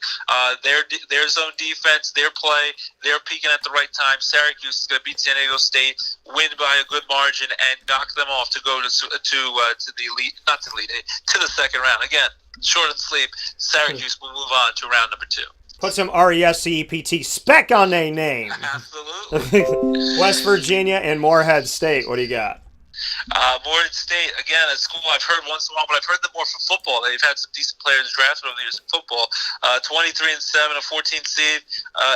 Their zone defense, their play, they're peaking at the right time. Syracuse is going to beat San Diego State, win by a good margin, and knock them off to go to the elite, not to the elite, to the second round. Again, short and sleep. Syracuse will move on to round number 2. Put some R-E-S-C-E-P-T spec on their name. Absolutely. West Virginia and Morehead State. What do you got? Morgan State, again, a school I've heard once in a while, but I've heard them more for football. They've had some decent players drafted over the years in football. 23-7, a 14 seed.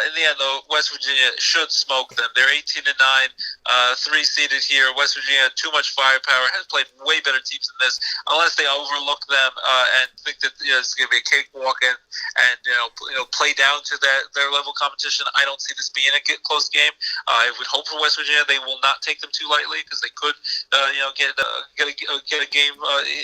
In the end, though, West Virginia should smoke them. They're 18-9, 3 seeded here. West Virginia, too much firepower, has played way better teams than this. Unless they overlook them and think that it's going to be a cakewalk and play down to their level of competition, I don't see this being a close game. I would hope for West Virginia they will not take them too lightly because they could get a game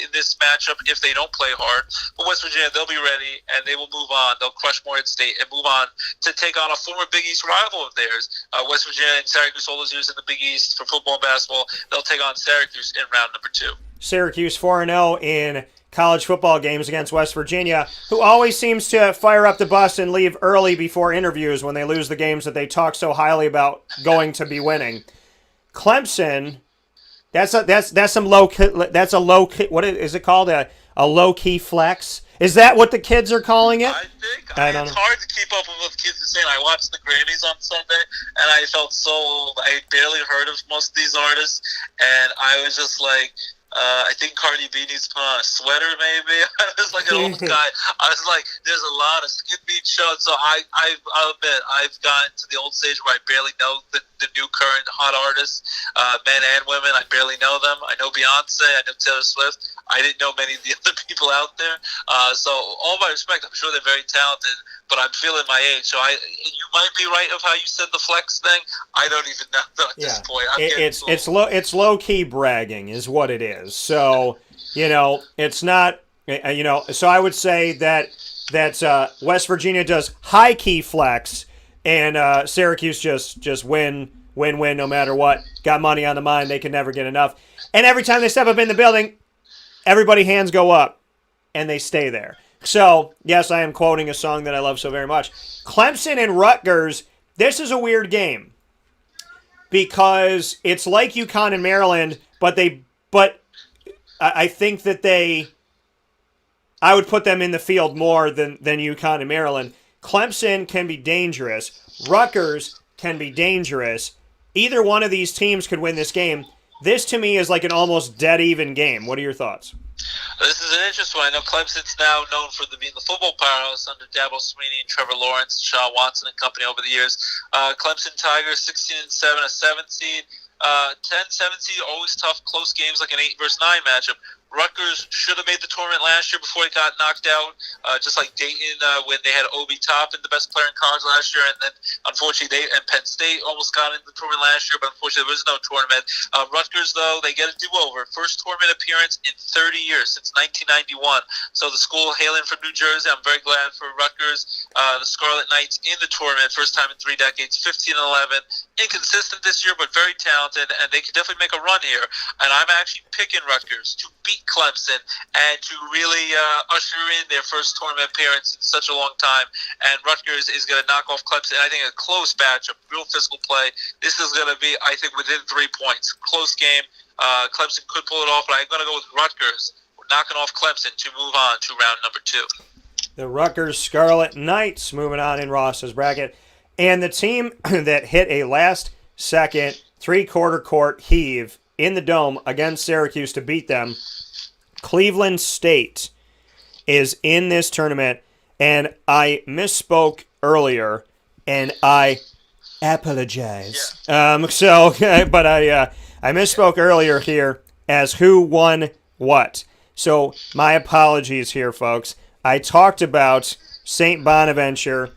in this matchup if they don't play hard. But West Virginia, they'll be ready and they will move on. They'll crush Morehead State and move on to take on a former Big East rival of theirs. West Virginia and Syracuse all those years in the Big East for football and basketball. They'll take on Syracuse in round number 2. Syracuse 4-0 in college football games against West Virginia, who always seems to fire up the bus and leave early before interviews when they lose the games that they talk so highly about going to be winning. Clemson, that's a low key, what is it called? A low key flex? Is that what the kids are calling it? I don't know. It's hard to keep up with what the kids are saying. I watched the Grammys on Sunday, and I felt so old. I had barely heard of most of these artists, and I was just like, I think Cardi B needs to put on a sweater, maybe. I was like an old guy. I was like, there's a lot of skip beat shows. So I'll admit, I've gotten to the old stage where I barely know the new current hot artists, men and women. I barely know them. I know Beyonce. I know Taylor Swift. I didn't know many of the other people out there. So all my respect, I'm sure they're very talented, but I'm feeling my age. So you might be right of how you said the flex thing. I don't even know at this point. It's low key bragging is what it is. So it's not. So I would say that West Virginia does high key flex, and Syracuse just win no matter what. Got money on the mind. They can never get enough. And every time they step up in the building, everybody hands go up, and they stay there. So, yes, I am quoting a song that I love so very much. Clemson and Rutgers, this is a weird game because it's like UConn and Maryland, but I think that I would put them in the field more than UConn and Maryland. Clemson can be dangerous. Rutgers can be dangerous. Either one of these teams could win this game. This, to me, is like an almost dead-even game. What are your thoughts? This is an interesting one. I know Clemson's now known for being the football powerhouse under Dabo Swinney and Trevor Lawrence, Sean Watson and company over the years. Clemson Tigers, 16-7, a 7th seed. 10-7 seed, always tough, close games like an 8 versus 9 matchup. Rutgers should have made the tournament last year before it got knocked out, just like Dayton when they had Obi Toppin, the best player in college last year, and then unfortunately and Penn State almost got into the tournament last year, but unfortunately there was no tournament. Rutgers, though, they get a do-over. First tournament appearance in 30 years, since 1991. So the school hailing from New Jersey, I'm very glad for Rutgers. The Scarlet Knights in the tournament, first time in 3 decades, 15-11. Inconsistent this year, but very talented, and they can definitely make a run here. And I'm actually picking Rutgers to beat Clemson and to really usher in their first tournament appearance in such a long time. And Rutgers is going to knock off Clemson. I think a close matchup, real physical play. This is going to be, I think, within 3 points. Close game. Clemson could pull it off, but I'm going to go with Rutgers. We're knocking off Clemson to move on to round number 2. The Rutgers Scarlet Knights moving on in Ross's bracket. And the team that hit a last-second, three-quarter court heave in the Dome against Syracuse to beat them, Cleveland State, is in this tournament. And I misspoke earlier, and I apologize. Yeah. But I misspoke earlier here as who won what. So my apologies here, folks. I talked about St. Bonaventure.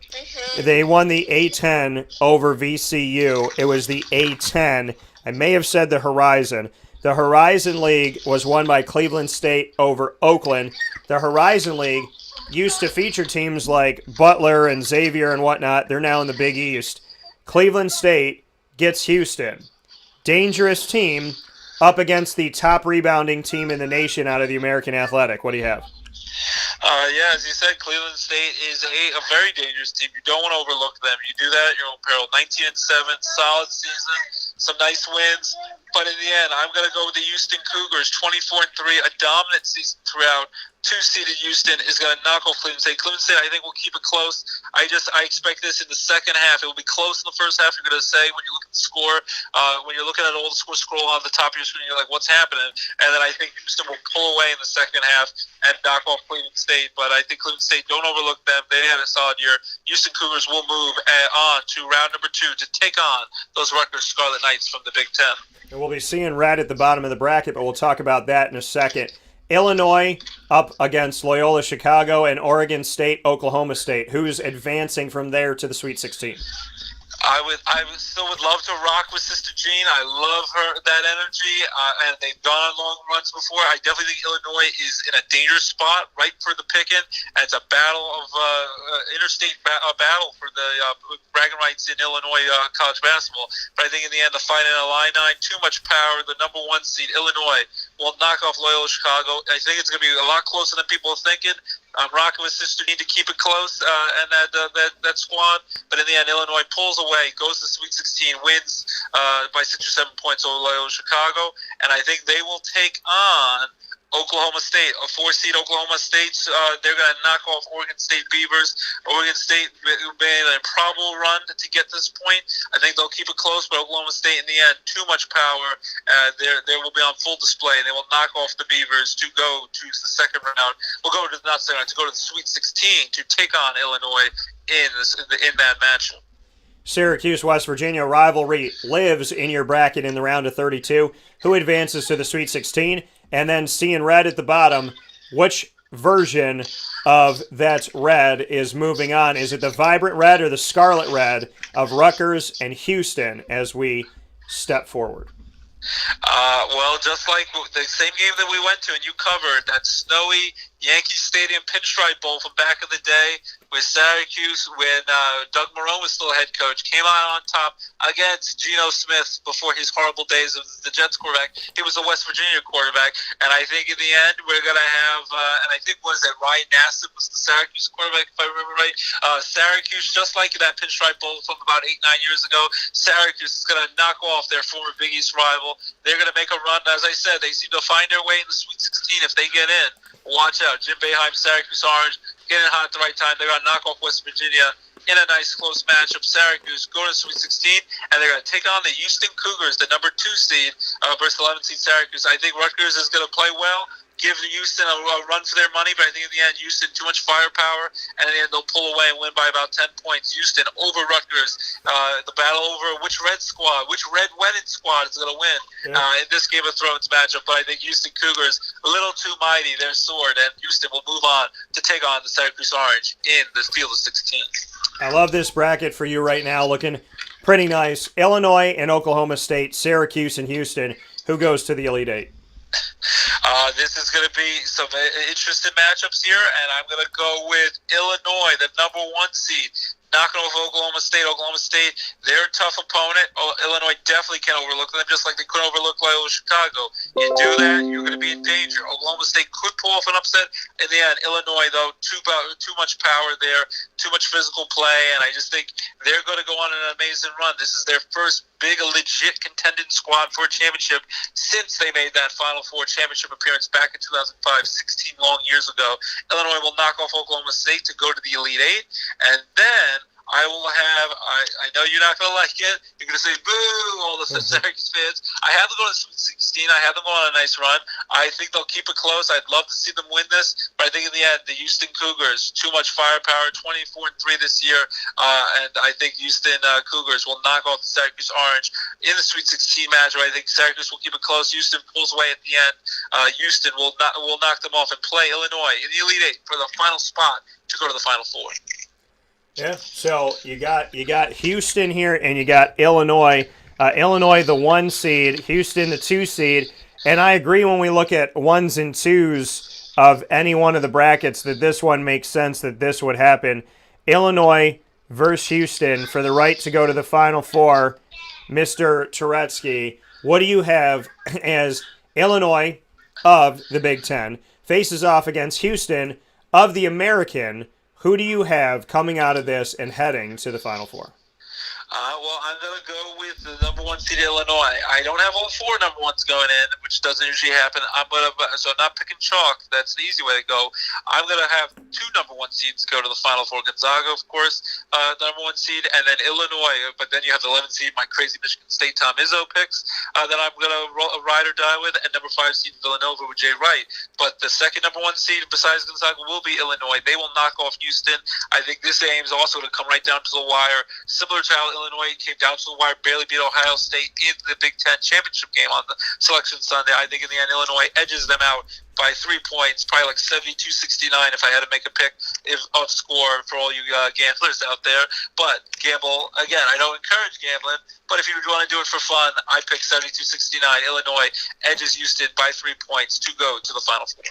They won the A10 over VCU. It was the A10. I may have said the Horizon. The Horizon League was won by Cleveland State over Oakland. The Horizon League used to feature teams like Butler and Xavier and whatnot. They're now in the Big East. Cleveland State gets Houston. Dangerous team up against the top rebounding team in the nation out of the American Athletic. What do you have? Yeah, as you said, Cleveland State is a very dangerous team. You don't want to overlook them. You do that at your own peril. 19-7, solid season, some nice wins. But in the end, I'm going to go with the Houston Cougars, 24-3, a dominant season throughout. Two-seeded Houston is going to knock off Cleveland State. Cleveland State, I think, will keep it close. I expect this in the second half. It will be close in the first half. You're going to say when you look at the score, when you're looking at all the score scroll on the top of your screen, you're like, what's happening? And then I think Houston will pull away in the second half and knock off Cleveland State. But I think Cleveland State, don't overlook them. They had a solid year. Houston Cougars will move on to round number 2 to take on those Rutgers Scarlet Knights from the Big Ten. And we'll be seeing red at the bottom of the bracket, but we'll talk about that in a second. Illinois up against Loyola Chicago and Oregon State, Oklahoma State. Who's advancing from there to the Sweet 16? I still would love to rock with Sister Jean. I love that energy, and they've gone on long runs before. I definitely think Illinois is in a dangerous spot, right for the picking, and it's a battle of interstate battle for the bragging rights in Illinois college basketball. But I think in the end, the fight in Illini, too much power. The number 1 seed, Illinois, will knock off Loyola Chicago. I think it's going to be a lot closer than people are thinking. I'm rocking with Sister Jean to keep it close and that squad. But in the end, Illinois pulls away, goes to Sweet 16, wins by 6 or 7 points over Loyola Chicago. And I think they will take on Oklahoma State, a 4-seed Oklahoma State. They're going to knock off Oregon State Beavers. Oregon State made an improbable run to get this point. I think they'll keep it close, but Oklahoma State, in the end, too much power. They will be on full display. They will knock off the Beavers to go to the second round. We'll go to not second round, to go to the Sweet 16 to take on Illinois in that matchup. Syracuse, West Virginia rivalry lives in your bracket in the round of 32. Who advances to the Sweet 16? And then seeing red at the bottom, which version of that red is moving on? Is it the vibrant red or the scarlet red of Rutgers and Houston as we step forward? Well, just like the same game that we went to and you covered, that snowy Yankee Stadium Pinstripe Bowl from back in the day with Syracuse when Doug Marrone was still head coach, came out on top against Geno Smith before his horrible days of the Jets quarterback. He was a West Virginia quarterback, and I think in the end we're going to have, and I think was that Ryan Nassib was the Syracuse quarterback, if I remember right. Syracuse, just like that Pinstripe Bowl from about 8-9 years ago, Syracuse is going to knock off their former Big East rival. They're going to make a run. As I said, they seem to find their way in the Sweet 16 if they get in. Watch out. Jim Boeheim, Syracuse Orange, getting hot at the right time. They're going to knock off West Virginia in a nice close matchup. Syracuse go to Sweet 16, and they're going to take on the Houston Cougars, the number 2 seed versus 11 seed Syracuse. I think Rutgers is going to play well, give Houston a run for their money, but I think in the end, Houston, too much firepower, and in the end, they'll pull away and win by about 10 points. Houston over Rutgers. The battle over which red wedded squad is going to win in this Game of Thrones matchup, but I think Houston Cougars, a little too mighty, their sword, and Houston will move on to take on the Syracuse Orange in the field of 16. I love this bracket for you right now, looking pretty nice. Illinois and Oklahoma State, Syracuse and Houston. Who goes to the Elite Eight? This is going to be some interesting matchups here, and I'm going to go with Illinois, the number 1 seed, knocking off Oklahoma State. Oklahoma State, they're a tough opponent. Illinois definitely can't overlook them, just like they couldn't overlook Loyola Chicago. You do that, you're going to be in danger. Oklahoma State could pull off an upset. In the end, Illinois, though, too much power there, too much physical play, and I just think they're going to go on an amazing run. This is their first big, legit contending squad for a championship since they made that Final Four championship appearance back in 2005, 16 long years ago. Illinois will knock off Oklahoma State to go to the Elite Eight, and then I will have, I know you're not going to like it. You're going to say, boo, all the Syracuse fans. I have them go to Sweet 16. I have them go on a nice run. I think they'll keep it close. I'd love to see them win this. But I think in the end, the Houston Cougars, too much firepower, 24-3 this year. And I think Houston Cougars will knock off the Syracuse Orange in the Sweet 16 matchup. I think Syracuse will keep it close. Houston pulls away at the end. Houston will knock them off and play Illinois in the Elite Eight for the final spot to go to the Final Four. Yeah, so you got Houston here, and you got Illinois. Illinois, the 1 seed, Houston, the 2 seed. And I agree when we look at 1s and 2s of any one of the brackets that this one makes sense that this would happen. Illinois versus Houston for the right to go to the Final Four. Mr. Turetsky, what do you have as Illinois of the Big Ten faces off against Houston of the American, who do you have coming out of this and heading to the Final Four? Well, I'm going to go with the number 1 seed Illinois. I don't have all 4 number 1s going in, which doesn't usually happen. So I'm not picking chalk. That's the easy way to go. I'm going to have 2 number 1 seeds go to the Final Four. Gonzaga, of course, the number 1 seed, and then Illinois. But then you have the 11 seed, my crazy Michigan State Tom Izzo picks that I'm going to ride or die with, and number 5 seed Villanova with Jay Wright. But the second number 1 seed, besides Gonzaga, will be Illinois. They will knock off Houston. I think this game is also going to come right down to the wire, similar to how Illinois came down to the wire, barely beat Ohio State in the Big Ten championship game on the Selection Sunday. I think in the end, Illinois edges them out by 3 points, probably like 72-69 if I had to make a pick of score for all you gamblers out there. But gamble, again, I don't encourage gambling, but if you want to do it for fun, I pick 72-69. Illinois edges Houston by 3 points to go to the Final Four.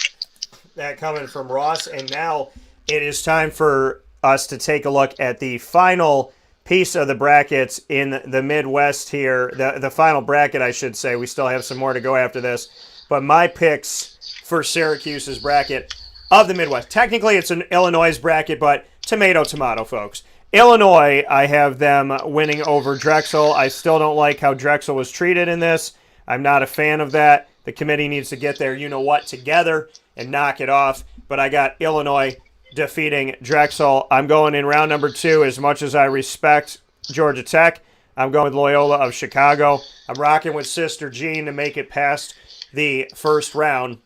That coming from Ross, and now it is time for us to take a look at the final piece of the brackets in the Midwest here. The final bracket, I should say. We still have some more to go after this. But my picks for Syracuse's bracket of the Midwest. Technically, it's an Illinois bracket, but tomato, folks. Illinois, I have them winning over Drexel. I still don't like how Drexel was treated in this. I'm not a fan of that. The committee needs to get their you-know-what together and knock it off. But I got Illinois defeating Drexel. I'm going in round number 2. As much as I respect Georgia Tech, I'm going with Loyola of Chicago. I'm rocking with Sister Jean to make it past the first round.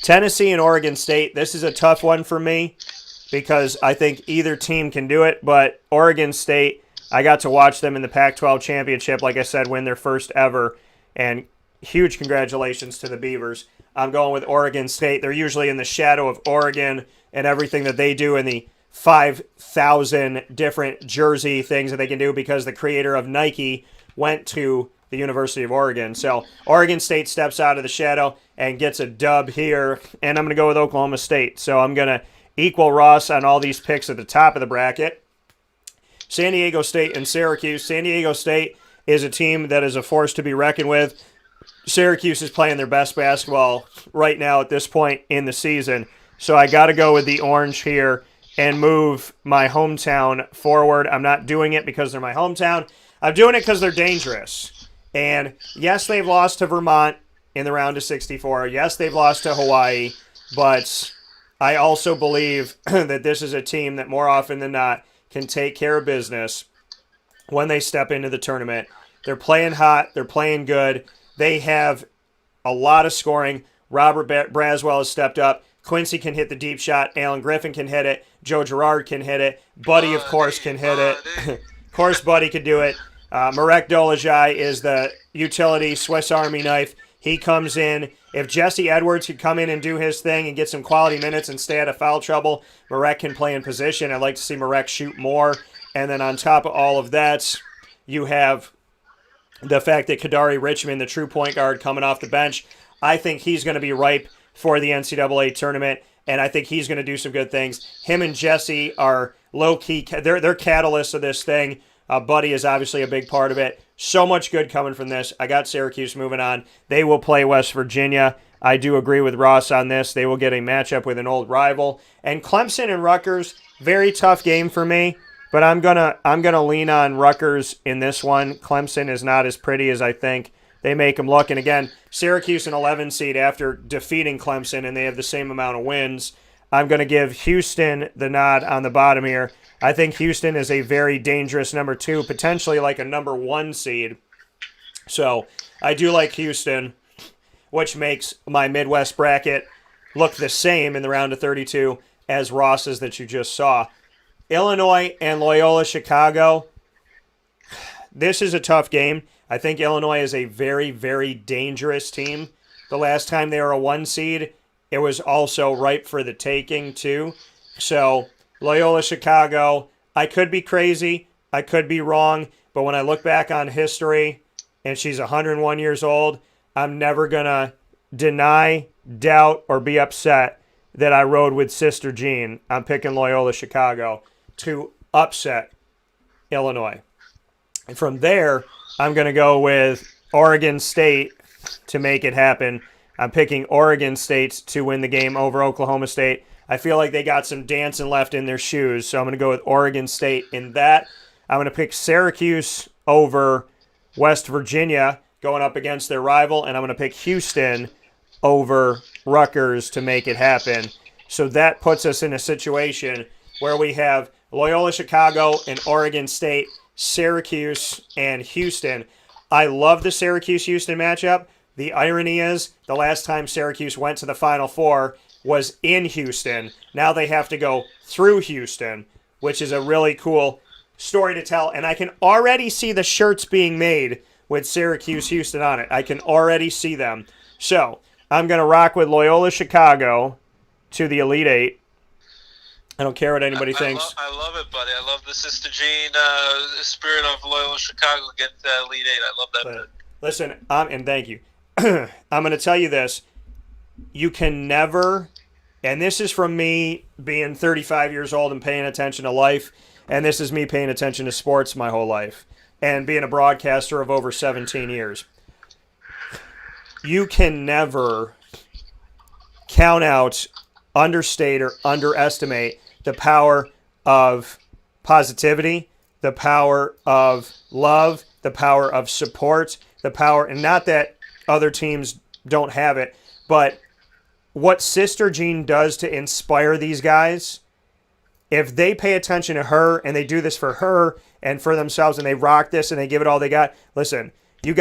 Tennessee and Oregon State, this is a tough one for me because I think either team can do it, but Oregon State, I got to watch them in the Pac-12 championship, like I said, win their first ever, and huge congratulations to the Beavers. I'm going with Oregon State. They're usually in the shadow of Oregon and everything that they do in the 5,000 different jersey things that they can do because the creator of Nike went to the University of Oregon. So Oregon State steps out of the shadow and gets a dub here, and I'm going to go with Oklahoma State. So I'm going to equal Ross on all these picks at the top of the bracket. San Diego State and Syracuse. San Diego State is a team that is a force to be reckoned with. Syracuse is playing their best basketball right now at this point in the season. So I got to go with the orange here and move my hometown forward. I'm not doing it because they're my hometown. I'm doing it because they're dangerous. And yes, they've lost to Vermont in the round of 64. Yes, they've lost to Hawaii. But I also believe that this is a team that more often than not can take care of business when they step into the tournament. They're playing hot. They're playing good. They have a lot of scoring. Robert Braswell has stepped up. Quincy can hit the deep shot. Alan Griffin can hit it. Joe Girard can hit it. Buddy, of course, can hit it. Of course, Buddy can do it. Marek Dolezaj is the utility Swiss Army knife. He comes in. If Jesse Edwards could come in and do his thing and get some quality minutes and stay out of foul trouble, Marek can play in position. I'd like to see Marek shoot more. And then on top of all of that, you have the fact that Kadari Richmond, the true point guard, coming off the bench. I think he's going to be ripe for the NCAA tournament, and I think he's going to do some good things. Him and Jesse are low-key. They're catalysts of this thing. Buddy is obviously a big part of it. So much good coming from this. I got Syracuse moving on. They will play West Virginia. I do agree with Ross on this. They will get a matchup with an old rival. And Clemson and Rutgers, very tough game for me, but I'm gonna lean on Rutgers in this one. Clemson is not as pretty as I think they make them look. And again, Syracuse an 11 seed after defeating Clemson, and they have the same amount of wins. I'm going to give Houston the nod on the bottom here. I think Houston is a very dangerous number 2, potentially like a number 1 seed. So I do like Houston, which makes my Midwest bracket look the same in the round of 32 as Ross's that you just saw. Illinois and Loyola Chicago. This is a tough game. I think Illinois is a very, very dangerous team. The last time they were a 1 seed, it was also ripe for the taking too. So Loyola Chicago, I could be crazy, I could be wrong, but when I look back on history, and she's 101 years old, I'm never going to deny, doubt, or be upset that I rode with Sister Jean. I'm picking Loyola Chicago to upset Illinois. And from there, I'm going to go with Oregon State to make it happen. I'm picking Oregon State to win the game over Oklahoma State. I feel like they got some dancing left in their shoes, so I'm going to go with Oregon State in that. I'm going to pick Syracuse over West Virginia going up against their rival, and I'm going to pick Houston over Rutgers to make it happen. So that puts us in a situation where we have Loyola Chicago and Oregon State, Syracuse and Houston. I love the Syracuse-Houston matchup. The irony is the last time Syracuse went to the Final Four was in Houston. Now they have to go through Houston, which is a really cool story to tell. And I can already see the shirts being made with Syracuse-Houston on it. I can already see them. So I'm going to rock with Loyola Chicago to the Elite Eight. I don't care what anybody thinks. I love it, buddy. I love the Sister Jean spirit of Loyola Chicago against Elite Eight. I love that. But listen, and thank you. I'm going to tell you this. You can never, and this is from me being 35 years old and paying attention to life, and this is me paying attention to sports my whole life, and being a broadcaster of over 17 years. You can never count out, understate, or underestimate the power of positivity, the power of love, the power of support, the power, and not that other teams don't have it, but what Sister Jean does to inspire these guys, if they pay attention to her and they do this for her and for themselves and they rock this and they give it all they got, listen, you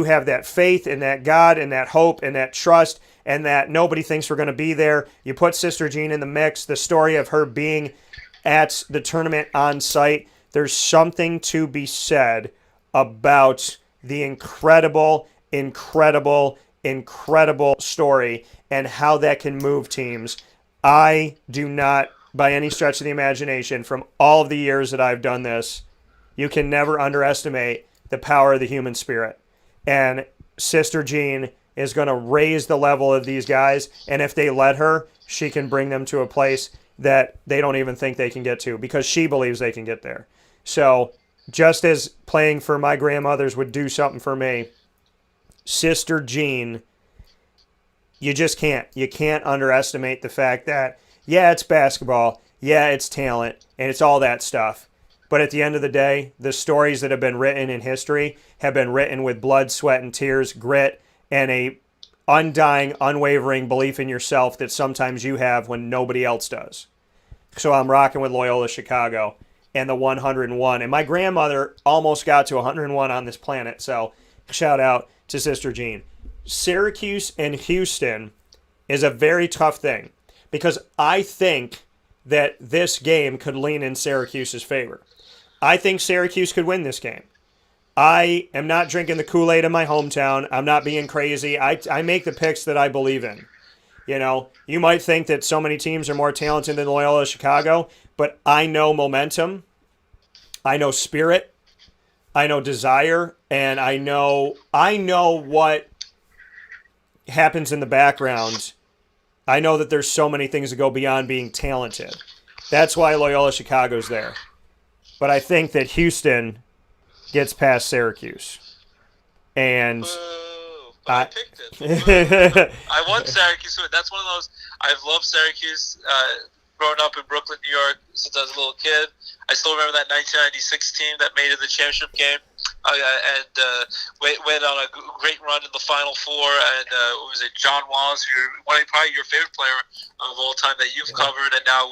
have that faith in that God and that hope and that trust and that nobody thinks we're going to be there. You put Sister Jean in the mix, the story of her being at the tournament on site, there's something to be said about the incredible story and how that can move teams. I do not, by any stretch of the imagination, from all of the years that I've done this, you can never underestimate the power of the human spirit. And Sister Jean is going to raise the level of these guys, and if they let her, she can bring them to a place that they don't even think they can get to because she believes they can get there. So just as playing for my grandmothers would do something for me, Sister Jean, you just can't. You can't underestimate the fact that, yeah, it's basketball, yeah, it's talent, and it's all that stuff. But at the end of the day, the stories that have been written in history have been written with blood, sweat, and tears, grit, and a undying, unwavering belief in yourself that sometimes you have when nobody else does. So I'm rocking with Loyola Chicago and the 101. And my grandmother almost got to 101 on this planet, so shout out to Sister Jean. Syracuse and Houston is a very tough thing because I think that this game could lean in Syracuse's favor. I think Syracuse could win this game. I am not drinking the Kool-Aid in my hometown. I'm not being crazy. I make the picks that I believe in. You know, you might think that so many teams are more talented than Loyola Chicago, but I know momentum. I know spirit. I know desire. And I know what happens in the background. I know that there's so many things that go beyond being talented. That's why Loyola Chicago's there. But I think that Houston gets past Syracuse. And I picked it. I want Syracuse. That's one of those. I've loved Syracuse growing up in Brooklyn, New York, since I was a little kid. I still remember that 1996 team that made it the championship game and went on a great run in the Final Four. And what was it, John Wallace, probably your favorite player of all time that you've covered and now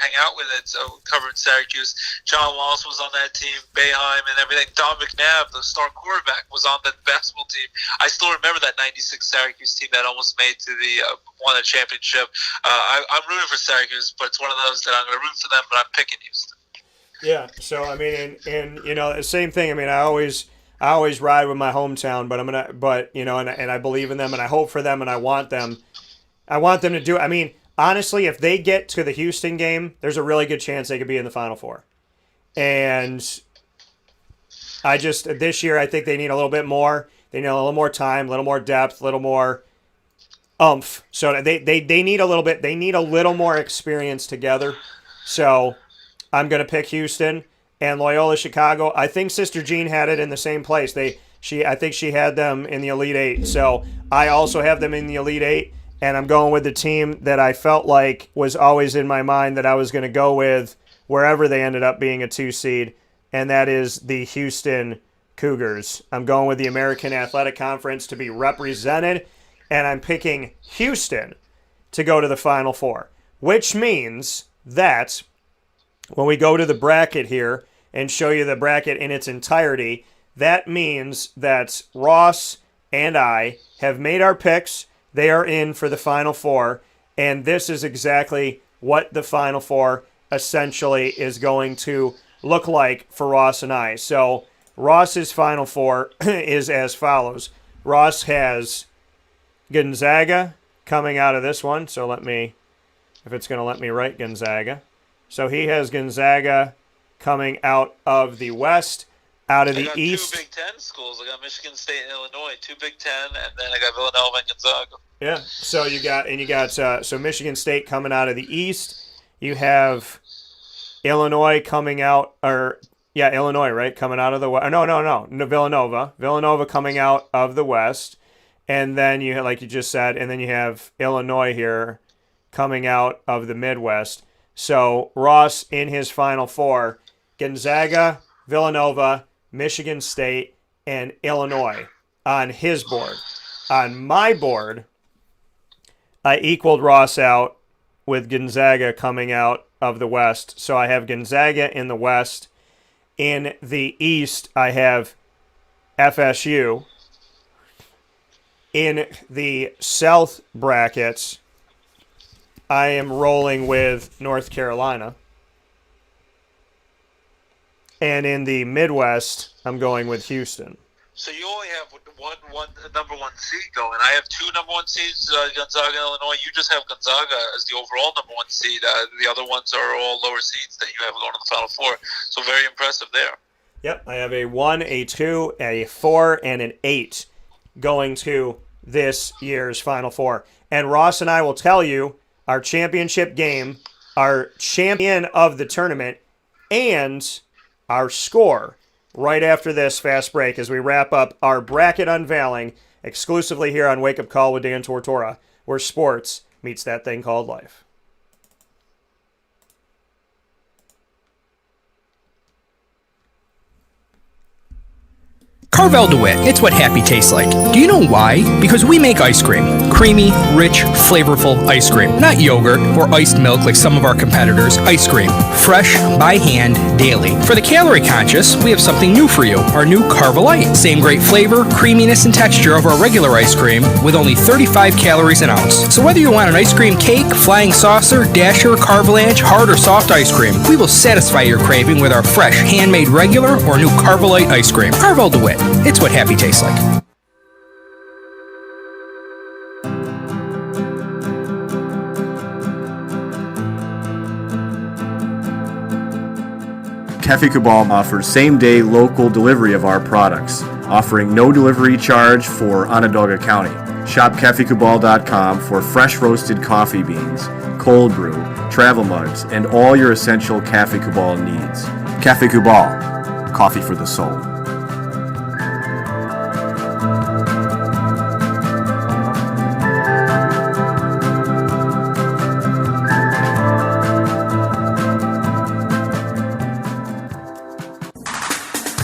hang out with it, so covering Syracuse. John Wallace was on that team, Boeheim and everything. Don McNabb, the star quarterback, was on that basketball team. I still remember that 96 Syracuse team that almost made to the won a championship. I'm rooting for Syracuse, but it's one of those that I'm going to root for them, but I'm picking Houston. Yeah, so I mean, and you know, the same thing. I mean, I always ride with my hometown, but you know, and I believe in them, and I hope for them, and I want them to do it. I mean, honestly, if they get to the Houston game, there's a really good chance they could be in the Final Four. And this year, I think they need a little bit more. They need a little more time, a little more depth, a little more oomph. So they need a little bit. They need a little more experience together. So I'm going to pick Houston and Loyola Chicago. I think Sister Jean had it in the same place. I think she had them in the Elite Eight. So I also have them in the Elite Eight. and I'm going with the team that I felt like was always in my mind that I was going to go with wherever they ended up being a 2 seed, and that is the Houston Cougars. I'm going with the American Athletic Conference to be represented, and I'm picking Houston to go to the Final Four, which means that when we go to the bracket here and show you the bracket in its entirety, that means that Ross and I have made our picks. They are in for the Final Four, and this is exactly what the Final Four essentially is going to look like for Ross and I. So Ross's Final Four is as follows. Ross has Gonzaga coming out of this one. So let me, if it's going to let me write Gonzaga. So he has Gonzaga coming out of the West. Out of the East. 2 Big Ten schools. I got Michigan State and Illinois, 2 Big Ten, and then I got Villanova and Gonzaga. Yeah. So you got so Michigan State coming out of the East. You have Illinois coming out, Illinois, right, coming out of the West. No, Villanova. Villanova coming out of the West, and then you, like you just said, and then you have Illinois here coming out of the Midwest. So Ross in his Final Four, Gonzaga, Villanova, Michigan State, and Illinois on his board. On my board, I equaled Ross out with Gonzaga coming out of the West. So I have Gonzaga in the West. In the East, I have FSU. In the South brackets, I am rolling with North Carolina. And in the Midwest, I'm going with Houston. So you only have one number 1 seed going. I have 2 number 1 seeds, Gonzaga and Illinois. You just have Gonzaga as the overall number 1 seed. The other ones are all lower seeds that you have going to the Final Four. So very impressive there. Yep, I have a 1, a 2, a 4, and an 8 going to this year's Final Four. And Ross and I will tell you our championship game, our champion of the tournament, and our score right after this fast break as we wrap up our bracket unveiling exclusively here on Wake Up Call with Dan Tortora, where sports meets that thing called life. Carvel DeWitt, it's what happy tastes like. Do you know why? Because we make ice cream. Creamy, rich, flavorful ice cream. Not yogurt or iced milk like some of our competitors. Ice cream. Fresh, by hand, daily. For the calorie conscious, we have something new for you. Our new Carvelite. Same great flavor, creaminess, and texture of our regular ice cream with only 35 calories an ounce. So whether you want an ice cream cake, flying saucer, dasher, carvalanche, hard or soft ice cream, we will satisfy your craving with our fresh, handmade regular or new Carvelite ice cream. Carvel DeWitt. It's what happy tastes like. Cafe Cabal offers same-day local delivery of our products, offering no delivery charge for Onondaga County. Shop cafecabal.com for fresh roasted coffee beans, cold brew, travel mugs, and all your essential Cafe Cabal needs. Cafe Cabal, coffee for the soul.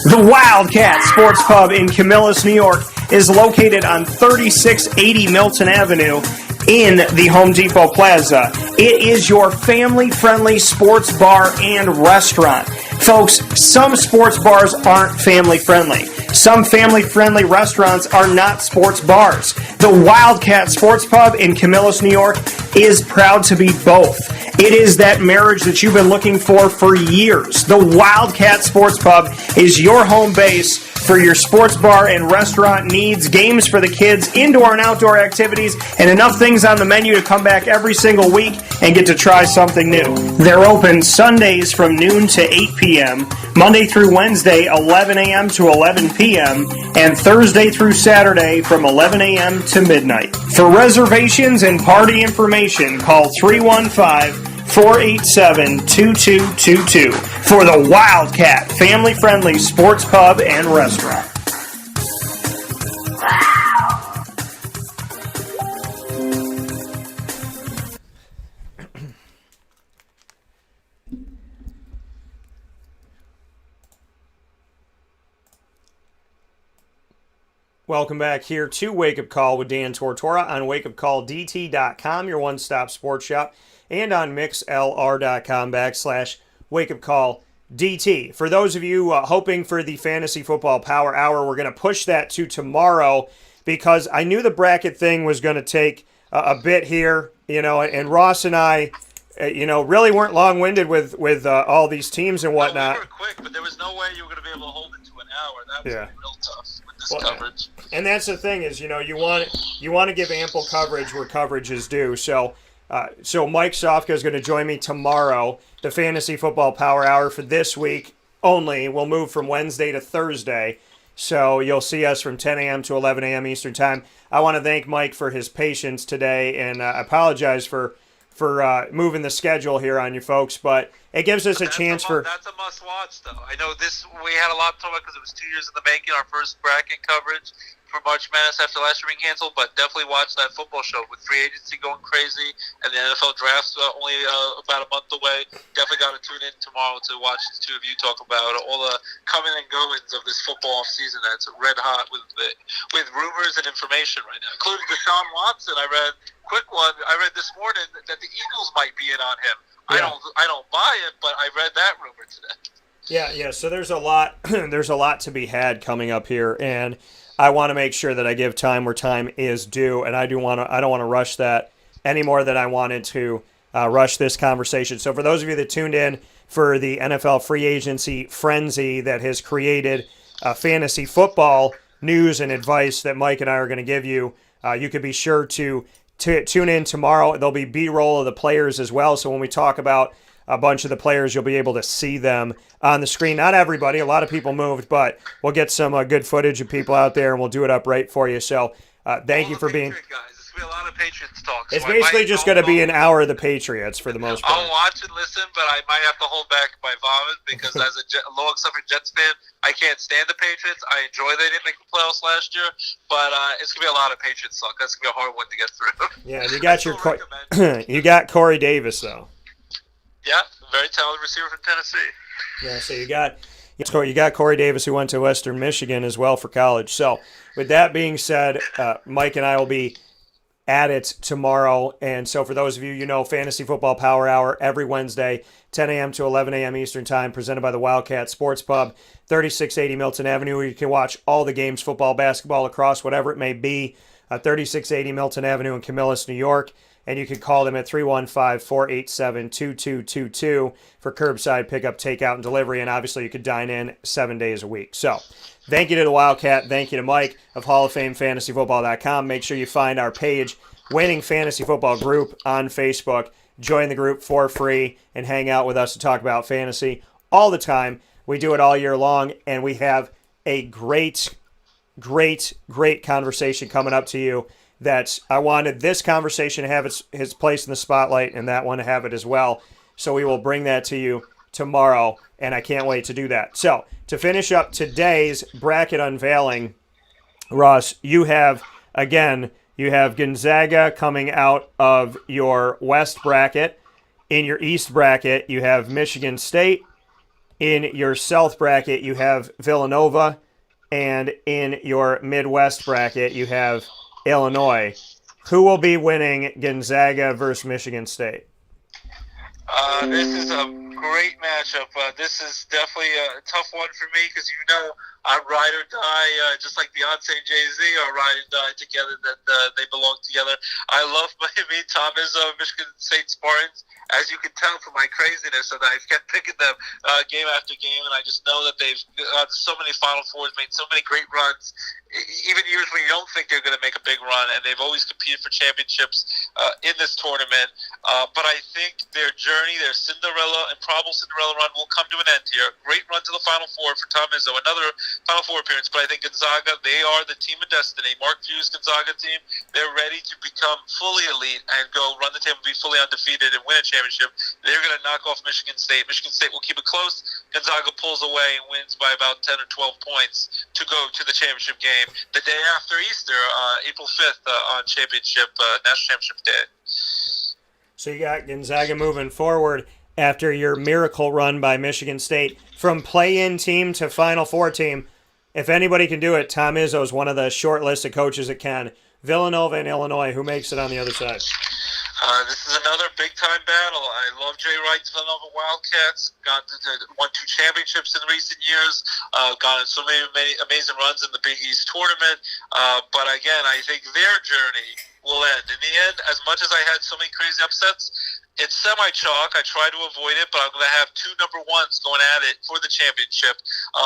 The Wildcat Sports Pub in Camillus, New York is located on 3680 Milton Avenue in the Home Depot Plaza. It is your family-friendly sports bar and restaurant. Folks, some sports bars aren't family-friendly. Some family-friendly restaurants are not sports bars. The Wildcat Sports Pub in Camillus, New York is proud to be both. It is that marriage that you've been looking for years. The Wildcat Sports Pub is your home base for your sports bar and restaurant needs, games for the kids, indoor and outdoor activities, and enough things on the menu to come back every single week and get to try something new. They're open Sundays from noon to 8 p.m., Monday through Wednesday, 11 a.m. to 11 p.m., and Thursday through Saturday from 11 a.m. to midnight. For reservations and party information, call 315-487-2222 for the Wildcat family-friendly sports pub and restaurant. Welcome back here to Wake Up Call with Dan Tortora on wakeupcalldt.com, your one-stop sports shop, and on mixlr.com/wakeupcalldt. For those of you hoping for the Fantasy Football Power Hour, we're going to push that to tomorrow because I knew the bracket thing was going to take a bit here, and Ross and I, really weren't long-winded with all these teams and whatnot. We were quick, but there was no way you were going to be able to hold it to an hour. That was real tough with this coverage. And that's the thing is, you want to give ample coverage where coverage is due. So Mike Sofka is going to join me tomorrow. The Fantasy Football Power Hour for this week only will move from Wednesday to Thursday. So you'll see us from 10 a.m. to 11 a.m. Eastern Time. I want to thank Mike for his patience today, and I apologize for moving the schedule here on you folks, but it gives us a chance That's a must-watch, though. I know we had a lot to talk about because it was 2 years in the making, our first bracket coverage for March Madness after last year being canceled, but definitely watch that football show with free agency going crazy and the NFL draft's only about a month away. Definitely got to tune in tomorrow to watch the two of you talk about all the coming and goings of this football offseason that's red hot with rumors and information right now, including Deshaun Watson. I read this morning that the Eagles might be in on him. Yeah. I don't buy it, but I read that rumor today. Yeah. So there's a lot to be had coming up here, and I want to make sure that I give time where time is due, and I don't want to rush that any more than I wanted to rush this conversation. So for those of you that tuned in for the NFL free agency frenzy that has created fantasy football news and advice that Mike and I are going to give you, you could be sure to tune in tomorrow. There'll be B-roll of the players as well. So when we talk about a bunch of the players, you'll be able to see them on the screen. Not everybody. A lot of people moved, but we'll get some good footage of people out there, and we'll do it up right for you. So thank you for being... Guys. It's going to be a lot of Patriots talk. It's basically just going to be an hour of the Patriots for the most part. I'll watch and listen, but I might have to hold back my vomit because as a long-suffering Jets fan, I can't stand the Patriots. I enjoy they didn't make the playoffs last year, but it's going to be a lot of Patriots talk. That's going to be a hard one to get through. Yeah, you got you got Corey Davis, though. Yeah, very talented receiver from Tennessee. Yeah, so you got Corey Davis, who went to Western Michigan as well for college. So with that being said, Mike and I will be at it tomorrow. And so for those of you, Fantasy Football Power Hour every Wednesday, 10 a.m. to 11 a.m. Eastern Time, presented by the Wildcat Sports Pub, 3680 Milton Avenue, where you can watch all the games, football, basketball, lacrosse, whatever it may be, 3680 Milton Avenue in Camillus, New York. And you can call them at 315-487-2222 for curbside pickup, takeout, and delivery. And obviously, you could dine in 7 days a week. So thank you to the Wildcat. Thank you to Mike of Hall of Fame FantasyFootball.com. Make sure you find our page, Winning Fantasy Football Group, on Facebook. Join the group for free and hang out with us to talk about fantasy all the time. We do it all year long, and we have a great conversation coming up to you. That I wanted this conversation to have its place in the spotlight, and that one to have it as well. So we will bring that to you tomorrow, and I can't wait to do that. So to finish up today's bracket unveiling, Ross, you have Gonzaga coming out of your West bracket. In your East bracket, you have Michigan State. In your South bracket, you have Villanova. And in your Midwest bracket, you have Illinois. Who will be winning Gonzaga versus Michigan State? This is a great matchup. This is definitely a tough one for me because I ride or die, just like Beyonce and Jay-Z are ride and die together, that they belong together. I love Miami, Tom Izzo, Michigan State Spartans. As you can tell from my craziness, and I've kept picking them game after game, and I just know that they've got so many Final Fours, made so many great runs, even years when you don't think they're going to make a big run, and they've always competed for championships in this tournament. But I think their journey, their Cinderella and probable Cinderella run will come to an end here. Great run to the Final Four for Tom Izzo, another Final Four appearance, but I think Gonzaga, they are the team of destiny. Mark Few's Gonzaga team, they're ready to become fully elite and go run the table, be fully undefeated, and win a championship. They're going to knock off Michigan State. Michigan State will keep it close. Gonzaga pulls away and wins by about 10 or 12 points to go to the championship game the day after Easter, April 5th, on National Championship Day. So you got Gonzaga moving forward after your miracle run by Michigan State from play-in team to Final Four team. if anybody can do it, Tom Izzo is one of the short list of coaches that can. Villanova and Illinois, who makes it on the other side? This is another big-time battle. I love Jay Wright's Villanova Wildcats. Won 2 championships in recent years. Gone on so many amazing runs in the Big East tournament. But again, I think their journey will end. In the end, as much as I had so many crazy upsets, it's semi-chalk. I try to avoid it, but I'm going to have 2 number 1s going at it for the championship.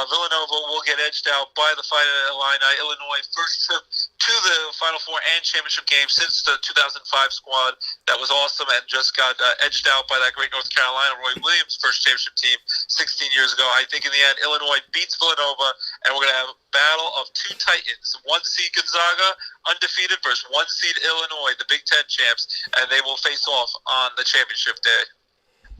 Villanova will get edged out by the Fighting Illini. Illinois, first trip to the Final Four and championship game since the 2005 squad. That was awesome and just got edged out by that great North Carolina Roy Williams first championship team 16 years ago. I think in the end, Illinois beats Villanova, and we're going to have a battle of 2 titans. 1 seed Gonzaga, undefeated, versus 1 seed Illinois, the Big Ten champs, and they will face off on the championship day.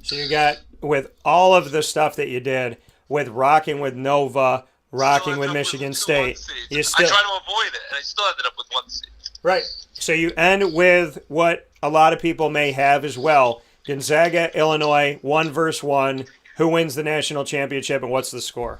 So you got, with all of the stuff that you did, with rocking with Nova, rocking with Michigan State, you still... I tried to avoid it, and I still ended up with 1 seed. Right. So you end with what a lot of people may have as well. Gonzaga, Illinois, 1 versus 1. Who wins the national championship, and what's the score?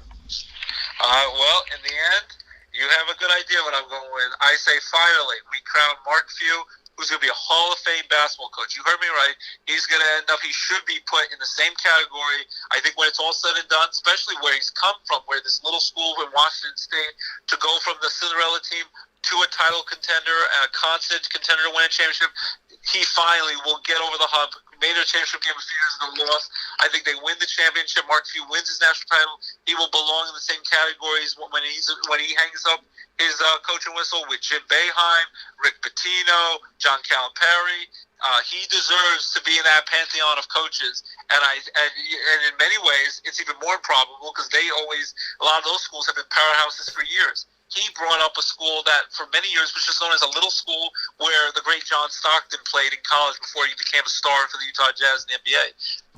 Well, in the end, you have a good idea what I'm going with. I say finally, we crown Mark Few, who's going to be a Hall of Fame basketball coach. You heard me right. He's going to end up, he should be put in the same category. I think when it's all said and done, especially where he's come from, where this little school in Washington State, to go from the Cinderella team to a title contender and a constant contender to win a championship, he finally will get over the hump. Made a championship game a few years ago, lost. I think they win the championship. Mark Few wins his national title. He will belong in the same categories when he hangs up his coaching whistle with Jim Boeheim, Rick Pitino, John Calipari. He deserves to be in that pantheon of coaches, and in many ways, it's even more improbable because a lot of those schools have been powerhouses for years. He brought up a school that for many years was just known as a little school where the great John Stockton played in college before he became a star for the Utah Jazz in the NBA.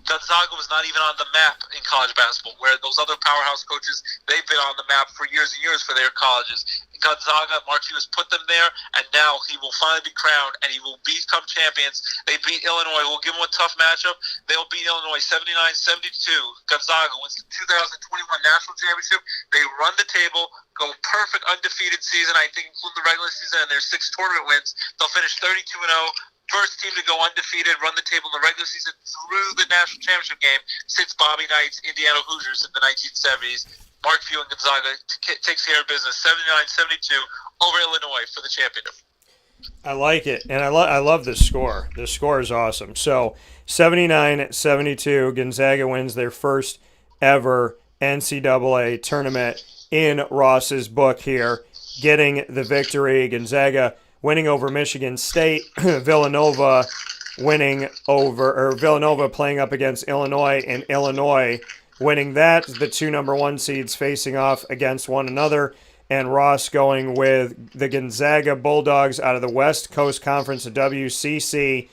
Gonzaga was not even on the map in college basketball, where those other powerhouse coaches, they've been on the map for years and years for their colleges. Gonzaga, Mark Few has put them there, and now he will finally be crowned, and he will become champions. They beat Illinois. We'll give them a tough matchup. They'll beat Illinois 79-72. Gonzaga wins the 2021 national championship. They run the table, go perfect undefeated season, I think, including the regular season, and their 6 tournament wins. They'll finish 32-0. First team to go undefeated, run the table in the regular season through the national championship game since Bobby Knight's Indiana Hoosiers in the 1970s. Mark Few and Gonzaga takes care of business 79-72 over Illinois for the championship. I like it, and I love this score. The score is awesome. So 79-72, Gonzaga wins their first ever NCAA tournament in Ross's book here, getting the victory. Gonzaga winning over Michigan State, Villanova playing up against Illinois, and Illinois winning that. The 2 number 1 seeds facing off against one another, and Ross going with the Gonzaga Bulldogs out of the West Coast Conference of WCC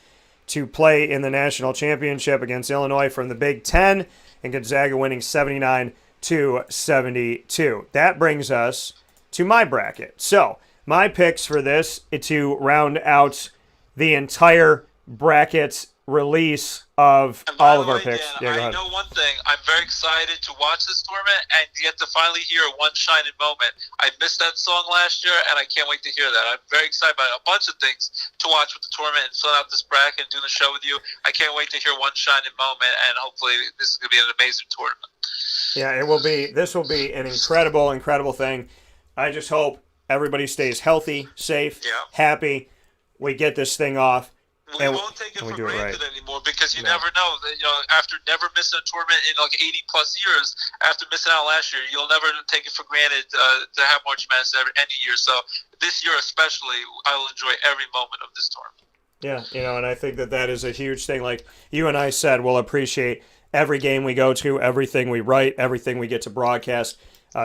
to play in the national championship against Illinois from the Big Ten, and Gonzaga winning 79-72. That brings us to my bracket. So my picks for this to round out the entire bracket release of all of our picks. Dan, I know one thing. I'm very excited to watch this tournament and get to finally hear One Shining Moment. I missed that song last year, and I can't wait to hear that. I'm very excited about a bunch of things to watch with the tournament and fill out this bracket and do the show with you. I can't wait to hear One Shining Moment, and hopefully this is going to be an amazing tournament. Yeah, it will be. This will be an incredible, incredible thing. I just hope everybody stays healthy, safe, happy. We get this thing off. We won't take it for granted anymore because you never know. After never missing a tournament in like 80 plus years, after missing out last year, you'll never take it for granted to have March Madness any year. So this year especially, I will enjoy every moment of this tournament. Yeah, and I think that is a huge thing. Like you and I said, we'll appreciate every game we go to, everything we write, everything we get to broadcast,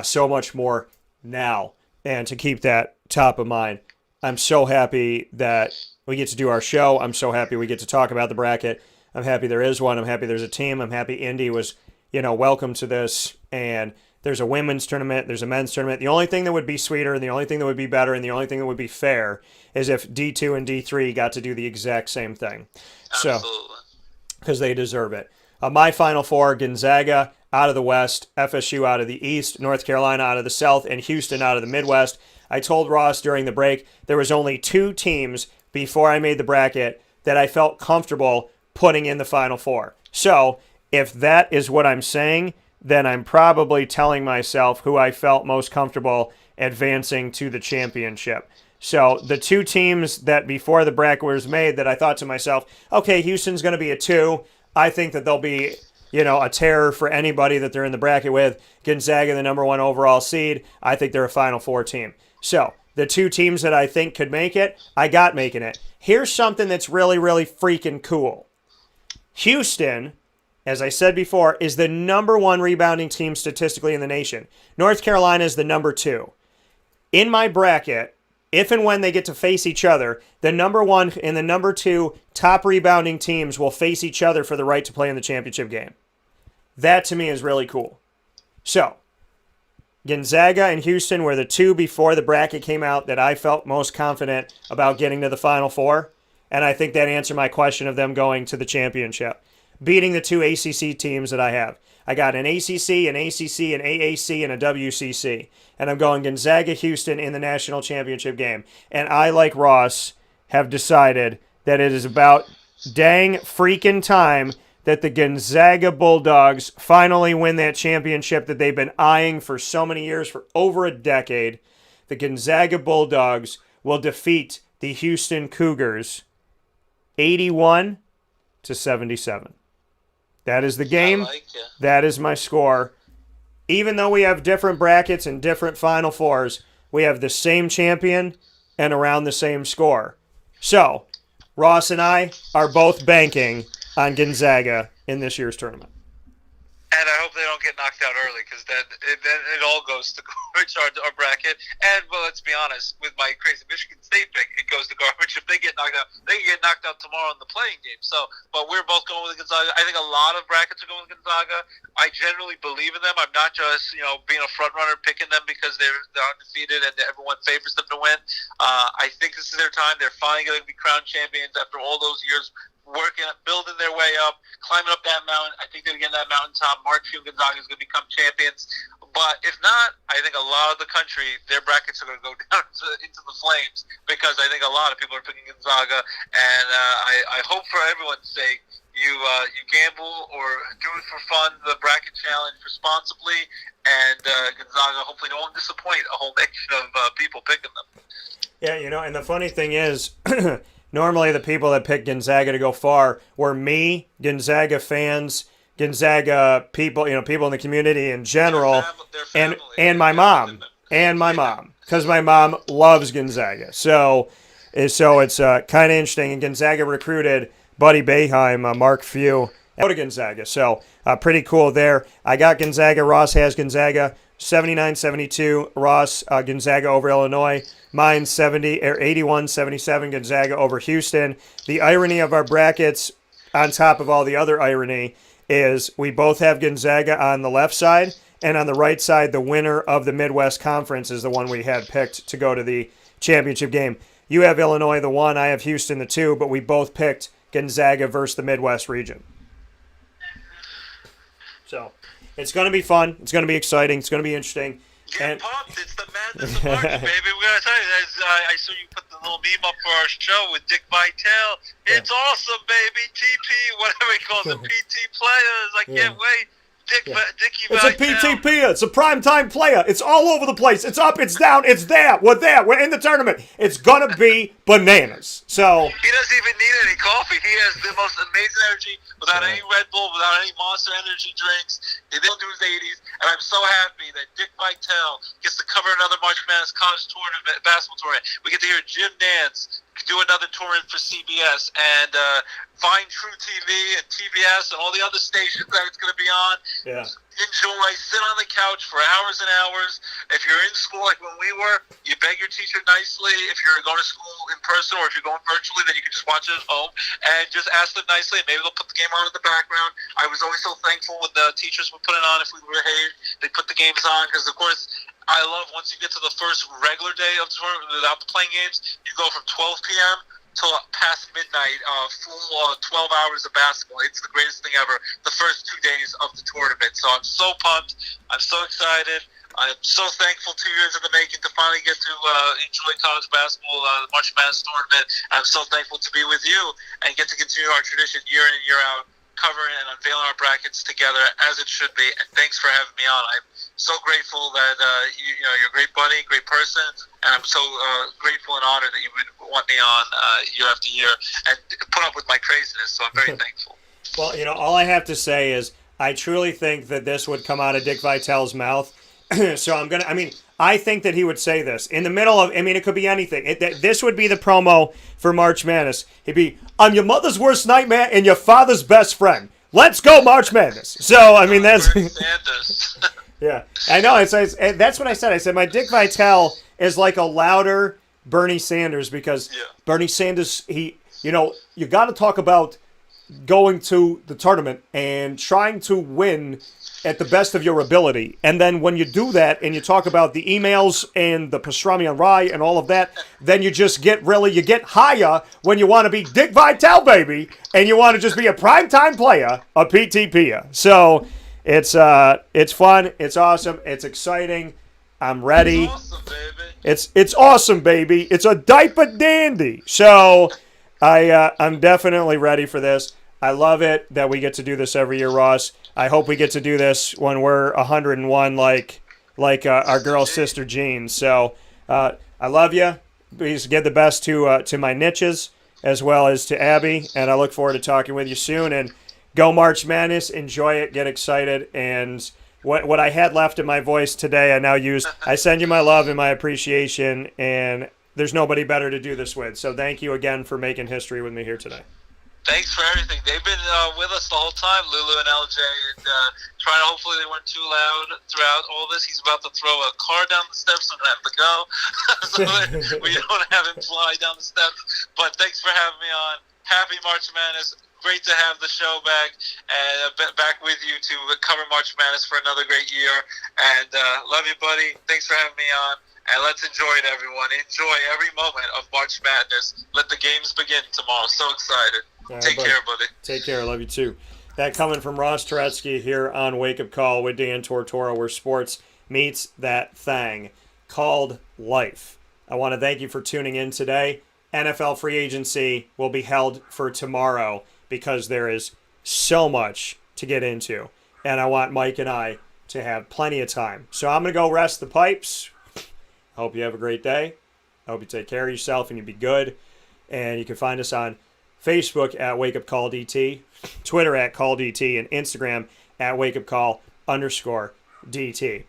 so much more now. And to keep that top of mind, I'm so happy that we get to do our show. I'm so happy we get to talk about the bracket. I'm happy there is one. I'm happy there's a team. I'm happy Indy was, welcome to this. And there's a women's tournament. There's a men's tournament. The only thing that would be sweeter and the only thing that would be better and the only thing that would be fair is if D2 and D3 got to do the exact same thing. Absolutely. So, because they deserve it. my Final Four, Gonzaga out of the West, FSU out of the East, North Carolina out of the South, and Houston out of the Midwest. I told Ross during the break there was only 2 teams before I made the bracket that I felt comfortable putting in the Final Four. So if that is what I'm saying, then I'm probably telling myself who I felt most comfortable advancing to the championship. So the 2 teams that before the bracket was made that I thought to myself, okay, Houston's going to be a 2. I think that they'll be, a terror for anybody that they're in the bracket with. Gonzaga, the number 1 overall seed, I think they're a Final Four team. So the 2 teams that I think could make it, I got making it. Here's something that's really, really freaking cool. Houston, as I said before, is the number 1 rebounding team statistically in the nation. North Carolina is the number 2. In my bracket, if and when they get to face each other, the number 1 and the number 2 top rebounding teams will face each other for the right to play in the championship game. That to me is really cool. So, Gonzaga and Houston were the 2 before the bracket came out that I felt most confident about getting to the Final Four. And I think that answered my question of them going to the championship. Beating the 2 ACC teams that I have. I got an ACC, an AAC, and a WCC. And I'm going Gonzaga, Houston in the national championship game. And I, like Ross, have decided that it is about dang freaking time that the Gonzaga Bulldogs finally win that championship that they've been eyeing for so many years, for over a decade. The Gonzaga Bulldogs will defeat the Houston Cougars 81-77. That is the game. I like it. That is my score. Even though we have different brackets and different Final Fours, we have the same champion and around the same score. So, Ross and I are both banking on Gonzaga in this year's tournament. And I hope they don't get knocked out early, because then it all goes to garbage, our bracket. And, well, let's be honest, with my crazy Michigan State pick, it goes to garbage. If they get knocked out, they can get knocked out tomorrow in the playing game. So, but we're both going with Gonzaga. I think a lot of brackets are going with Gonzaga. I generally believe in them. I'm not just, being a front runner picking them because they're undefeated and everyone favors them to win. I think this is their time. They're finally going to be crowned champions after all those years working, building their way up, climbing up that mountain. I think they're going to get that mountaintop. Markfield Gonzaga is going to become champions. But if not, I think a lot of the country, their brackets are going to go down into the flames, because I think a lot of people are picking Gonzaga. And I hope for everyone's sake, you gamble or do it for fun, the bracket challenge responsibly, and Gonzaga hopefully won't disappoint a whole nation of people picking them. Yeah, and the funny thing is, normally the people that picked Gonzaga to go far were me, Gonzaga fans, Gonzaga people, people in the community in general, and my mom, because my mom loves Gonzaga. So it's kind of interesting. And Gonzaga recruited Buddy Boeheim, Mark Few, out of Gonzaga. So pretty cool there. I got Gonzaga. Ross has Gonzaga. 79-72, Ross, Gonzaga over Illinois. Mine 81-77, Gonzaga over Houston. The irony of our brackets, on top of all the other irony, is we both have Gonzaga on the left side, and on the right side, the winner of the Midwest Conference is the one we had picked to go to the championship game. You have Illinois the 1, I have Houston the 2, but we both picked Gonzaga versus the Midwest region. So it's going to be fun. It's going to be exciting. It's going to be interesting. Get pumped. It's the madness of March, baby. We got to tell you, I saw you put the little meme up for our show with Dick Vitale. It's awesome, baby. TP, whatever he calls it, PT players. I can't wait. Dickie It's a Vitale. PTP. It's a primetime player. It's all over the place. It's up. It's down. It's there. We're there. We're in the tournament. It's going to be bananas. So He doesn't even need any coffee. He has the most amazing energy without any Red Bull, without any Monster Energy drinks. He didn't do his 80s. And I'm so happy that Dick Vitale gets to cover another March Madness college tournament, basketball tournament. We get to hear Jim Nance do another tournament for CBS, and find True TV and TBS and all the other stations that it's going to be on. yeah. Enjoy, sit on the couch for hours and hours. If you're in school like when we were, you beg your teacher nicely. If you're going to school in person or if you're going virtually, then you can just watch it at home and just ask them nicely. Maybe they'll put the game on in the background. I was always so thankful when the teachers would put it on if we were here. They put the games on because, of course, I love once you get to the first regular day of the tournament without the playing games, you go from 12 p.m. till past midnight, full 12 hours of basketball. It's the greatest thing ever. The first 2 days of the tournament. So I'm so pumped. I'm so excited. I'm so thankful 2 years in the making to finally get to enjoy college basketball, the March Madness tournament. I'm so thankful to be with you and get to continue our tradition year in and year out, covering and unveiling our brackets together as it should be. And thanks for having me on. I'm so grateful that you're a great buddy, great person, and I'm so grateful and honored that you would want me on year after year and put up with my craziness. So I'm very thankful. Well, all I have to say is I truly think that this would come out of Dick Vitale's mouth. So I think that he would say this in the middle of, it could be anything. This would be the promo for March Madness. He'd be, I'm your mother's worst nightmare and your father's best friend. Let's go March Madness. So, that's... Sanders. Yeah, I know. That's what I said. I said my Dick Vitale is like a louder Bernie Sanders because Bernie Sanders, you got to talk about going to the tournament and trying to win at the best of your ability. And then when you do that and you talk about the emails and the pastrami and rye and all of that, then you just get higher when you want to be Dick Vitale, baby, and you want to just be a primetime player, a PTP. So it's fun, it's awesome, it's exciting. I'm ready. It's awesome, baby. It's awesome, baby. It's a diaper dandy. So I'm definitely ready for this. I love it that we get to do this every year, Ross. I hope we get to do this when we're 101 like our girl sister Jean. So I love you. Please give the best to my niches as well as to Abby, and I look forward to talking with you soon. And go March Madness, enjoy it, get excited, and what I had left in my voice today I now use. I send you my love and my appreciation, and there's nobody better to do this with. So thank you again for making history with me here today. Thanks for everything. They've been with us the whole time, Lulu and LJ, and trying to, hopefully they weren't too loud throughout all this. He's about to throw a car down the steps and I have to go. So we don't have him fly down the steps. But thanks for having me on. Happy March Madness. Great to have the show back and back with you to cover March Madness for another great year. And love you, buddy. Thanks for having me on. And let's enjoy it, everyone. Enjoy every moment of March Madness. Let the games begin tomorrow. So excited. Right, Take care, buddy. Take care. I love you too. That coming from Ross Turetsky here on Wake Up Call with Dan Tortora, where sports meets that thing called life. I want to thank you for tuning in today. NFL free agency will be held for tomorrow because there is so much to get into. And I want Mike and I to have plenty of time. So I'm going to go rest the pipes. Hope you have a great day. I hope you take care of yourself and you be good. And you can find us on Facebook at Wake Up Call DT, Twitter at Call DT, and Instagram at Wake Up Call _DT.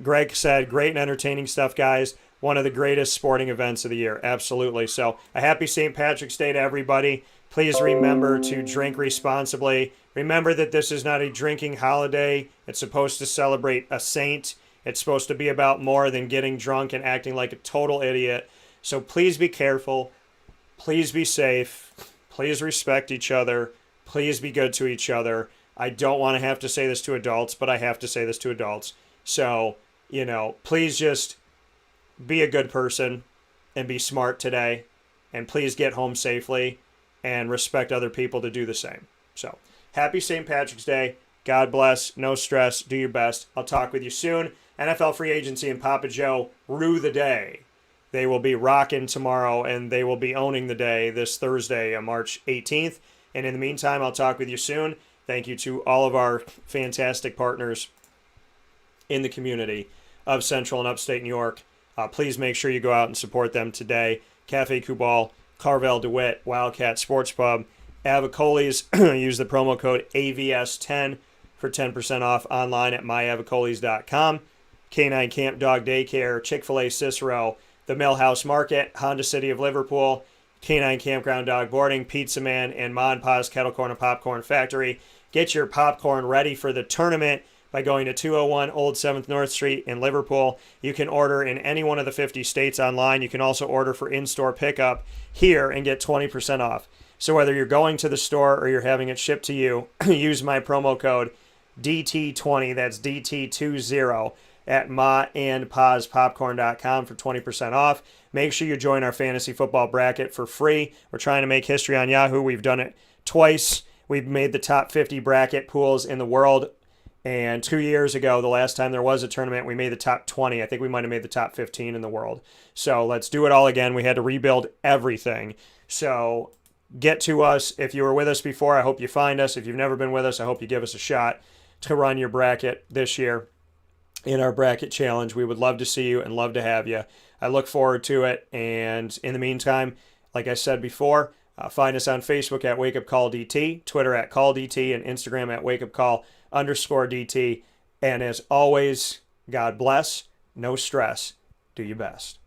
Greg said, great and entertaining stuff, guys. One of the greatest sporting events of the year. Absolutely. So a happy St. Patrick's Day to everybody. Please remember to drink responsibly. Remember that this is not a drinking holiday. It's supposed to celebrate a saint. It's supposed to be about more than getting drunk and acting like a total idiot. So please be careful. Please be safe. Please respect each other. Please be good to each other. I don't want to have to say this to adults, but I have to say this to adults. So, please just be a good person and be smart today. And please get home safely and respect other people to do the same. So, happy St. Patrick's Day. God bless. No stress. Do your best. I'll talk with you soon. NFL free agency and Papa Joe rue the day. They will be rocking tomorrow, and they will be owning the day this Thursday, March 18th. And in the meantime, I'll talk with you soon. Thank you to all of our fantastic partners in the community of Central and Upstate New York. Please make sure you go out and support them today. Cafe Kubal, Carvel DeWitt, Wildcat Sports Pub, Avicoli's. Use the promo code AVS10 for 10% off online at myavicoli's.com. K9 Camp Dog Daycare, Chick-fil-A Cicero, the Millhouse Market, Honda City of Liverpool, K9 Campground Dog Boarding, Pizza Man, and Ma and Pa's Kettle Corn and Popcorn Factory. Get your popcorn ready for the tournament by going to 201 Old 7th North Street in Liverpool. You can order in any one of the 50 states online. You can also order for in-store pickup here and get 20% off. So whether you're going to the store or you're having it shipped to you, use my promo code DT20, that's DT20, at maandpazpopcorn.com for 20% off. Make sure you join our fantasy football bracket for free. We're trying to make history on Yahoo. We've done it twice. We've made the top 50 bracket pools in the world. And 2 years ago, the last time there was a tournament, we made the top 20. I think we might have made the top 15 in the world. So let's do it all again. We had to rebuild everything. So get to us. If you were with us before, I hope you find us. If you've never been with us, I hope you give us a shot to run your bracket this year in our bracket challenge. We would love to see you and love to have you. I look forward to it. And in the meantime, like I said before, find us on Facebook at Wake Up Call DT, Twitter at Call DT, and Instagram at Wake Up Call_DT. And as always, God bless, no stress, do your best.